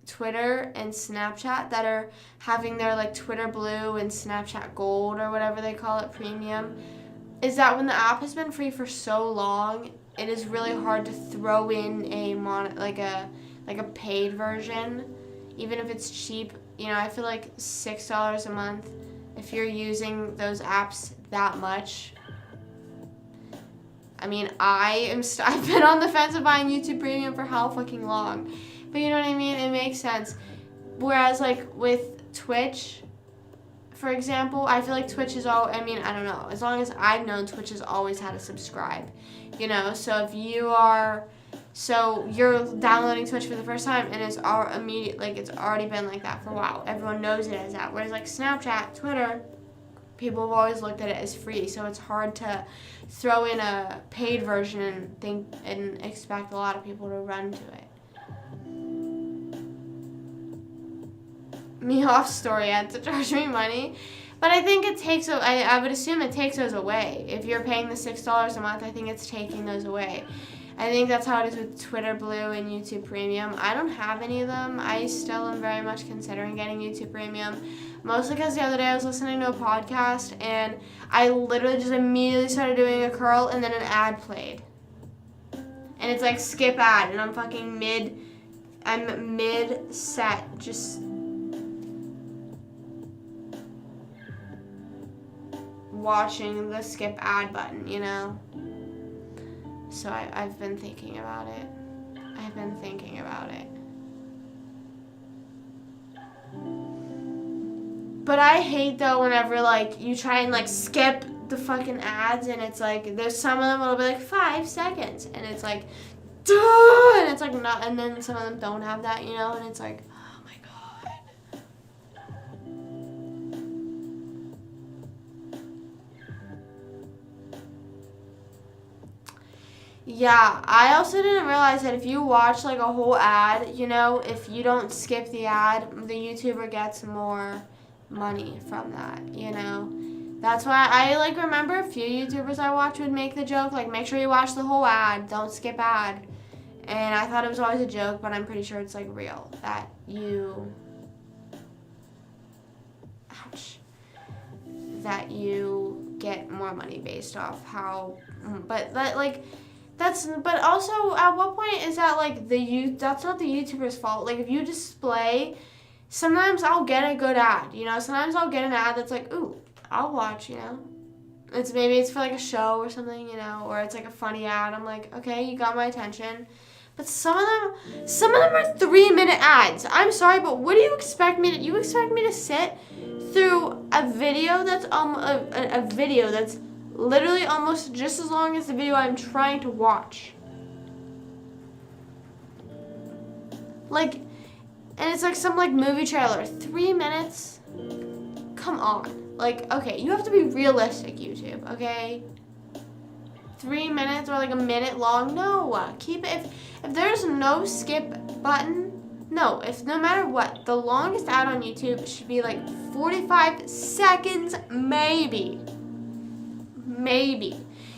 Twitter and Snapchat that are having their like Twitter Blue and Snapchat Gold or whatever they call it, premium, is that when the app has been free for so long, it is really hard to throw in a paid version, even if it's cheap. You know, I feel like $6 a month, if you're using those apps that much. I mean, I've been on the fence of buying YouTube Premium for how fucking long, but you know what I mean? It makes sense. Whereas like with Twitch, for example, I feel like Twitch is I don't know. As long as I've known, Twitch has always had to subscribe. You know, so if you're downloading Twitch for the first time and it's it's already been like that for a while. Everyone knows it as that. Whereas like Snapchat, Twitter, people have always looked at it as free, so it's hard to throw in a paid version and expect a lot of people to run to it. Me off story had to charge me money. But I think I would assume it takes those away. If you're paying the $6 a month, I think it's taking those away. I think that's how it is with Twitter Blue and YouTube Premium. I don't have any of them. I still am very much considering getting YouTube Premium. Mostly because the other day I was listening to a podcast and I literally just immediately started doing a curl and then an ad played. And it's like skip ad and I'm mid-set just watching the skip ad button, you know? So I've been thinking about it. But I hate though whenever like you try and like skip the fucking ads and it's like there's some of them will be like 5 seconds and it's like duh, and it's like not, and then some of them don't have that, you know, and it's like oh my god. Yeah, I also didn't realize that if you watch like a whole ad, you know, if you don't skip the ad, the YouTuber gets more money from that, you know. That's why I like remember a few YouTubers I watch would make the joke like make sure you watch the whole ad, don't skip ad. And I thought it was always a joke, but I'm pretty sure it's like real that you get more money based off how, but that like but also at what point is that like that's not the YouTuber's fault. Like if you display, sometimes I'll get a good ad, you know, sometimes I'll get an ad that's like, ooh, I'll watch, you know. Maybe it's for like a show or something, you know, or it's like a funny ad. I'm like, okay, you got my attention. But some of them are 3-minute ads. I'm sorry, but what do you expect me to? You expect me to sit through a video that's a video that's literally almost just as long as the video I'm trying to watch. Like, and it's like some like movie trailer, 3 minutes. Come on, like okay, you have to be realistic, YouTube. Okay. 3 minutes or like a minute long. No, keep it. If there's no skip button, no matter what, the longest ad on YouTube should be like 45 seconds, maybe.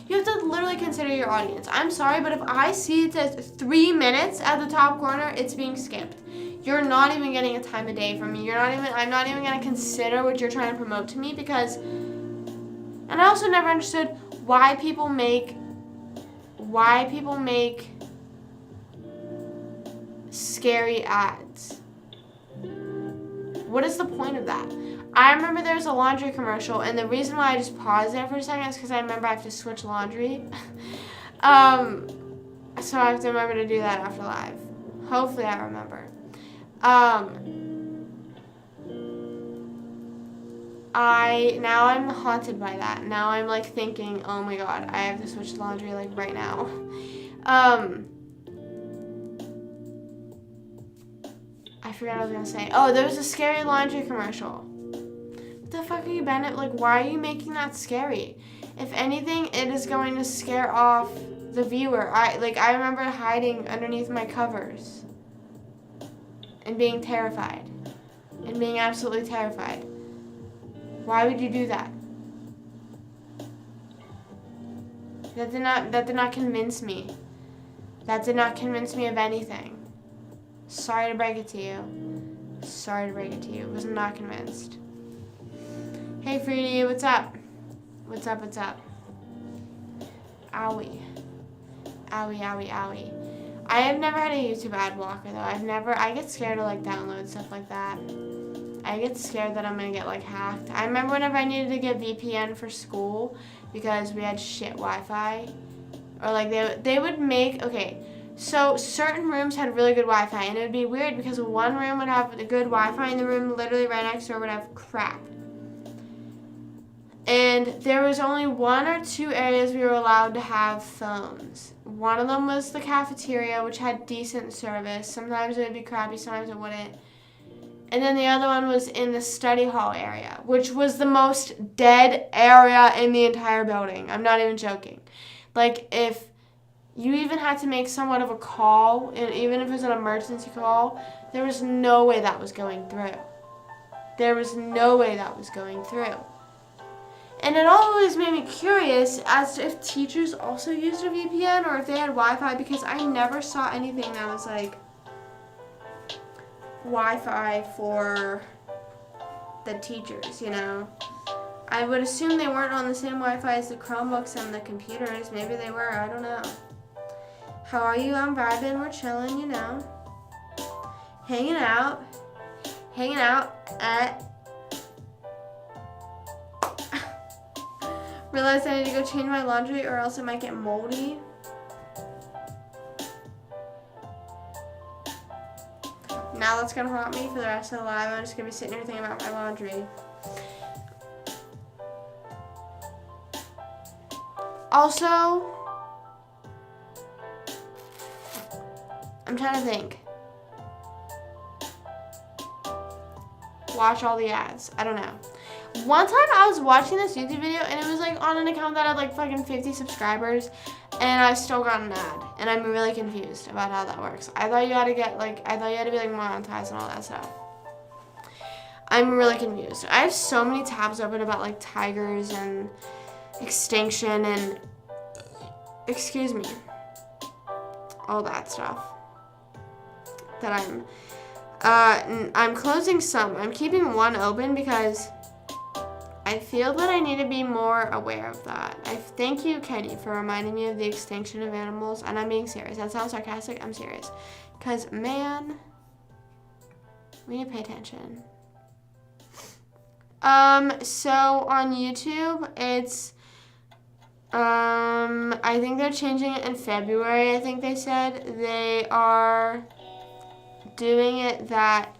You have to literally consider your audience. I'm sorry, but if I see it says 3 minutes at the top corner, it's being skipped. You're not even getting a time of day from me. I'm not even gonna consider what you're trying to promote to me because And I also never understood why people make scary ads. What is the point of that? I remember there was a laundry commercial, and the reason why I just paused there for a second is because I remember I have to switch laundry. So I have to remember to do that after live. Hopefully I remember. Now I'm haunted by that. Now I'm like thinking, oh my god, I have to switch laundry like right now. I forgot what I was gonna say. Oh, there was a scary laundry commercial. What the fuck are you, Bennett? Like, why are you making that scary? If anything, it is going to scare off the viewer. I remember hiding underneath my covers and being terrified. And being absolutely terrified. Why would you do that? That did not convince me. That did not convince me of anything. Sorry to break it to you. Sorry to break it to you. Was not convinced. Hey, Freedy, what's up? What's up, what's up? Owie. Owie, owie, owie. I have never had a YouTube ad blocker, though. I get scared to, like, download stuff like that. I get scared that I'm gonna get, like, hacked. I remember whenever I needed to get VPN for school because we had shit Wi-Fi. Or, like, they would make, okay, so certain rooms had really good Wi-Fi, and it would be weird because one room would have good Wi-Fi and the room literally right next door would have crap. And there was only 1 or 2 areas we were allowed to have phones. One of them was the cafeteria, which had decent service. Sometimes it would be crappy, sometimes it wouldn't. And then the other one was in the study hall area, which was the most dead area in the entire building. I'm not even joking. Like, if you even had to make somewhat of a call, and even if it was an emergency call, there was no way that was going through. There was no way that was going through. And it always made me curious as to if teachers also used a VPN or if they had Wi-Fi, because I never saw anything that was like Wi-Fi for the teachers, you know. I would assume they weren't on the same Wi-Fi as the Chromebooks and the computers. Maybe they were, I don't know. How are you? I'm vibing, we're chilling, you know. Hanging out at... Realized I need to go change my laundry or else it might get moldy. Now that's gonna haunt me for the rest of the live. I'm just gonna be sitting here thinking about my laundry. Also, I'm trying to think. Watch all the ads. I don't know. One time I was watching this YouTube video and it was like on an account that had like fucking 50 subscribers and I still got an ad and I'm really confused about how that works. I thought you had to get like, I thought you had to be like monetized and all that stuff. I'm really confused. I have so many tabs open about like tigers and extinction and, excuse me, all that stuff that I'm closing some. I'm keeping one open because I feel that I need to be more aware of that. Thank you, Kenny, for reminding me of the extinction of animals. And I'm being serious. That sounds sarcastic. I'm serious. Because, man, we need to pay attention. So on YouTube, it's, I think they're changing it in February. I think they said they are doing it that,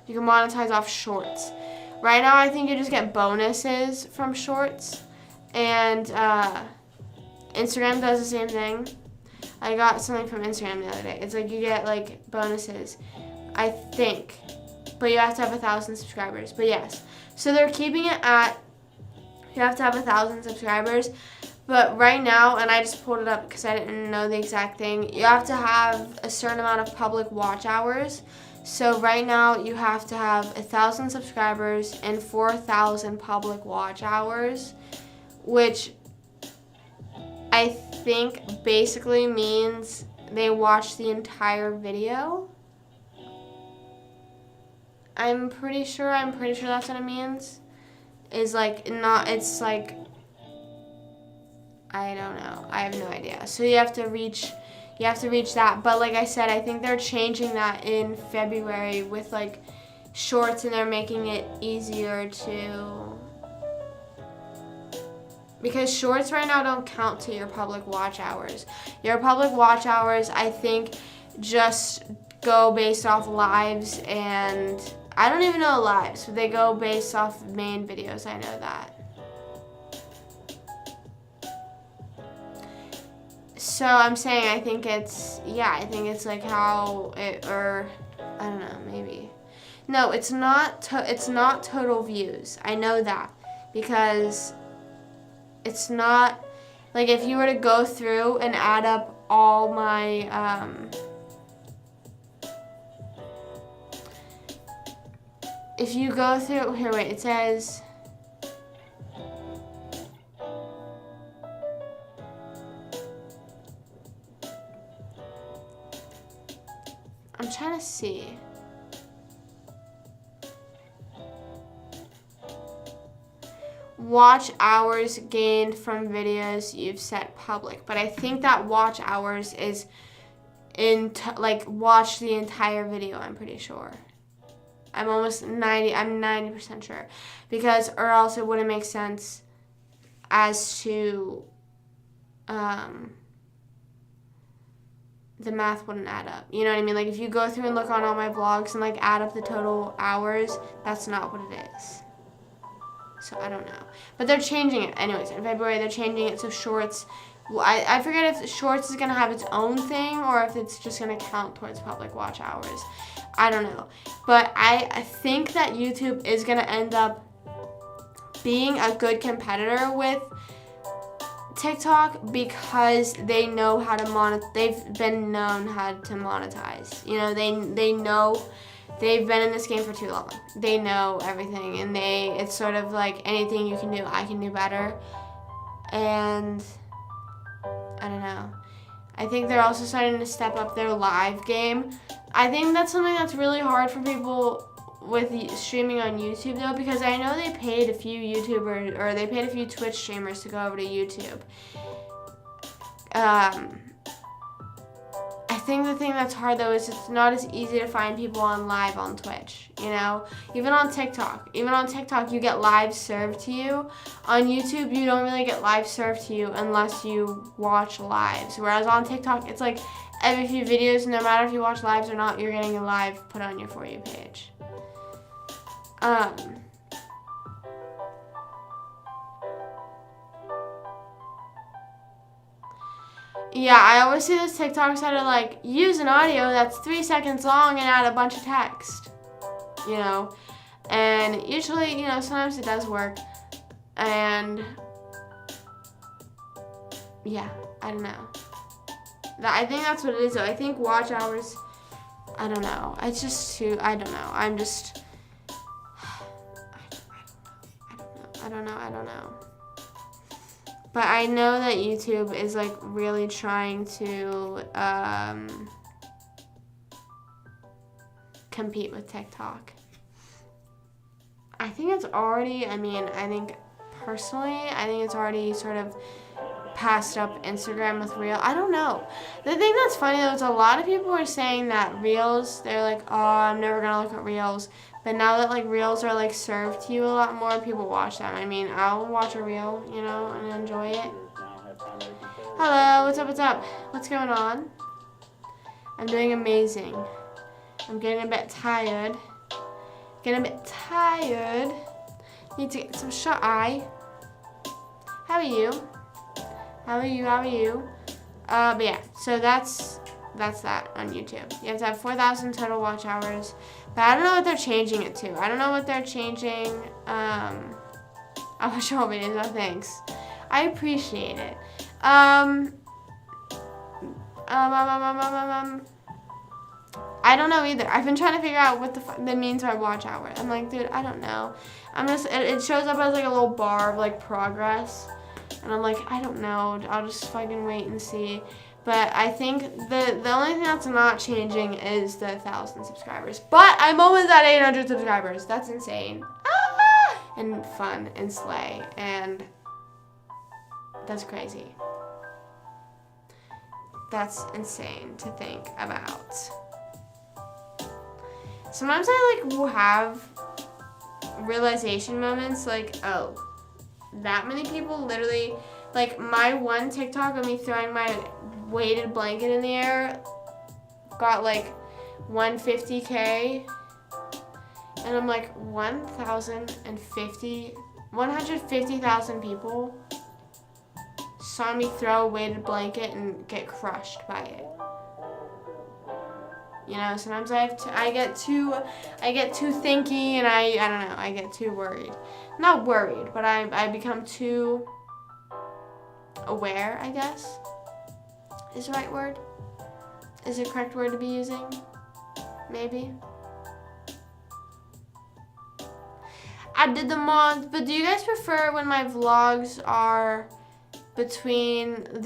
you can monetize off shorts. Right now, I think you just get bonuses from shorts, and Instagram does the same thing. I got something from Instagram the other day. It's like you get like bonuses, I think, but you have to have 1,000 subscribers. But yes, so they're keeping it at you have to have 1,000 subscribers. But right now, and I just pulled it up because I didn't know the exact thing, you have to have a certain amount of public watch hours. So right now, you have to have 1,000 subscribers and 4,000 public watch hours, which I think basically means they watch the entire video. I'm pretty sure that's what it means. is like not, it's like, I don't know. I have no idea. So you have to reach that. But like I said, I think they're changing that in February with like shorts, and they're making it easier to, because shorts right now don't count to your public watch hours. Your public watch hours, I think, just go based off lives, and I don't even know lives, but they go based off main videos. I know that. So I'm saying I think it's like how it, or I don't know, maybe. No, it's not total views. I know that, because it's not, like, if you were to go through and add up all my if you go through here, wait, it says, I'm trying to see. Watch hours gained from videos you've set public. But I think that watch hours is like watch the entire video, I'm pretty sure. I'm 90% sure. Because, or else it wouldn't make sense as to, the math wouldn't add up. You know what I mean? Like, if you go through and look on all my vlogs and like add up the total hours, that's not what it is. So I don't know. But they're changing it. Anyways, in February, they're changing it so shorts. I forget if shorts is going to have its own thing or if it's just going to count towards public watch hours. I don't know. But I think that YouTube is going to end up being a good competitor with TikTok, because they know how to monetize. They've been known how to monetize. You know, they know, they've been in this game for too long. They know everything, and it's sort of like anything you can do, I can do better. And I don't know. I think they're also starting to step up their live game. I think that's something that's really hard for people with streaming on YouTube, though, because I know they paid a few YouTubers, or they paid a few Twitch streamers to go over to YouTube. I think the thing that's hard, though, is it's not as easy to find people on live on Twitch, you know? Even on TikTok, you get live served to you. On YouTube, you don't really get live served to you unless you watch lives. Whereas on TikTok, it's like every few videos, no matter if you watch lives or not, you're getting a live put on your For You page. Yeah, I always see those TikToks that are like, use an audio that's 3 seconds long and add a bunch of text, you know, and usually, you know, sometimes it does work, and yeah, I don't know. I think that's what it is, though. I think watch hours, I don't know, it's just too, I don't know, I don't know. But I know that YouTube is like really trying to compete with TikTok. I think it's already, I think it's already sort of passed up Instagram with Reel. I don't know. The thing that's funny, though, is a lot of people are saying that Reels, they're like, oh, I'm never going to look at Reels. But now that, like, Reels are, like, served to you a lot more, people watch them. I mean, I'll watch a Reel, you know, and enjoy it. Hello, what's up? What's going on? I'm doing amazing. I'm getting a bit tired. Need to get some shut-eye. How are you? But yeah, so that's that on YouTube. You have to have 4,000 total watch hours. But I don't know what they're changing it to. I don't know what they're changing. I wish all videos. No thanks. I appreciate it. I don't know either. I've been trying to figure out what that means by watch hour. I'm like, dude, I don't know. It shows up as like a little bar of like progress. And I'm like, I don't know. I'll just fucking wait and see. But I think the only thing that's not changing is the 1,000 subscribers. But I'm almost at 800 subscribers. That's insane. and fun and slay, and that's crazy. That's insane to think about. Sometimes I will have realization moments like, oh, that many people literally, like my one TikTok of me throwing my weighted blanket in the air got like 150K, and I'm like 150,000 people saw me throw a weighted blanket and get crushed by it. You know, sometimes I get too thinky, and I don't know, I get too worried. Not worried, but I become too aware, I guess, is the right word. Is the correct word to be using? Maybe. I did the month, but do you guys prefer when my vlogs are do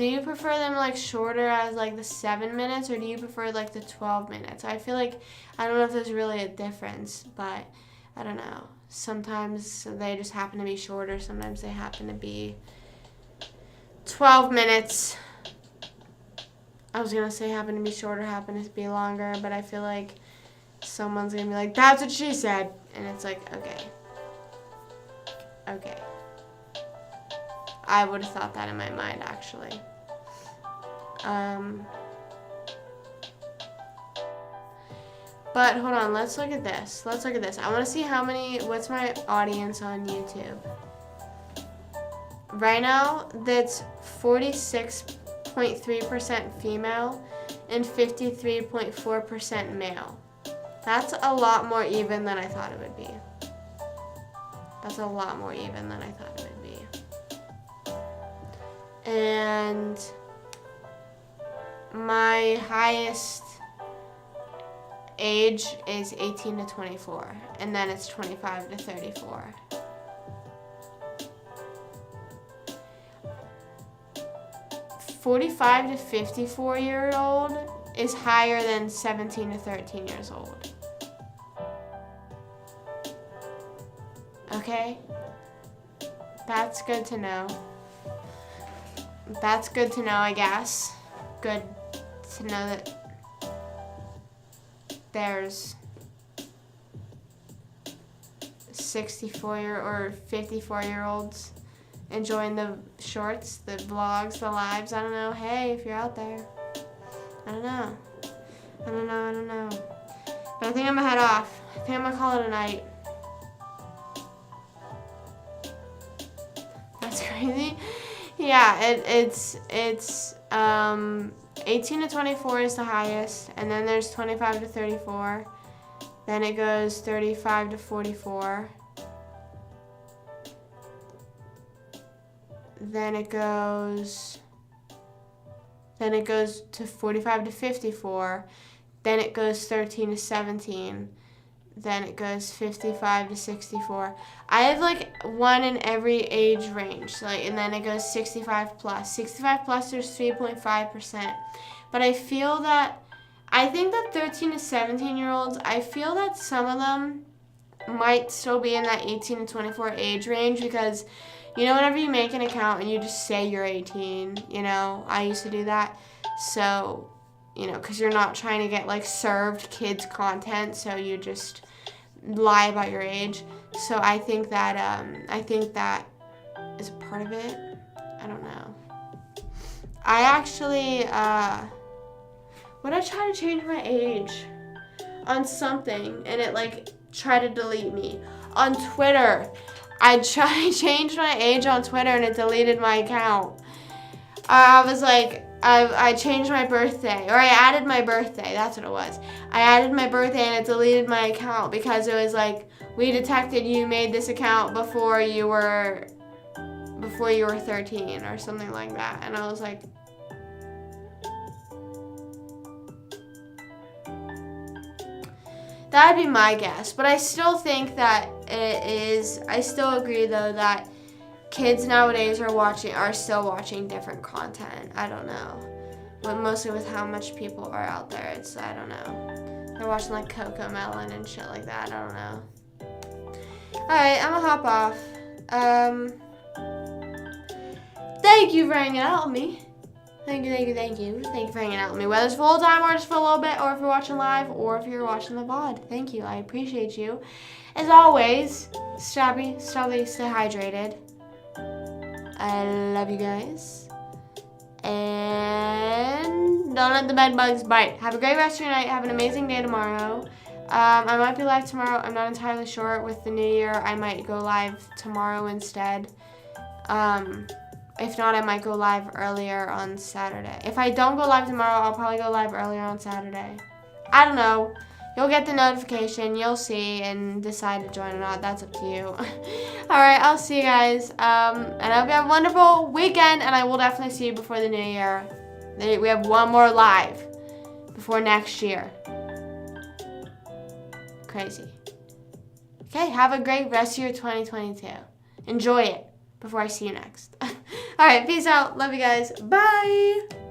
you prefer them like shorter as like the 7 minutes, or do you prefer like the 12 minutes? I feel like, I don't know if there's really a difference, but I don't know. Sometimes they just happen to be shorter, sometimes they happen to be 12 minutes. I was gonna say happen to be shorter, happen to be longer, but I feel like someone's gonna be like, that's what she said, and it's like, okay. I would have thought that in my mind, actually. But hold on, let's look at this. I want to see what's my audience on YouTube. Right now, that's 46.3% female and 53.4% male. That's a lot more even than I thought it would be. And my highest age is 18 to 24, and then it's 25 to 34. "45 to 54-year-old is higher than 17 to 13 years old. Okay? That's good to know. I guess. Good to know that there's or 54-year-olds enjoying the shorts, the vlogs, the lives. I don't know. Hey, if you're out there. I don't know. But I think I'm gonna head off. I think I'm gonna call it a night. That's crazy. Yeah, it's 18 to 24 is the highest, and then there's 25 to 34. Then it goes 35 to 44. Then it goes to 45 to 54. Then it goes 13 to 17. Then it goes 55 to 64. I have like one in every age range. And then it goes 65 plus. 65 plus, there's 3.5%. But I think that 13 to 17-year-olds, I feel that some of them might still be in that 18 to 24 age range, because, whenever you make an account and you just say you're 18, I used to do that. So, because you're not trying to get served kids content, so you just lie about your age. So I think that is part of it. I don't know. I actually when I try to change my age on something and it tried to delete me on Twitter. I changed my age on Twitter and it deleted my account. I was like, I changed my birthday, or I added my birthday. That's what it was. I added my birthday and it deleted my account because it was like, we detected you made this account before you were 13 or something like that. And I was like, that'd be my guess. But I still think that I still agree though that kids nowadays are still watching different content. I don't know. But mostly with how much people are out there, I don't know. They're watching Coco Melon and shit like that. I don't know. Alright, I'm gonna hop off. Thank you for hanging out with me. Thank you. Thank you for hanging out with me. Whether it's full time or just for a little bit, or if you're watching live, or if you're watching the VOD. Thank you. I appreciate you. As always, stay hydrated. I love you guys. And don't let the bed bugs bite. Have a great rest of your night. Have an amazing day tomorrow. I might be live tomorrow. I'm not entirely sure. With the new year, I might go live tomorrow instead. If not, I might go live earlier on Saturday. If I don't go live tomorrow, I'll probably go live earlier on Saturday. I don't know. You'll get the notification. You'll see and decide to join or not. That's up to you. All right, I'll see you guys. And I hope you have a wonderful weekend, and I will definitely see you before the new year. We have one more live before next year. Crazy. Okay, have a great rest of your 2022. Enjoy it before I see you next. All right, peace out. Love you guys. Bye.